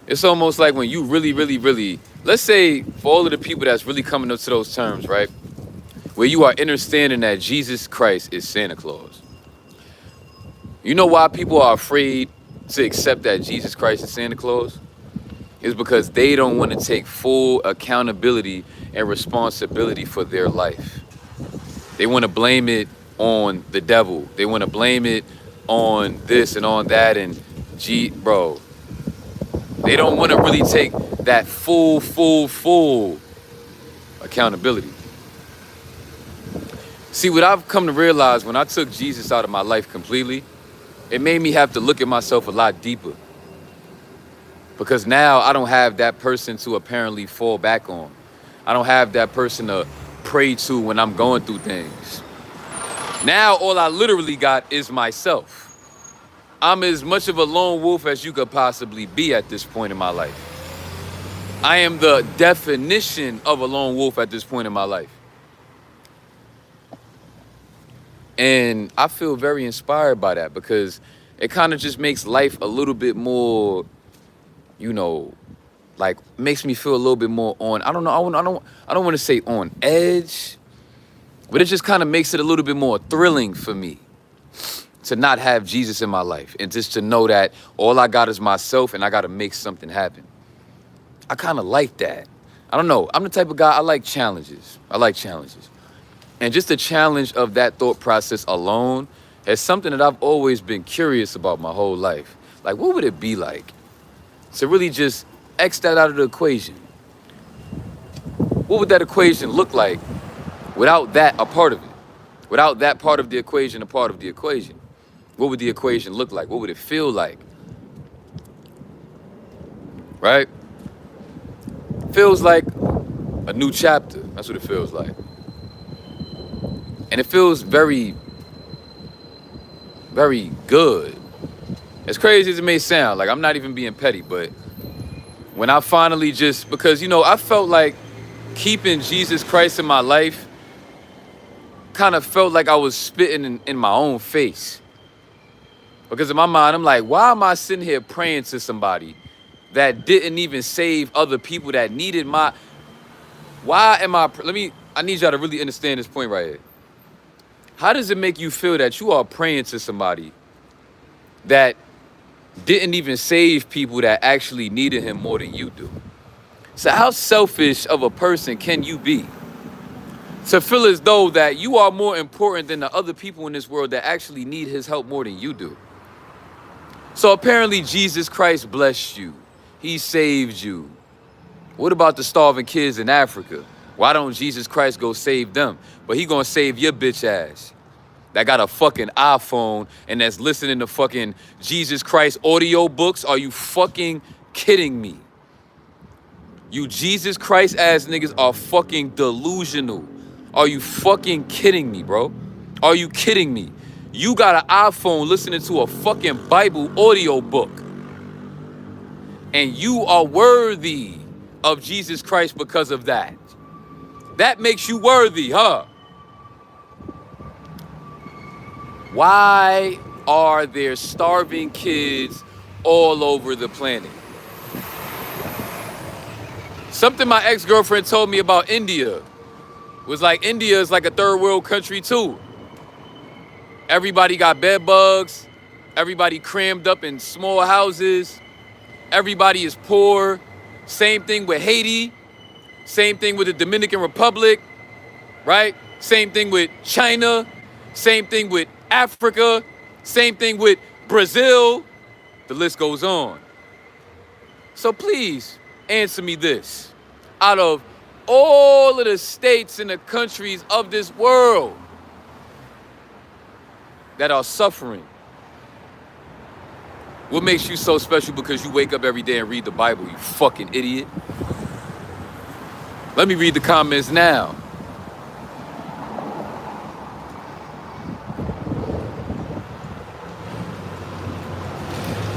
It's almost like when you really, let's say for all of the people that's really coming up to those terms, right? Where you are understanding that Jesus Christ is Santa Claus. You know why people are afraid to accept that Jesus Christ is Santa Claus? It's because they don't want to take full accountability and responsibility for their life. They want to blame it on the devil. They want to blame it on this and on that, and bro. They don't want to really take that full accountability. See, what I've come to realize when I took Jesus out of my life completely, it made me have to look at myself a lot deeper. Because now I don't have that person to apparently fall back on. I don't have that person to pray to when I'm going through things. Now all I literally got is myself. I'm as much of a lone wolf as you could possibly be at this point in my life. I am the definition of a lone wolf at this point in my life. And I feel very inspired by that because it kind of just makes life a little bit more, you know, like makes me feel a little bit more on, I don't know, I don't want to say on edge, but it just kind of makes it a little bit more thrilling for me to not have Jesus in my life and just to know that all I got is myself and I got to make something happen. I kind of like that. I don't know. I'm the type of guy, I like challenges. I like challenges. And just the challenge of that thought process alone is something that I've always been curious about my whole life. Like, what would it be like to really just X that out of the equation? What would that equation look like without that a part of it? Without that part of the equation a part of the equation? What would the equation look like? What would it feel like? Right? Feels like a new chapter. That's what it feels like. And it feels very, very good. As crazy as it may sound, like I'm not even being petty, but when I finally just, because, you know, I felt like keeping Jesus Christ in my life kind of felt like I was spitting in my own face. Because in my mind, I'm like, why am I sitting here praying to somebody that didn't even save other people that needed my, why am I need y'all to really understand this point right here. How does it make you feel that you are praying to somebody that didn't even save people that actually needed him more than you do? So how selfish of a person can you be to feel as though that you are more important than the other people in this world that actually need his help more than you do? So apparently Jesus Christ blessed you. He saved you. What about the starving kids in Africa? Why don't Jesus Christ go save them? But he gonna save your bitch ass that got a fucking iPhone and that's listening to fucking Jesus Christ audio books. Are you fucking kidding me? You Jesus Christ ass niggas are fucking delusional. Are you fucking kidding me, bro? Are you kidding me? You got an iPhone listening to a fucking Bible audio book. And you are worthy of Jesus Christ because of that. That makes you worthy, huh? Why are there starving kids all over the planet? Something my ex-girlfriend told me about India was like, India is like a third world country too. Everybody got bed bugs. Everybody crammed up in small houses. Everybody is poor. Same thing with Haiti. Same thing with the Dominican Republic, right? Same thing with China. Same thing with Africa. Same thing with Brazil. The list goes on. So please answer me this. Out of all of the states and the countries of this world that are suffering, what makes you so special because you wake up every day and read the Bible, you fucking idiot? Let me read the comments now.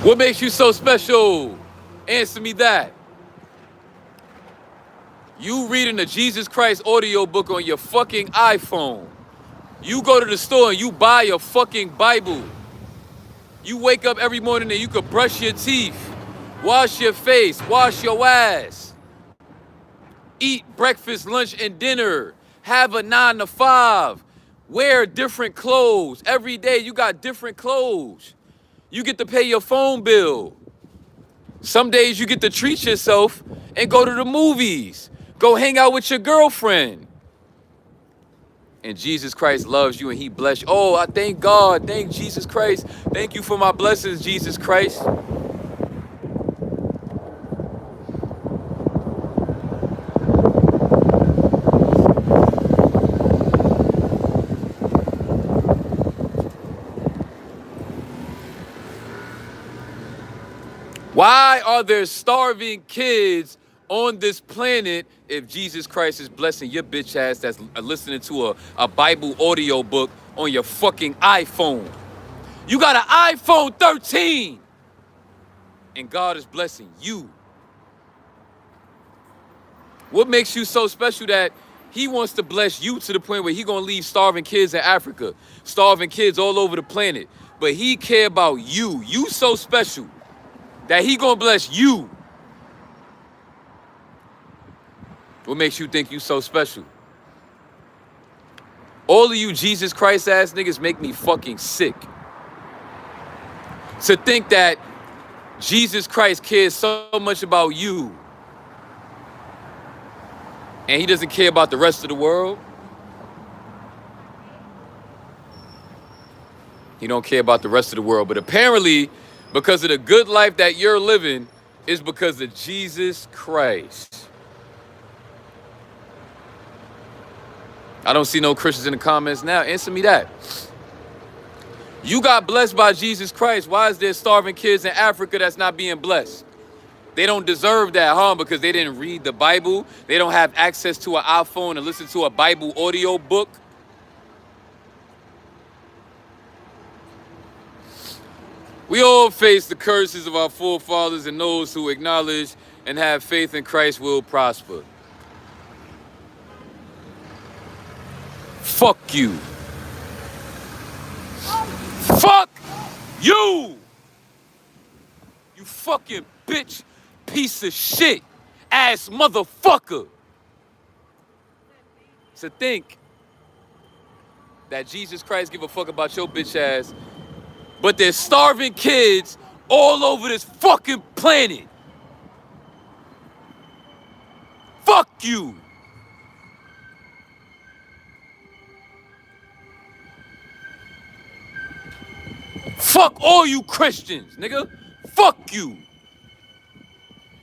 What makes you so special? Answer me that. You reading the Jesus Christ audio book on your fucking iPhone. You go to the store and you buy a fucking Bible. You wake up every morning and you could brush your teeth, wash your face, wash your ass, eat breakfast, lunch, and dinner, have a 9 to 5, wear different clothes. Every day you got different clothes. You get to pay your phone bill. Some days you get to treat yourself and go to the movies. Go hang out with your girlfriend. And Jesus Christ loves you and he bless you. Oh, I thank God. Thank Jesus Christ. Thank you for my blessings, Jesus Christ. Why are there starving kids on this planet if Jesus Christ is blessing your bitch ass that's listening to a Bible audio book on your fucking iPhone? You got an iPhone 13 and God is blessing you. What makes you so special that He wants to bless you to the point where he gonna leave starving kids in Africa, starving kids all over the planet. But he care about you. You so special that he gonna bless you. What makes you think you so special? All of you Jesus Christ ass niggas make me fucking sick. To think that Jesus Christ cares so much about you and he doesn't care about the rest of the world. He don't care about the rest of the world. But apparently, because of the good life that you're living, is because of Jesus Christ. I don't see no Christians in the comments now. Answer me that. You got blessed by Jesus Christ. Why is there starving kids in Africa that's not being blessed? They don't deserve that harm because they didn't read the Bible. They don't have access to an iPhone and listen to a Bible audio book. We all face the curses of our forefathers, and those who acknowledge and have faith in Christ will prosper. Fuck you. Fuck you. You fucking bitch, piece of shit, ass motherfucker. To think that Jesus Christ give a fuck about your bitch ass, but there's starving kids all over this fucking planet. Fuck you. Fuck all you Christians, nigga. Fuck you.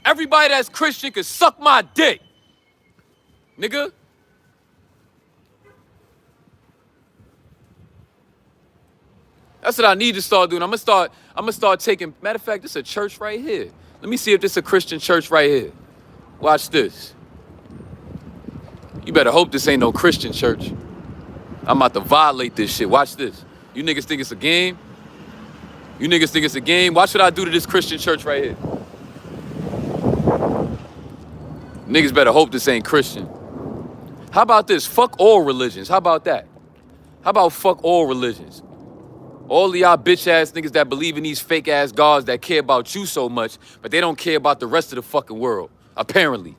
Everybody that's Christian can suck my dick, nigga. That's what I need to start doing. I'm gonna start taking, matter of fact, this is a church right here. Let me see if this is a Christian church right here. Watch this. You better hope this ain't no Christian church. I'm about to violate this shit. Watch this. You niggas think it's a game? You niggas think it's a game? Watch what I do to this Christian church right here. Niggas better hope this ain't Christian. How about this? Fuck all religions. How about that? How about fuck all religions? All of y'all bitch ass niggas that believe in these fake ass gods that care about you so much, but they don't care about the rest of the fucking world, apparently.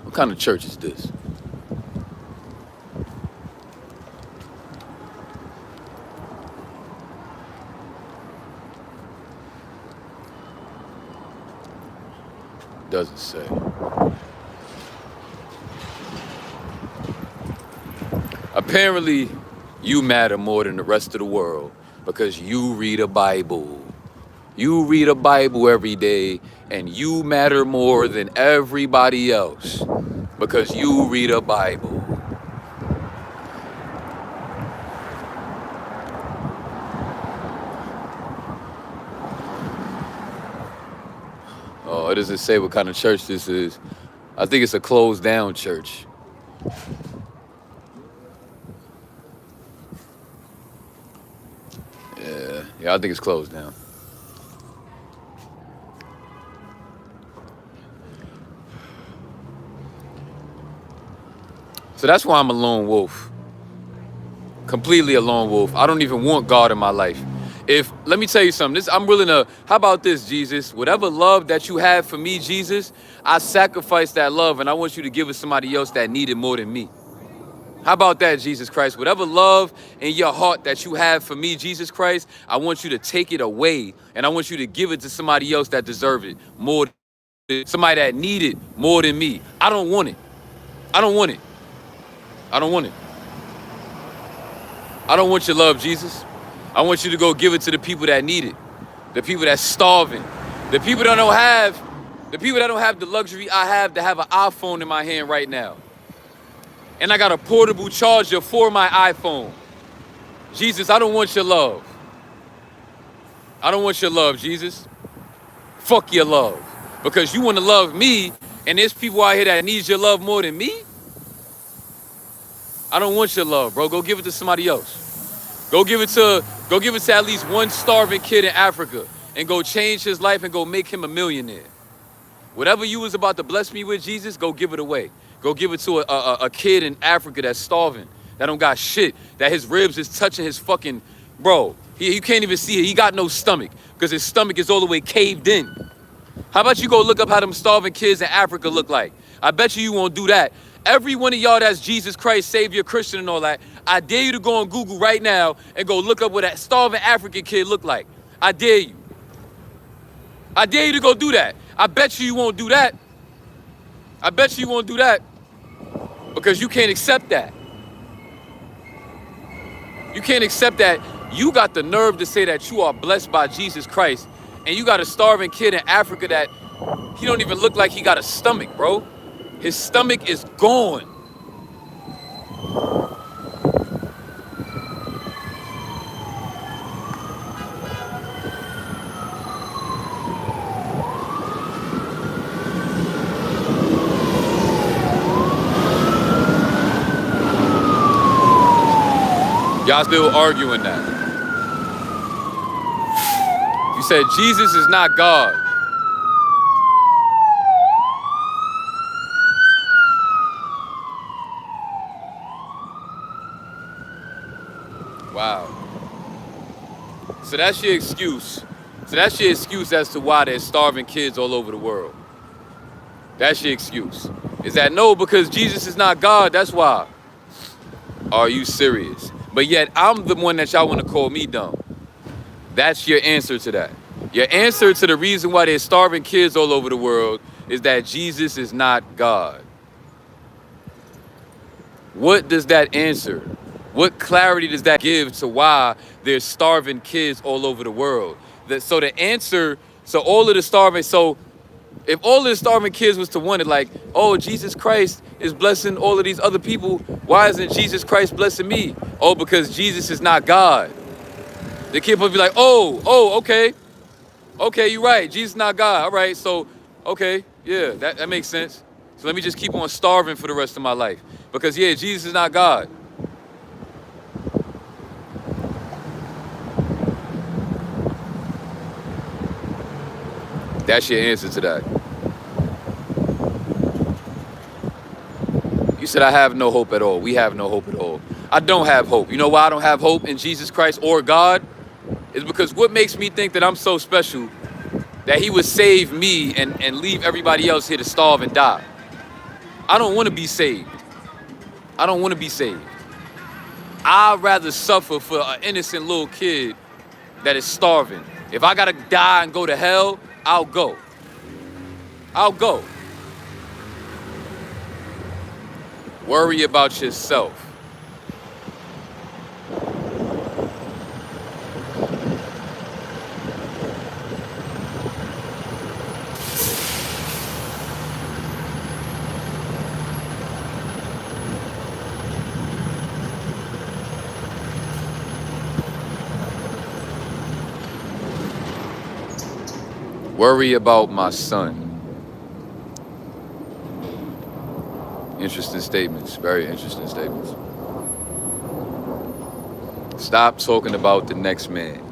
What kind of church is this? Doesn't say. Apparently, you matter more than the rest of the world because you read a Bible. You read a Bible every day, and you matter more than everybody else because you read a Bible. Oh, it doesn't say what kind of church this is. I think it's a closed down church. Yeah, I think it's closed down. So that's why I'm a lone wolf. Completely a lone wolf. I don't even want God in my life. Let me tell you something, I'm willing to, how about this, Jesus? Whatever love that you have for me, Jesus, I sacrifice that love and I want you to give it to somebody else that need it more than me. How about that, Jesus Christ? Whatever love in your heart that you have for me, Jesus Christ, I want you to take it away and I want you to give it to somebody else that deserves it more than somebody that need it more than me. I don't want it. I don't want it. I don't want it. I don't want your love, Jesus. I want you to go give it to the people that need it. The people that's starving. The people that don't have the luxury I have to have an iPhone in my hand right now. And I got a portable charger for my iPhone. Jesus, I don't want your love. I don't want your love, Jesus. Fuck your love. Because you want to love me, and there's people out here that need your love more than me. I don't want your love, bro. Go give it to somebody else. Go give it to at least one starving kid in Africa and go change his life and go make him a millionaire. Whatever you was about to bless me with, Jesus, go give it away. Go give it to a kid in Africa that's starving, that don't got shit, that his ribs is touching his fucking, bro, you can't even see it. He got no stomach because his stomach is all the way caved in. How about you go look up how them starving kids in Africa look like? I bet you won't do that. Every one of y'all that's Jesus Christ, Savior, Christian and all that, I dare you to go on Google right now and go look up what that starving African kid look like. I dare you. I dare you to go do that. I bet you won't do that. I bet you won't do that because you can't accept that. You can't accept that. You got the nerve to say that you are blessed by Jesus Christ, and you got a starving kid in Africa that he don't even look like he got a stomach, bro. His stomach is gone. Y'all still arguing that. You said Jesus is not God. Wow. So that's your excuse. So that's your excuse as to why there's starving kids all over the world. That's your excuse. Is that no, because Jesus is not God, that's why. Are you serious? But yet I'm the one that y'all want to call me dumb. That's your answer to that. Your answer to the reason why there's starving kids all over the world is that Jesus is not God. What does that answer? What clarity does that give to why there's starving kids all over the world? So the answer, so all of the starving, so if all of the starving kids was to wonder like, oh, Jesus Christ is blessing all of these other people, why isn't Jesus Christ blessing me? Oh, because Jesus is not God. The kid would be like, okay, you're right, Jesus is not God, all right, so, okay, yeah, that makes sense. So let me just keep on starving for the rest of my life. Because, yeah, Jesus is not God. That's your answer to that. You said I have no hope at all. We have no hope at all. I don't have hope. You know why I don't have hope in Jesus Christ or God? It's because what makes me think that I'm so special that he would save me and leave everybody else here to starve and die? I don't want to be saved. I don't want to be saved. I'd rather suffer for an innocent little kid that is starving. If I gotta die and go to hell, I'll go. I'll go. Worry about yourself. Worry about my son. Interesting statements, very interesting statements. Stop talking about the next man.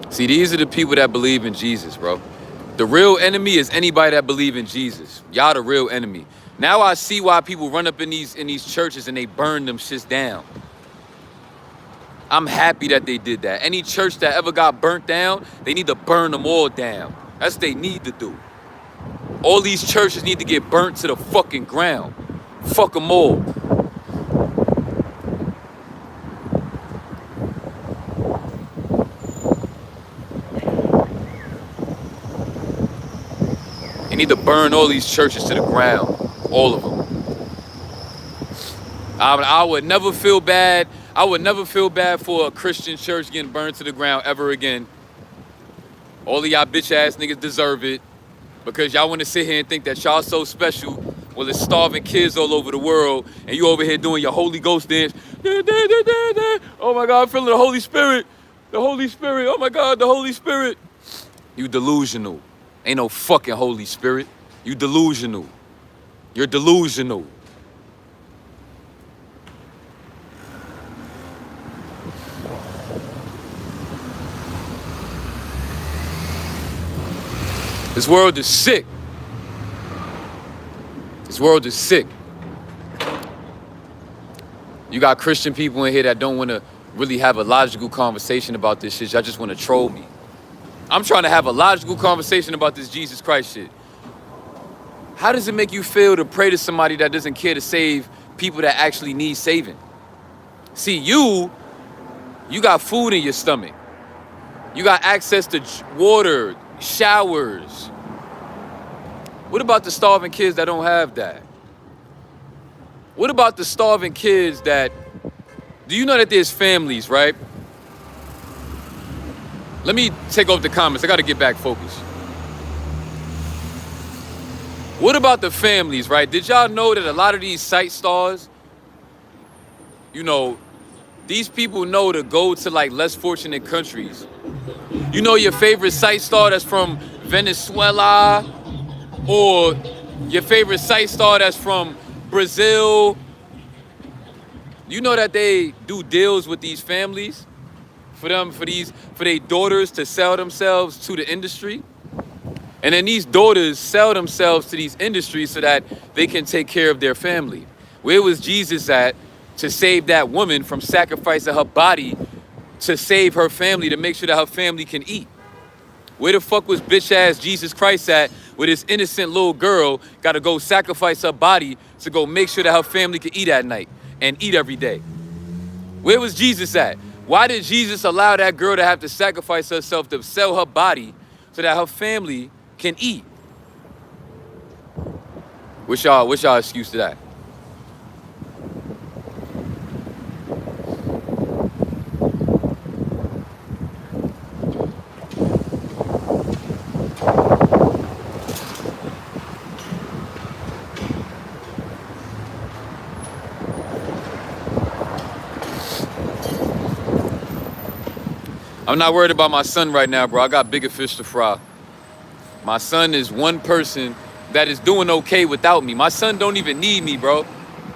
See, these are the people that believe in Jesus, bro. The real enemy is anybody that believe in Jesus. Y'all the real enemy. Now I see why people run up in these churches and they burn them shits down. I'm happy that they did that. Any church that ever got burnt down, they need to burn them all down. That's what they need to do. All these churches need to get burnt to the fucking ground. Fuck them all. They need to burn all these churches to the ground. All of them. I would never feel bad. I would never feel bad for a Christian church getting burned to the ground ever again. All of y'all bitch ass niggas deserve it because y'all want to sit here and think that y'all so special. Well, there's starving kids all over the world and you over here doing your Holy Ghost dance. Oh my God, I'm feeling the Holy Spirit. The Holy Spirit. Oh my God, the Holy Spirit. You delusional. Ain't no fucking Holy Spirit. You delusional. You're delusional. This world is sick. This world is sick. You got Christian people in here that don't want to really have a logical conversation about this shit. Y'all just want to troll me. I'm trying to have a logical conversation about this Jesus Christ shit. How does it make you feel to pray to somebody that doesn't care to save people that actually need saving? See, you got food in your stomach. You got access to water, showers. What about the starving kids that don't have that? What about the starving kids that, do you know that there's families, right? Let me take off the comments. I got to get back focused. What about the families, right? Did y'all know that a lot of these site stars, you know, these people know to go to like less fortunate countries. You know your favorite site star that's from Venezuela, or your favorite site star that's from Brazil. You know that they do deals with these families for their daughters to sell themselves to the industry. And then these daughters sell themselves to these industries so that they can take care of their family. Where was Jesus at to save that woman from sacrificing her body to save her family, to make sure that her family can eat? Where the fuck was bitch ass Jesus Christ at, where this innocent little girl got to go sacrifice her body to go make sure that her family can eat at night and eat every day? Where was Jesus at? Why did Jesus allow that girl to have to sacrifice herself to sell her body so that her family can eat? What's y'all excuse to that? I'm not worried about my son right now, bro. I got bigger fish to fry. My son is one person that is doing okay without me. My son don't even need me, bro.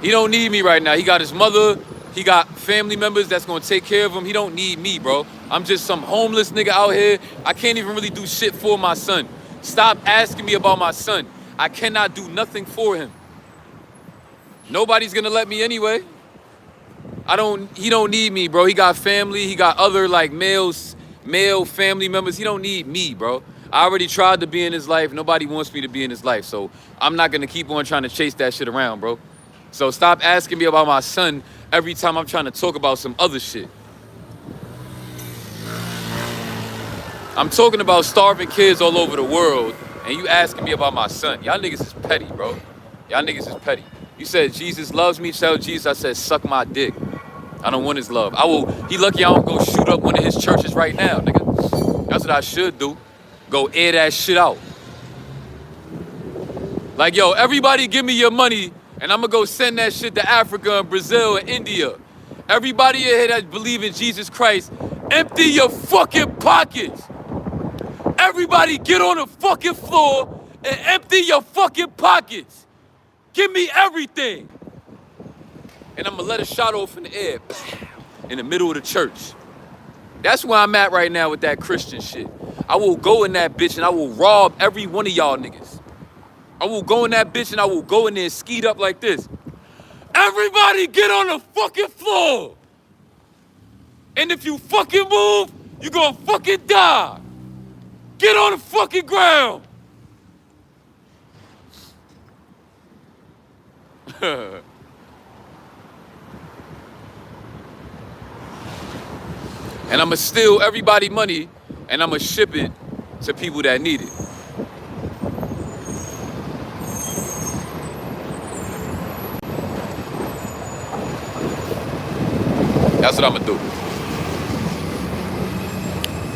He don't need me right now. He got his mother. He got family members that's gonna take care of him. He don't need me, bro. I'm just some homeless nigga out here. I can't even really do shit for my son. Stop asking me about my son. I cannot do nothing for him. Nobody's gonna let me anyway. He don't need me, bro. He got family. He got other like male family members. He don't need me, bro. I already tried to be in his life. Nobody wants me to be in his life. So I'm not gonna keep on trying to chase that shit around, bro. So stop asking me about my son every time I'm trying to talk about some other shit. I'm talking about starving kids all over the world, and you asking me about my son. Y'all niggas is petty, bro. Y'all niggas is petty. You said Jesus loves me. Tell Jesus I said suck my dick. I don't want his love. He lucky I don't go shoot up one of his churches right now, nigga. That's what I should do. Go air that shit out. Like, yo, everybody give me your money, and I'm gonna go send that shit to Africa and Brazil and India. Everybody in here that believe in Jesus Christ, empty your fucking pockets. Everybody get on the fucking floor and empty your fucking pockets. Give me everything. And I'm gonna let a shot off in the air, in the middle of the church. That's where I'm at right now with that Christian shit. I will go in that bitch and I will rob every one of y'all niggas. I will go in that bitch and I will go in there and skeet up like this. Everybody get on the fucking floor. And if you fucking move, you gonna fucking die. Get on the fucking ground. And I'ma steal everybody money and I'ma ship it to people that need it. That's what I'ma do.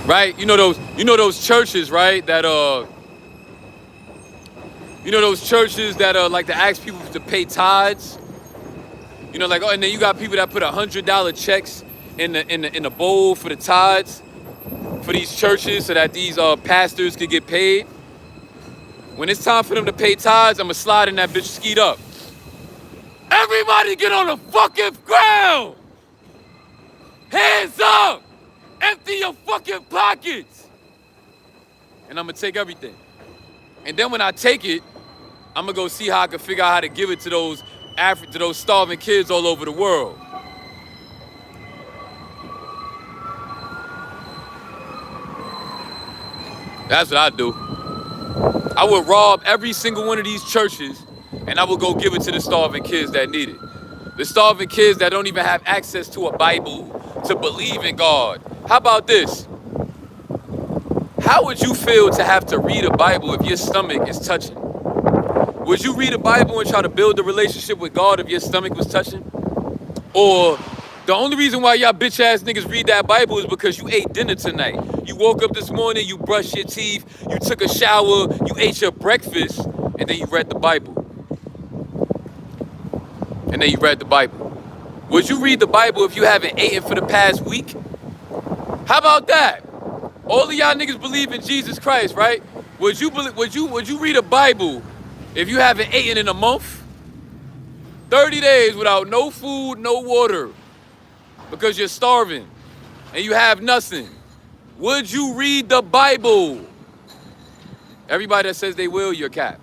Right? You know those churches, right? That you know those churches that like to ask people to pay tithes? You know, like, oh, and then you got people that put $100 checks in the bowl for the tithes for these churches so that these pastors could get paid. When it's time for them to pay tithes, I'ma slide in that bitch skeet up. Everybody get on the fucking ground! Hands up! Empty your fucking pockets! And I'ma take everything. And then when I take it, I'm gonna go see how I can figure out how to give it to those starving kids all over the world. That's what I do. I would rob every single one of these churches and I would go give it to the starving kids that need it. The starving kids that don't even have access to a Bible to believe in God. How about this? How would you feel to have to read a Bible if your stomach is touching? Would you read a Bible and try to build a relationship with God if your stomach was touching? Or the only reason why y'all bitch ass niggas read that Bible is because you ate dinner tonight. You woke up this morning, you brushed your teeth, you took a shower, you ate your breakfast, and then you read the Bible. And then you read the Bible. Would you read the Bible if you haven't eaten for the past week? How about that? All of y'all niggas believe in Jesus Christ, right? Would you read a Bible if you haven't eaten in a month? 30 days without no food, no water, because you're starving and you have nothing. Would you read the Bible? Everybody that says they will, you're cap.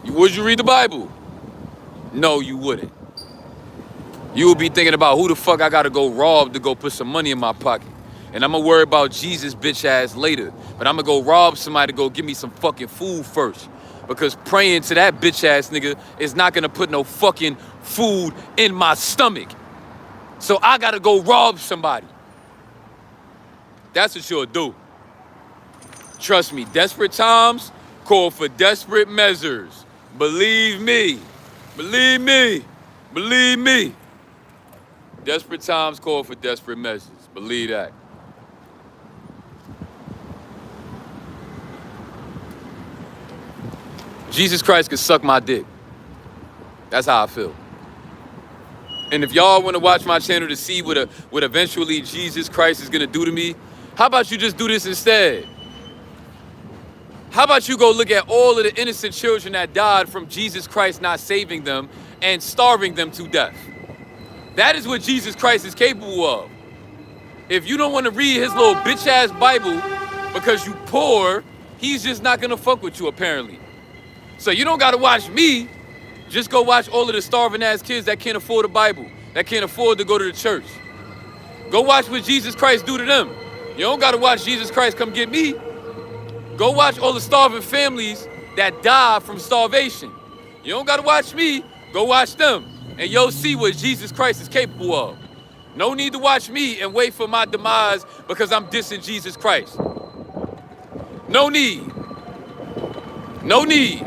Would you read the Bible? No, you wouldn't. You would be thinking about who the fuck I gotta go rob to go put some money in my pocket. And I'm gonna worry about Jesus bitch ass later. But I'm gonna go rob somebody to go give me some fucking food first. Because praying to that bitch ass nigga is not gonna put no fucking food in my stomach. So I gotta go rob somebody. That's what you'll do. Trust me, desperate times call for desperate measures. Believe me. Believe me. Believe me. Desperate times call for desperate measures. Believe that. Jesus Christ could suck my dick. That's how I feel. And if y'all want to watch my channel to see what eventually Jesus Christ is going to do to me, how about you just do this instead? How about you go look at all of the innocent children that died from Jesus Christ not saving them and starving them to death? That is what Jesus Christ is capable of. If you don't want to read his little bitch-ass Bible because you poor, he's just not going to fuck with you, apparently. So you don't got to watch me. Just go watch all of the starving-ass kids that can't afford a Bible, that can't afford to go to the church. Go watch what Jesus Christ do to them. You don't got to watch Jesus Christ come get me. Go watch all the starving families that die from starvation. You don't got to watch me. Go watch them. And you'll see what Jesus Christ is capable of. No need to watch me and wait for my demise because I'm dissing Jesus Christ. No need. No need.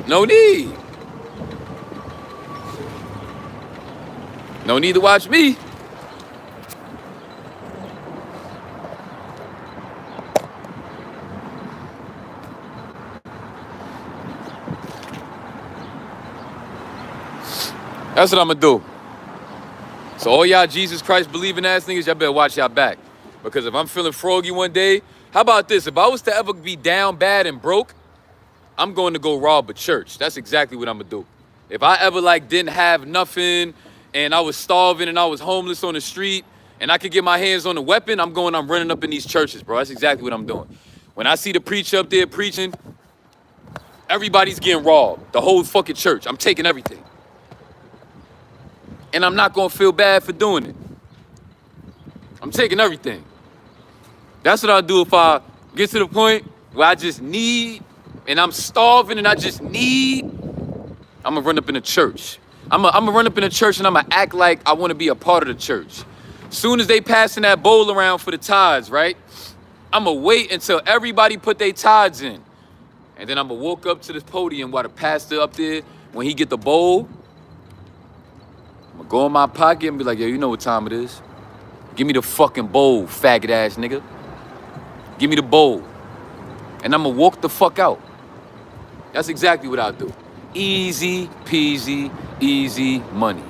No need. No need to watch me. That's what I'm gonna do. So all y'all Jesus Christ believing ass niggas, y'all better watch y'all back. Because if I'm feeling froggy one day, how about this? If I was to ever be down bad and broke, I'm going to go rob a church. That's exactly what I'm gonna do. If I ever didn't have nothing and I was starving and I was homeless on the street and I could get my hands on a weapon, I'm running up in these churches, bro. That's exactly what I'm doing. When I see the preacher up there preaching, everybody's getting robbed. The whole fucking church. I'm taking everything. And I'm not gonna feel bad for doing it. I'm taking everything. That's what I'll do if I get to the point where I just need, and I'm starving and I just need, I'm gonna run up in a church. I'm gonna run up in a church and I'm gonna act like I wanna be a part of the church. Soon as they passing that bowl around for the tithes, right? I'm gonna wait until everybody put their tithes in. And then I'm gonna walk up to this podium while the pastor up there, when he get the bowl, I'm gonna go in my pocket and be like, yo, you know what time it is. Give me the fucking bowl, faggot ass nigga. Give me the bowl. And I'm gonna walk the fuck out. That's exactly what I'll do. Easy peasy, easy money.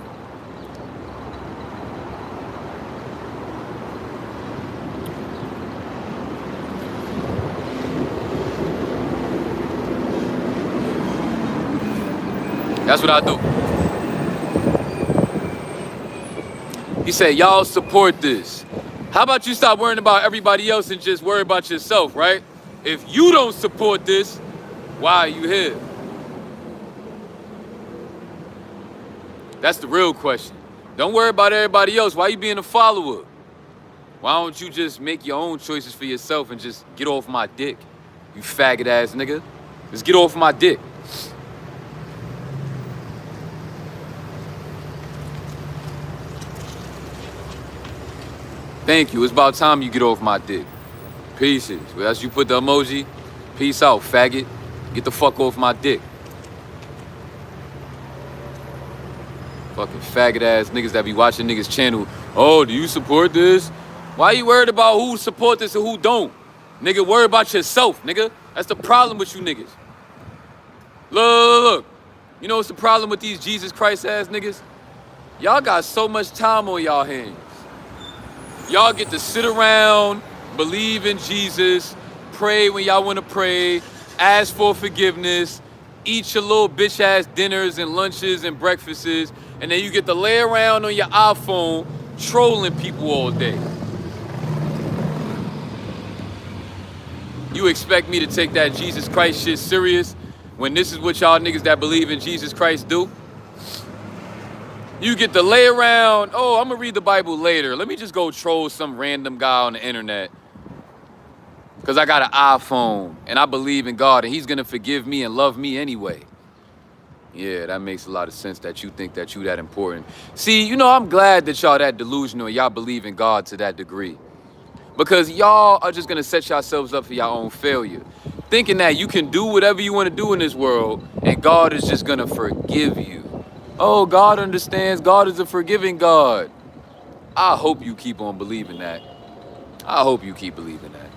That's what I'll do. He said, y'all support this. How about you stop worrying about everybody else and just worry about yourself, right? If you don't support this, why are you here? That's the real question. Don't worry about everybody else. Why you being a follower? Why don't you just make your own choices for yourself and just get off my dick? You faggot ass nigga. Just get off my dick. Thank you. It's about time you get off my dick. Pieces. Well, as you put the emoji, peace out, faggot. Get the fuck off my dick. Fucking faggot ass niggas that be watching niggas channel. Oh, do you support this? Why you worried about who support this and who don't? Nigga, worry about yourself, nigga. That's the problem with you niggas. Look. You know what's the problem with these Jesus Christ ass niggas? Y'all got so much time on y'all hands. Y'all get to sit around, believe in Jesus, pray when y'all want to pray, ask for forgiveness, eat your little bitch ass dinners and lunches and breakfasts, and then you get to lay around on your iPhone trolling people all day. You expect me to take that Jesus Christ shit serious when this is what y'all niggas that believe in Jesus Christ do? You get to lay around, oh, I'm gonna read the Bible later. Let me just go troll some random guy on the internet. Because I got an iPhone and I believe in God and he's gonna forgive me and love me anyway. Yeah, that makes a lot of sense that you think that you that important. See, you know, I'm glad that y'all that delusional and y'all believe in God to that degree. Because y'all are just gonna set yourselves up for your own failure. Thinking that you can do whatever you wanna do in this world and God is just gonna forgive you. Oh, God understands. God is a forgiving God. I hope you keep on believing that. I hope you keep believing that.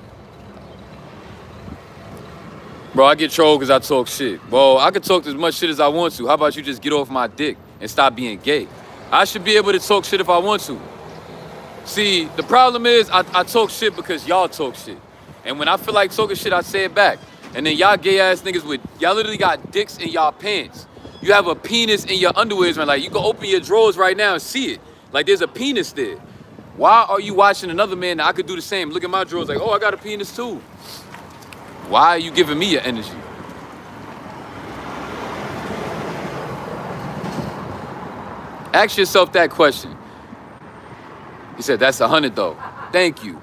Bro, I get trolled because I talk shit. Well, I can talk as much shit as I want to. How about you just get off my dick and stop being gay? I should be able to talk shit if I want to. See, the problem is I talk shit because y'all talk shit. And when I feel like talking shit, I say it back. And then y'all gay ass niggas y'all literally got dicks in y'all pants. You have a penis in your underwears, man. Like, you can open your drawers right now and see it. Like, there's a penis there. Why are you watching another man that I could do the same? Look at my drawers like, oh, I got a penis too. Why are you giving me your energy? Ask yourself that question. He said, that's 100 though. Thank you.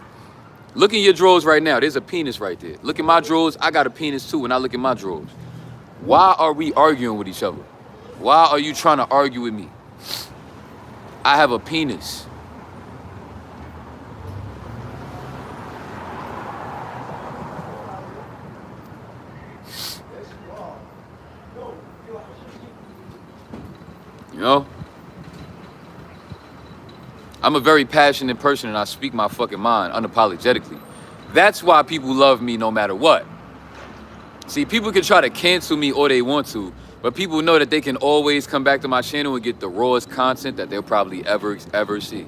Look in your drawers right now. There's a penis right there. Look at my drawers. I got a penis too when I look at my drawers. Why are we arguing with each other? Why are you trying to argue with me? I have a penis. You know? I'm a very passionate person and I speak my fucking mind unapologetically. That's why people love me no matter what. See, people can try to cancel me all they want to, but people know that they can always come back to my channel and get the rawest content that they'll probably ever see.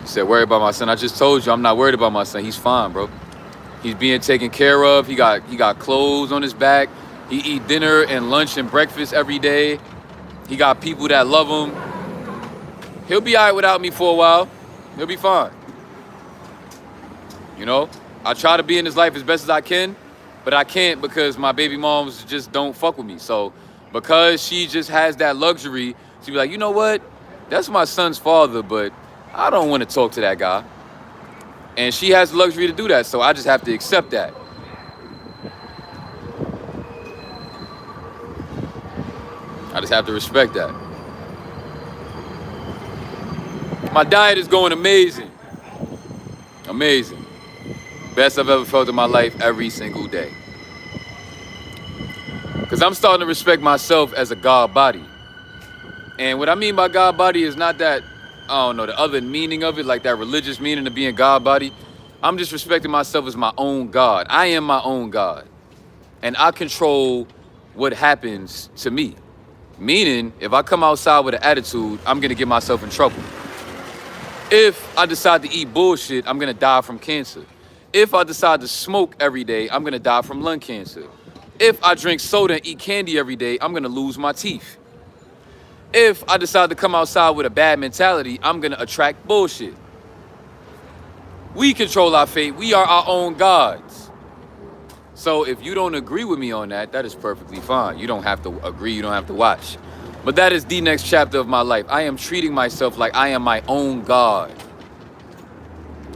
He said, worry about my son. I just told you I'm not worried about my son. He's fine, bro. He's being taken care of. He got clothes on his back. He eat dinner and lunch and breakfast every day. He got people that love him. He'll be all right without me for a while. He'll be fine. You know, I try to be in his life as best as I can, but I can't because my baby moms just don't fuck with me. So because she just has that luxury, she be like, you know what? That's my son's father, but I don't want to talk to that guy. And she has the luxury to do that, so I just have to accept that. I just have to respect that. My diet is going amazing. Amazing. Best I've ever felt in my life every single day. Because I'm starting to respect myself as a God body. And what I mean by God body is not that, I don't know, the other meaning of it, like that religious meaning of being God body. I'm just respecting myself as my own God. I am my own God. And I control what happens to me. Meaning, if I come outside with an attitude, I'm going to get myself in trouble. If I decide to eat bullshit, I'm gonna die from cancer. If I decide to smoke every day, I'm gonna die from lung cancer. If I drink soda and eat candy every day, I'm gonna lose my teeth. If I decide to come outside with a bad mentality, I'm gonna attract bullshit. We control our fate. We are our own gods. So if you don't agree with me on that, that is perfectly fine. You don't have to agree, you don't have to watch. But that is the next chapter of my life. I am treating myself like I am my own God.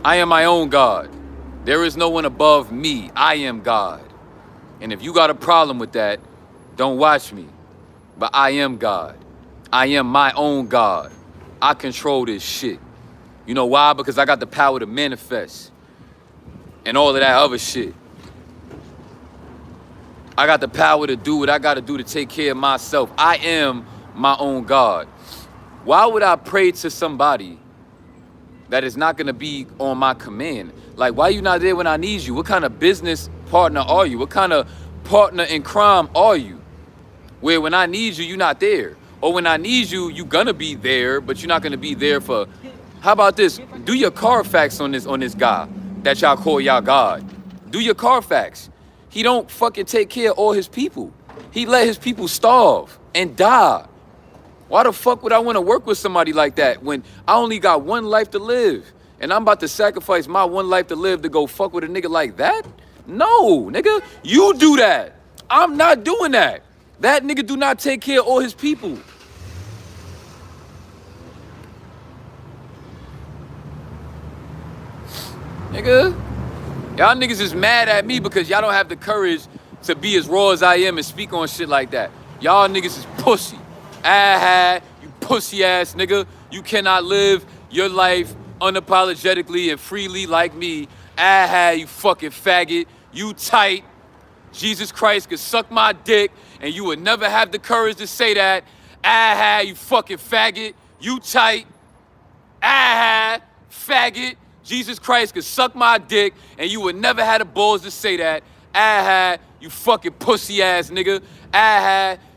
I am my own God. There is no one above me. I am God. And if you got a problem with that, don't watch me. But I am God. I am my own God. I control this shit. You know why? Because I got the power to manifest and all of that other shit. I got the power to do what I got to do to take care of myself. I am my own God. Why would I pray to somebody that is not going to be on my command? Like, why are you not there when I need you? What kind of business partner are you? What kind of partner in crime are you? Where when I need you, you're not there. Or when I need you, you're going to be there, but you're not going to be there for... How about this? Do your Carfax on this guy that y'all call y'all God. Do your Carfax. He don't fucking take care of all his people. He let his people starve and die. Why the fuck would I want to work with somebody like that when I only got one life to live and I'm about to sacrifice my one life to live to go fuck with a nigga like that? No, nigga, you do that. I'm not doing that. That nigga do not take care of all his people. Nigga, y'all niggas is mad at me because y'all don't have the courage to be as raw as I am and speak on shit like that. Y'all niggas is pussy. You pussy ass nigga. You cannot live your life unapologetically and freely like me. You fucking faggot. You tight. Jesus Christ could suck my dick and you would never have the courage to say that. You fucking faggot. You tight. Faggot. Jesus Christ could suck my dick and you would never have the balls to say that. You fucking pussy ass nigga.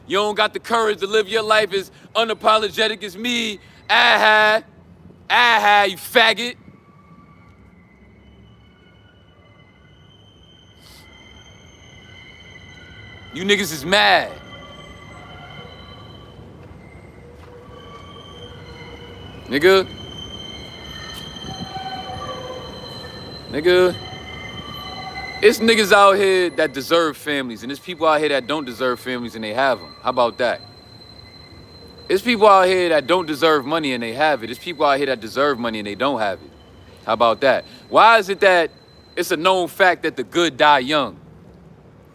You don't got the courage to live your life as unapologetic as me. You faggot. You niggas is mad. Nigga. It's niggas out here that deserve families, and there's people out here that don't deserve families and they have them. How about that? There's people out here that don't deserve money and they have it. There's people out here that deserve money and they don't have it. How about that? Why is it that it's a known fact that the good die young?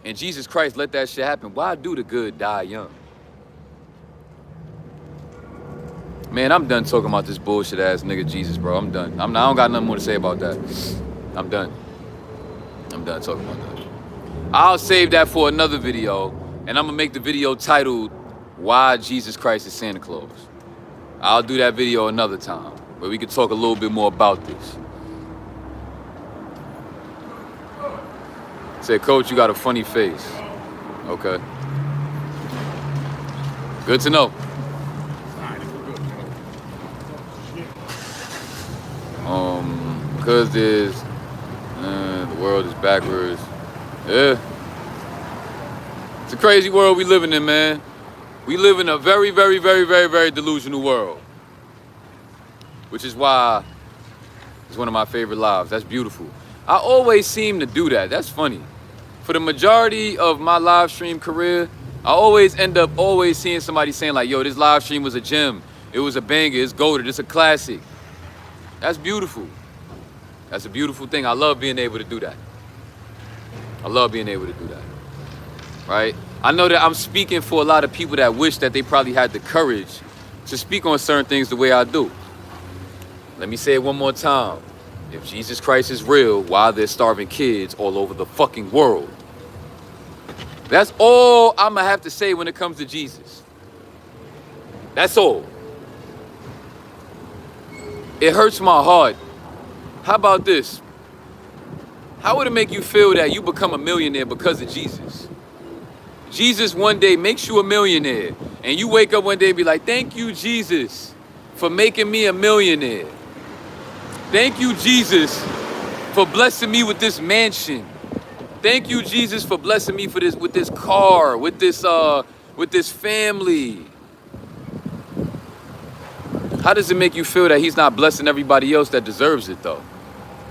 And Jesus Christ let that shit happen. Why do the good die young? Man, I'm done talking about this bullshit ass nigga Jesus, bro. I'm done. I don't got nothing more to say about that. I'm done. I'm done talking about that. I'll save that for another video, and I'm gonna make the video titled, Why Jesus Christ is Santa Claus. I'll do that video another time, where we can talk a little bit more about this. Say, Coach, you got a funny face. Okay. Good to know. Because there's, the world is backwards. Yeah. It's a crazy world we living in, man. We live in a very, very, very, very, very delusional world. Which is why it's one of my favorite lives. That's beautiful. I always seem to do that. That's funny. For the majority of my live stream career, I always end up seeing somebody saying like, yo, this live stream was a gem. It was a banger. It's goated. It's a classic. That's beautiful. That's a beautiful thing. I love being able to do that. I love being able to do that. Right? I know that I'm speaking for a lot of people that wish that they probably had the courage to speak on certain things the way I do. Let me say it one more time. If Jesus Christ is real, why are there starving kids all over the fucking world? That's all I'm gonna have to say when it comes to Jesus. That's all. It hurts my heart. How about this? How would it make you feel that you become a millionaire because of Jesus? Jesus one day makes you a millionaire, and you wake up one day and be like, thank you, Jesus, for making me a millionaire. Thank you, Jesus, for blessing me with this mansion. Thank you, Jesus, for blessing me with this car, with this family. How does it make you feel that he's not blessing everybody else that deserves it, though?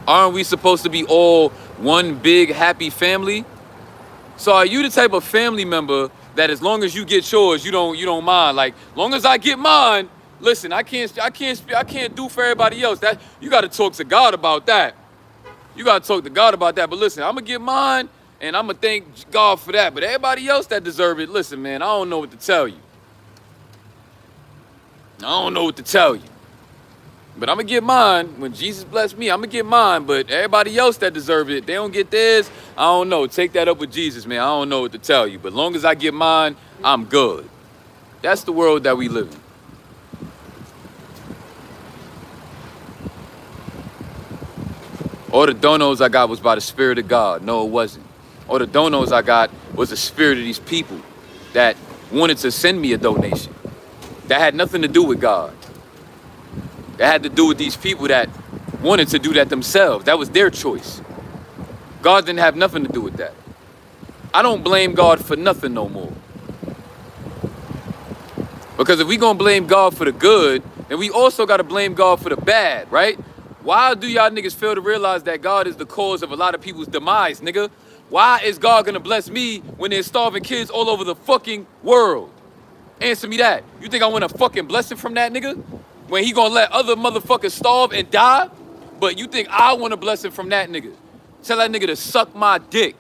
Aren't we supposed to be all one big happy family? So are you the type of family member that as long as you get yours, you don't mind? Like, long as I get mine, listen, I can't do for everybody else. That you got to talk to God about that. You got to talk to God about that. But listen, I'm gonna get mine, and I'm gonna thank God for that. But everybody else that deserve it, listen, man, I don't know what to tell you. I don't know what to tell you. But I'm gonna get mine. When Jesus blessed me, I'm gonna get mine. But everybody else that deserve it, they don't get theirs. I don't know. Take that up with Jesus, man. I don't know what to tell you. But long as I get mine, I'm good. That's the world that we live in. All the donos I got was by the Spirit of God. No, it wasn't. All the donos I got was the spirit of these people that wanted to send me a donation. That had nothing to do with God. That had to do with these people that wanted to do that themselves. That was their choice. God didn't have nothing to do with that. I don't blame God for nothing no more. Because if we gonna blame God for the good, then we also gotta blame God for the bad, right? Why do y'all niggas fail to realize that God is the cause of a lot of people's demise, nigga? Why is God gonna bless me when there's starving kids all over the fucking world? Answer me that. You think I want a fucking blessing from that nigga? When he gonna let other motherfuckers starve and die? But you think I want a blessing from that nigga? Tell that nigga to suck my dick.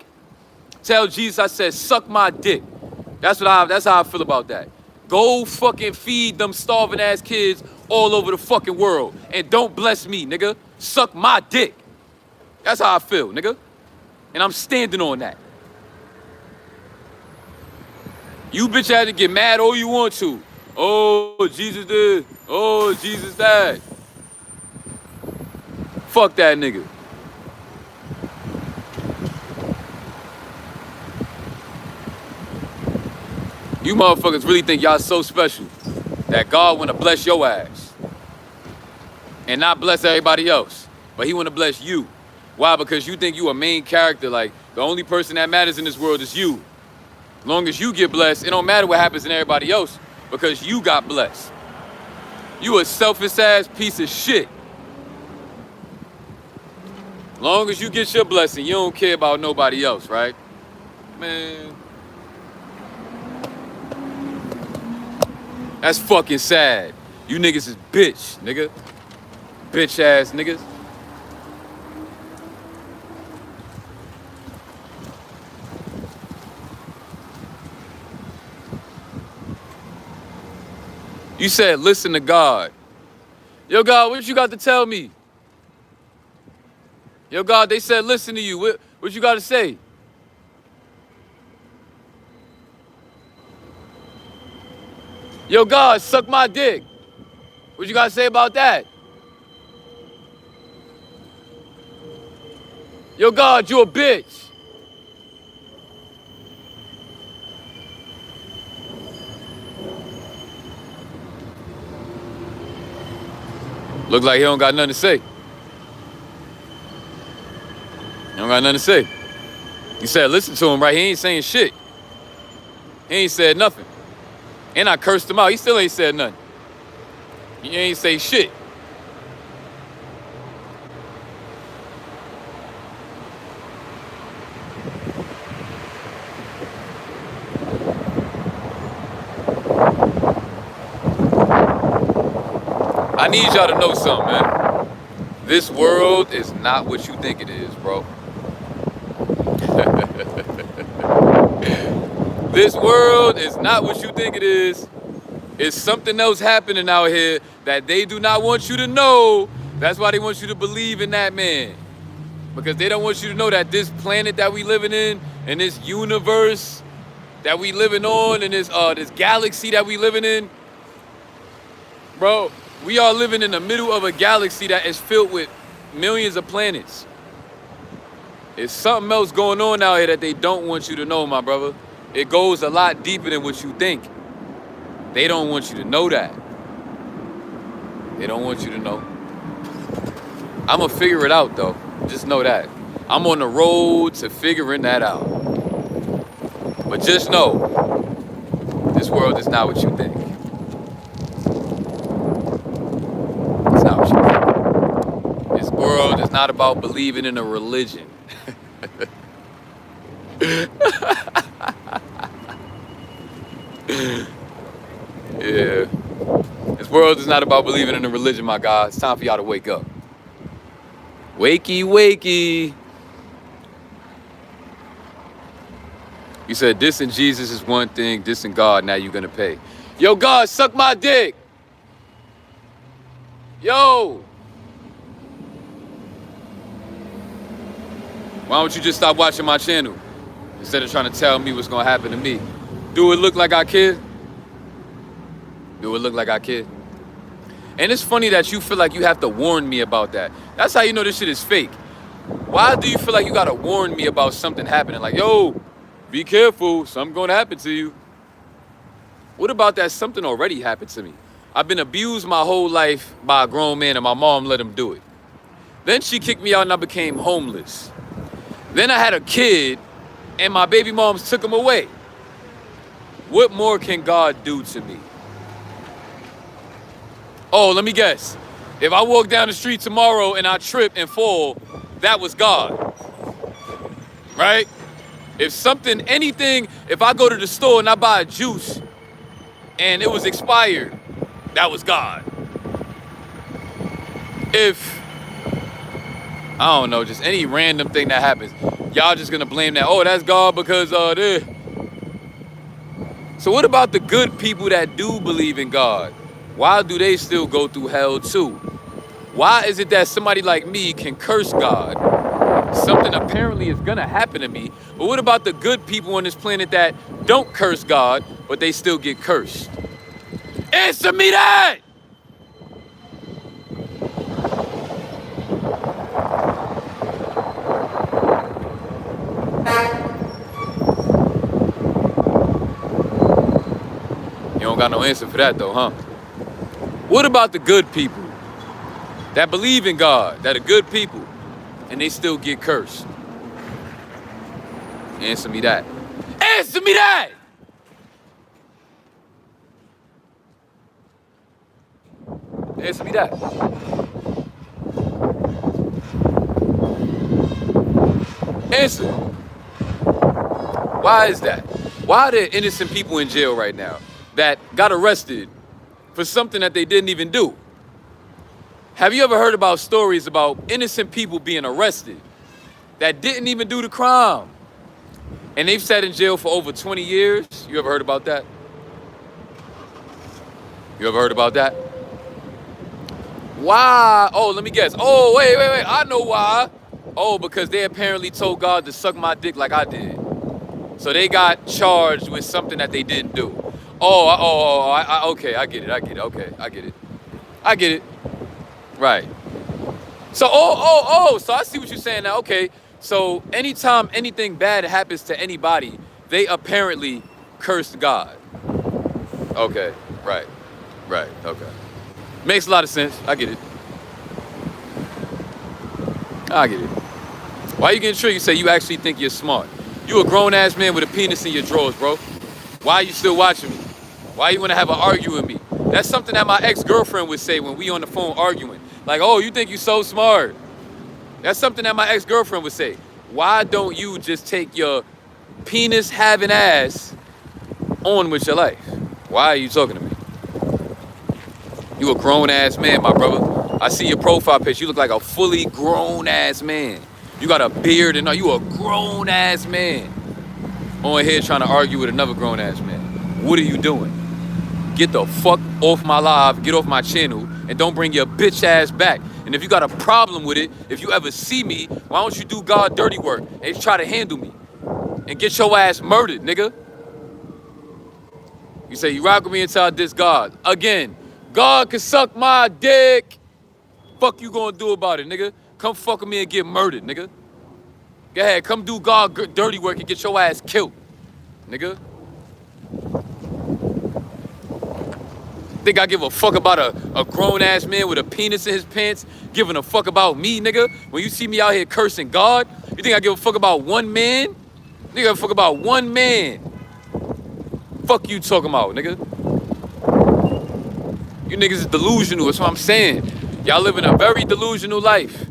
Tell Jesus I said suck my dick. That's how I feel about that. Go fucking feed them starving ass kids all over the fucking world. And don't bless me, nigga. Suck my dick. That's how I feel, nigga. And I'm standing on that. You bitch had to get mad all you want to. Oh, Jesus did. Oh, Jesus died. Fuck that nigga. You motherfuckers really think y'all so special that God wanna bless your ass and not bless everybody else, but he wanna bless you. Why? Because you think you a main character, like the only person that matters in this world is you. Long as you get blessed, it don't matter what happens in everybody else because you got blessed. You a selfish ass piece of shit. Long as you get your blessing, you don't care about nobody else, right? Man. That's fucking sad. You niggas is bitch, nigga. Bitch ass niggas. You said listen to God. Yo, God, what you got to tell me? Yo, God, they said listen to you. What you got to say? Yo, God, suck my dick. What you got to say about that? Yo, God, you a bitch. Look like he don't got nothing to say. He don't got nothing to say. You said listen to him, right? He ain't saying shit. He ain't said nothing. And I cursed him out. He still ain't said nothing. He ain't say shit. I need y'all to know something, man. This world is not what you think it is, bro. This world is not what you think it is. It's something else happening out here that they do not want you to know. That's why they want you to believe in that man. Because they don't want you to know that this planet that we living in, and this universe that we living on, and this galaxy that we living in, bro, we are living in the middle of a galaxy that is filled with millions of planets. There's something else going on out here that they don't want you to know, my brother. It goes a lot deeper than what you think. They don't want you to know that. They don't want you to know. I'm gonna figure it out though. Just know that. I'm on the road to figuring that out. But just know, this world is not what you think. It's not what you think. This world is not about believing in a religion. Yeah. This world is not about believing in a religion, my God. It's time for y'all to wake up. Wakey, wakey. You said dissing Jesus is one thing, dissing God, now you're gonna pay. Yo, God, suck my dick. Yo. Why don't you just stop watching my channel instead of trying to tell me what's gonna happen to me? Do it look like I care? Do it look like I care? And it's funny that you feel like you have to warn me about that. That's how you know this shit is fake. Why do you feel like you gotta warn me about something happening? Like, yo, be careful, something gonna happen to you. What about that something already happened to me? I've been abused my whole life by a grown man and my mom let him do it. Then she kicked me out and I became homeless. Then I had a kid and my baby moms took him away. What more can God do to me? Oh, let me guess. If I walk down the street tomorrow and I trip and fall, that was God. Right? If something, anything, if I go to the store and I buy a juice and it was expired, that was God. If, I don't know, just any random thing that happens, y'all just gonna blame that, oh, that's God because this. So what about the good people that do believe in God? Why do they still go through hell too? Why is it that somebody like me can curse God? Something apparently is gonna happen to me. But what about the good people on this planet that don't curse God, but they still get cursed? Answer me that! You don't got no answer for that though, huh? What about the good people that believe in God, that are good people, and they still get cursed? Answer me that. Answer me that! Answer me that. Answer. Why is that? Why are there innocent people in jail right now that got arrested for something that they didn't even do? Have you ever heard about stories about innocent people being arrested that didn't even do the crime? And they've sat in jail for over 20 years? You ever heard about that? You ever heard about that? Why? Oh, let me guess. Oh, wait. I know why. Oh, because they apparently told God to suck my dick like I did. So they got charged with something that they didn't do. Okay, I get it. Okay, I get it. Right. So, so I see what you're saying now. Okay, so anytime anything bad happens to anybody, they apparently cursed God. Okay, right, okay. Makes a lot of sense. I get it. Why you getting triggered? You say you actually think you're smart. You a grown-ass man with a penis in your drawers, bro. Why are you still watching me? Why you want to have an argument with me? That's something that my ex-girlfriend would say when we on the phone arguing. Like, oh, you think you so smart. That's something that my ex-girlfriend would say. Why don't you just take your penis-having ass on with your life? Why are you talking to me? You a grown-ass man, my brother. I see your profile picture. You look like a fully grown-ass man. You got a beard and all. You a grown-ass man. On here trying to argue with another grown-ass man. What are you doing? Get the fuck off my live, get off my channel, and don't bring your bitch ass back. And if you got a problem with it, if you ever see me, why don't you do God dirty work and try to handle me? And get your ass murdered, nigga. You say you rock with me until I diss God. Again, God can suck my dick. Fuck you gonna do about it, nigga? Come fuck with me and get murdered, nigga. Go ahead, come do God dirty work and get your ass killed, nigga. Think I give a fuck about a grown-ass man with a penis in his pants giving a fuck about me, nigga? When you see me out here cursing God, you think I give a fuck about one man? You think I give a fuck about one man? Fuck you talking about, nigga? You niggas is delusional, that's what I'm saying. Y'all living a very delusional life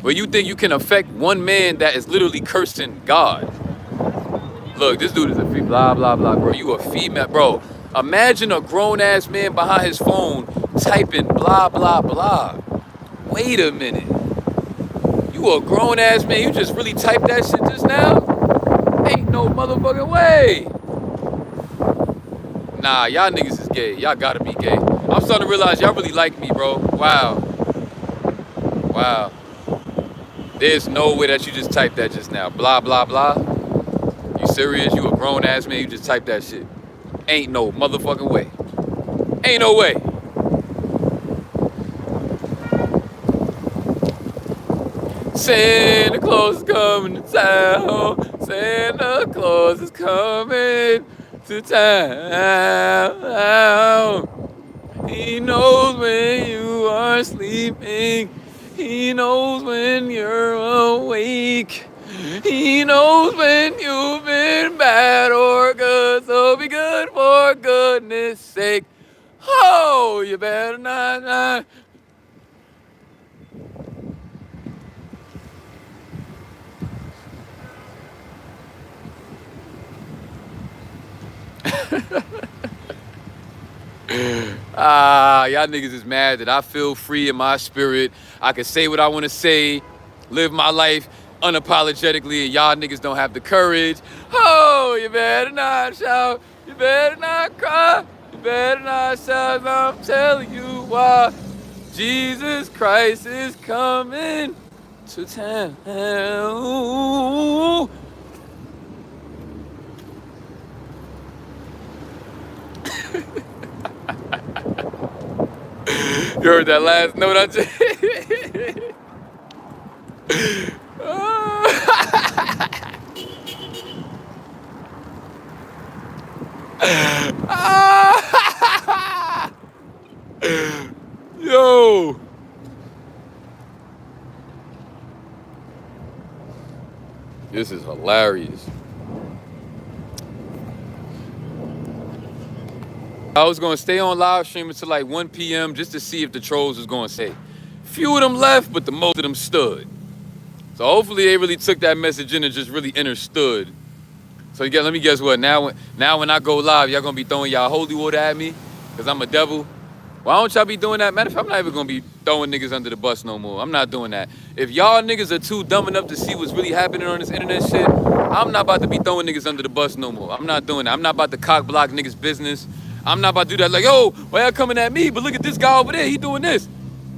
where you think you can affect one man that is literally cursing God. Look, this dude is a female, blah, blah, blah, bro. You a female, bro. Imagine a grown-ass man behind his phone typing blah, blah, blah. Wait a minute. You a grown-ass man, you just really typed that shit just now? Ain't no motherfucking way. Nah, y'all niggas is gay. Y'all gotta be gay. I'm starting to realize y'all really like me, bro. Wow. Wow. There's no way that you just typed that just now. Blah, blah, blah. You serious? You a grown-ass man, you just typed that shit. Ain't no motherfucking way. Ain't no way. Santa Claus is coming to town. Santa Claus is coming to town. He knows when you are sleeping. He knows when you're awake. He knows when you've been bad or good. So be good for goodness sake. Oh, you better not. Y'all niggas is mad that I feel free in my spirit. I can say what I want to say, live my life unapologetically, and y'all niggas don't have the courage. Oh, you better not shout, you better not cry, you better not shout, I'm telling you why. Jesus Christ is coming to town. You heard that last note I just... Yo. This is hilarious. I was gonna stay on live stream until like 1 p.m. just to see if the trolls was gonna say. Few of them left, but the most of them stood. So hopefully they really took that message in and just really understood. So let me guess what, now when I go live, y'all gonna be throwing y'all holy water at me? Cause I'm a devil? Why don't y'all be doing that? Matter of fact, I'm not even gonna be throwing niggas under the bus no more. I'm not doing that. If y'all niggas are too dumb enough to see what's really happening on this internet shit, I'm not about to be throwing niggas under the bus no more. I'm not doing that. I'm not about to cock block niggas' business. I'm not about to do that like, yo, why y'all coming at me? But look at this guy over there, he doing this.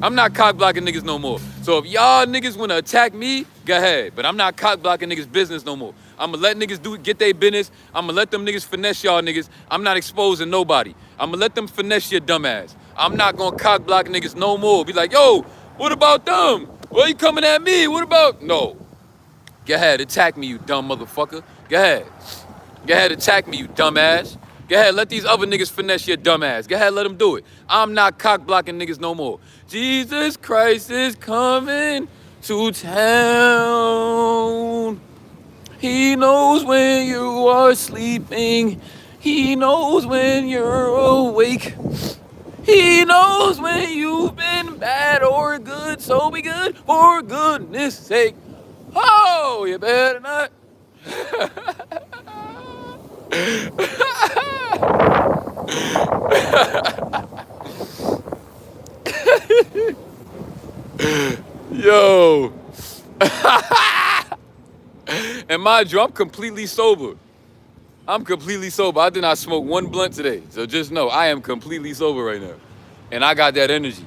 I'm not cock blocking niggas no more. So if y'all niggas wanna attack me, go ahead. But I'm not cock blocking niggas' business no more. I'ma let niggas get their business. I'ma let them niggas finesse y'all niggas. I'm not exposing nobody. I'ma let them finesse your dumb ass. I'm not gonna cock block niggas no more. Be like, yo, what about them? Why you coming at me? What about? No. Go ahead, attack me, you dumb motherfucker. Go ahead. Go ahead, attack me, you dumb ass. Go ahead, let these other niggas finesse your dumb ass. Go ahead, let them do it. I'm not cock blocking niggas no more. Jesus Christ is coming to town. He knows when you are sleeping. He knows when you're awake. He knows when you've been bad or good. So be good for goodness sake. Oh, you better not. Yo. And mind you, I'm completely sober. I'm completely sober. I did not smoke one blunt today. So just know, I am completely sober right now. And I got that energy.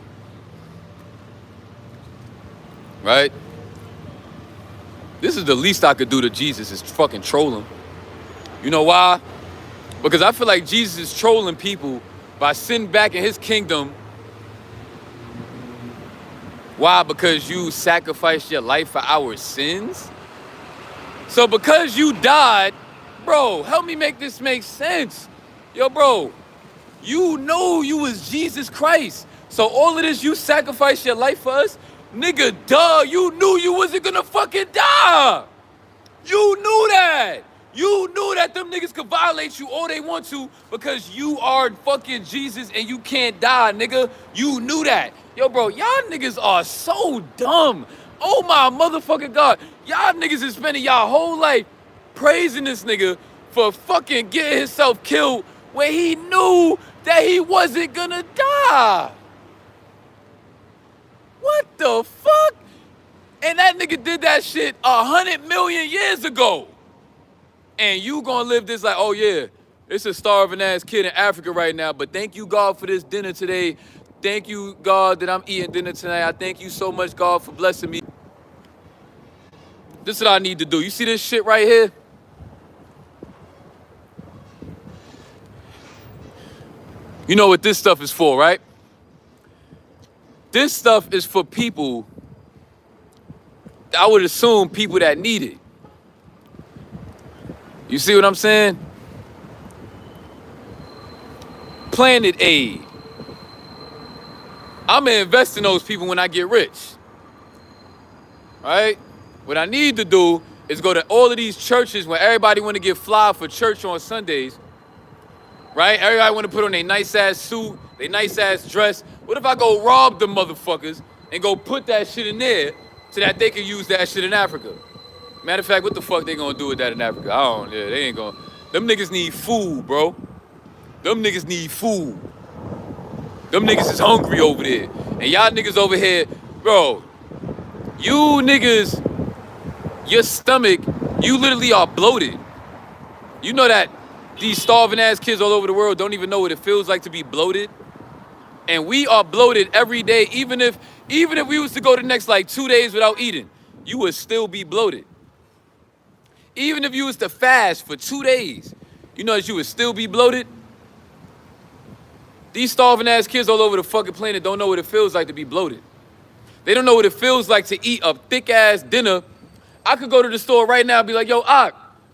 Right? This is the least I could do to Jesus is fucking troll him. You know why? Because I feel like Jesus is trolling people by sitting back in his kingdom. Why? Because you sacrificed your life for our sins? So because you died, bro, help me make this make sense. Yo, bro, You know you was Jesus Christ. So all of this, you sacrificed your life for us? Nigga, duh, you knew you wasn't gonna fucking die. You knew that. You knew that them niggas could violate you all they want to because you are fucking Jesus and you can't die, nigga. You knew that. Yo, bro, y'all niggas are so dumb. Oh my motherfucking God. Y'all niggas is spending y'all whole life praising this nigga for fucking getting himself killed when he knew that he wasn't gonna die. What the fuck? And that nigga did that shit 100 million years ago. And you gonna live this like, oh yeah, it's a starving ass kid in Africa right now, but thank you, God, for this dinner today. Thank you, God, that I'm eating dinner tonight. I thank you so much, God, for blessing me. This is what I need to do. You see this shit right here? You know what this stuff is for, right? This stuff is for people, I would assume people that need it. You see what I'm saying? Planet Aid. I'm gonna invest in those people when I get rich. Right? What I need to do is go to all of these churches where everybody want to get fly for church on Sundays. Right? Everybody want to put on their nice ass suit, their nice ass dress. What if I go rob them motherfuckers and go put that shit in there so that they can use that shit in Africa? Matter of fact, what the fuck they gonna do with that in Africa? I don't know. They ain't gonna. Them niggas need food, bro. Them niggas need food. Them niggas is hungry over there. And y'all niggas over here, bro, you niggas, your stomach, you literally are bloated. You know that these starving ass kids all over the world don't even know what it feels like to be bloated? And we are bloated every day. Even if we was to go the next like 2 days without eating, you would still be bloated. Even if you was to fast for 2 days, you know that you would still be bloated? These starving ass kids all over the fucking planet don't know what it feels like to be bloated. They don't know what it feels like to eat a thick ass dinner. I could go to the store right now and be like, yo,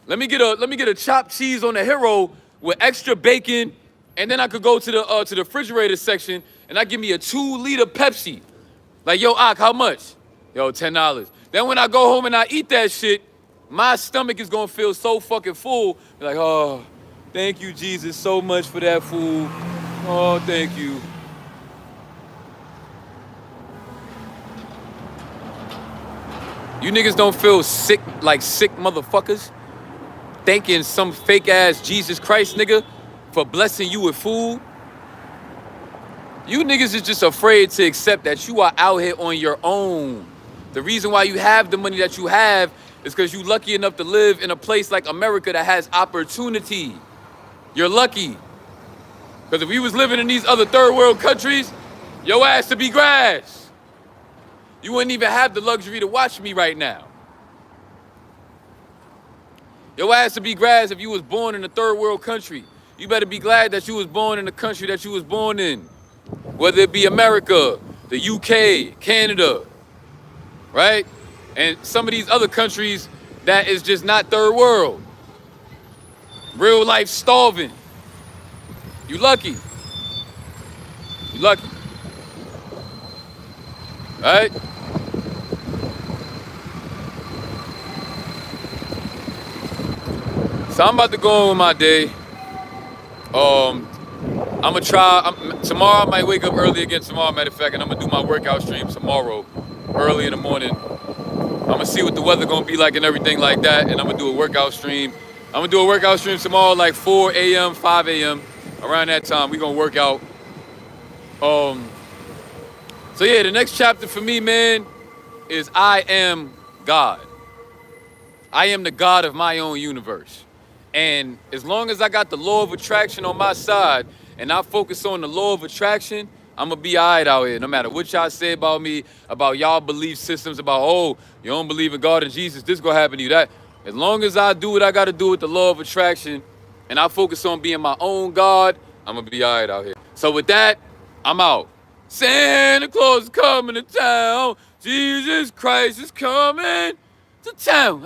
let me get a chopped cheese on the hero with extra bacon, and then I could go to the refrigerator section and I give me a 2-liter Pepsi. Like, yo, how much? Yo, $10. Then when I go home and I eat that shit, my stomach is gonna feel so fucking full. Be like, oh, thank you, Jesus, so much for that food. Oh, thank you. You niggas don't feel sick like sick motherfuckers? Thanking some fake ass Jesus Christ nigga for blessing you with food? You niggas is just afraid to accept that you are out here on your own. The reason why you have the money that you have is because you're lucky enough to live in a place like America that has opportunity. You're lucky. Because if we was living in these other third world countries, your ass would be grass. You wouldn't even have the luxury to watch me right now. Your ass would be grass if you was born in a third world country. You better be glad that you was born in the country that you was born in. Whether it be America, the UK, Canada, right? And some of these other countries that is just not third world. Real life starving. You lucky. You lucky. Right? So I'm about to go on with my day. I'm gonna try, tomorrow I might wake up early again tomorrow, matter of fact, and I'm gonna do my workout stream tomorrow, early in the morning. I'm gonna see what the weather gonna be like and everything like that, and I'm gonna do a workout stream. I'm gonna do a workout stream tomorrow, like 4 a.m., 5 a.m., around that time. We gonna work out. So yeah, the next chapter for me, man, is I am God. I am the God of my own universe. And as long as I got the law of attraction on my side and I focus on the law of attraction, I'm gonna be all right out here. No matter what y'all say about me, about y'all belief systems, about, oh, you don't believe in God and Jesus, this gonna happen to you, that. As long as I do what I gotta do with the law of attraction and I focus on being my own God, I'm gonna be all right out here. So with that, I'm out. Santa Claus is coming to town. Jesus Christ is coming to town.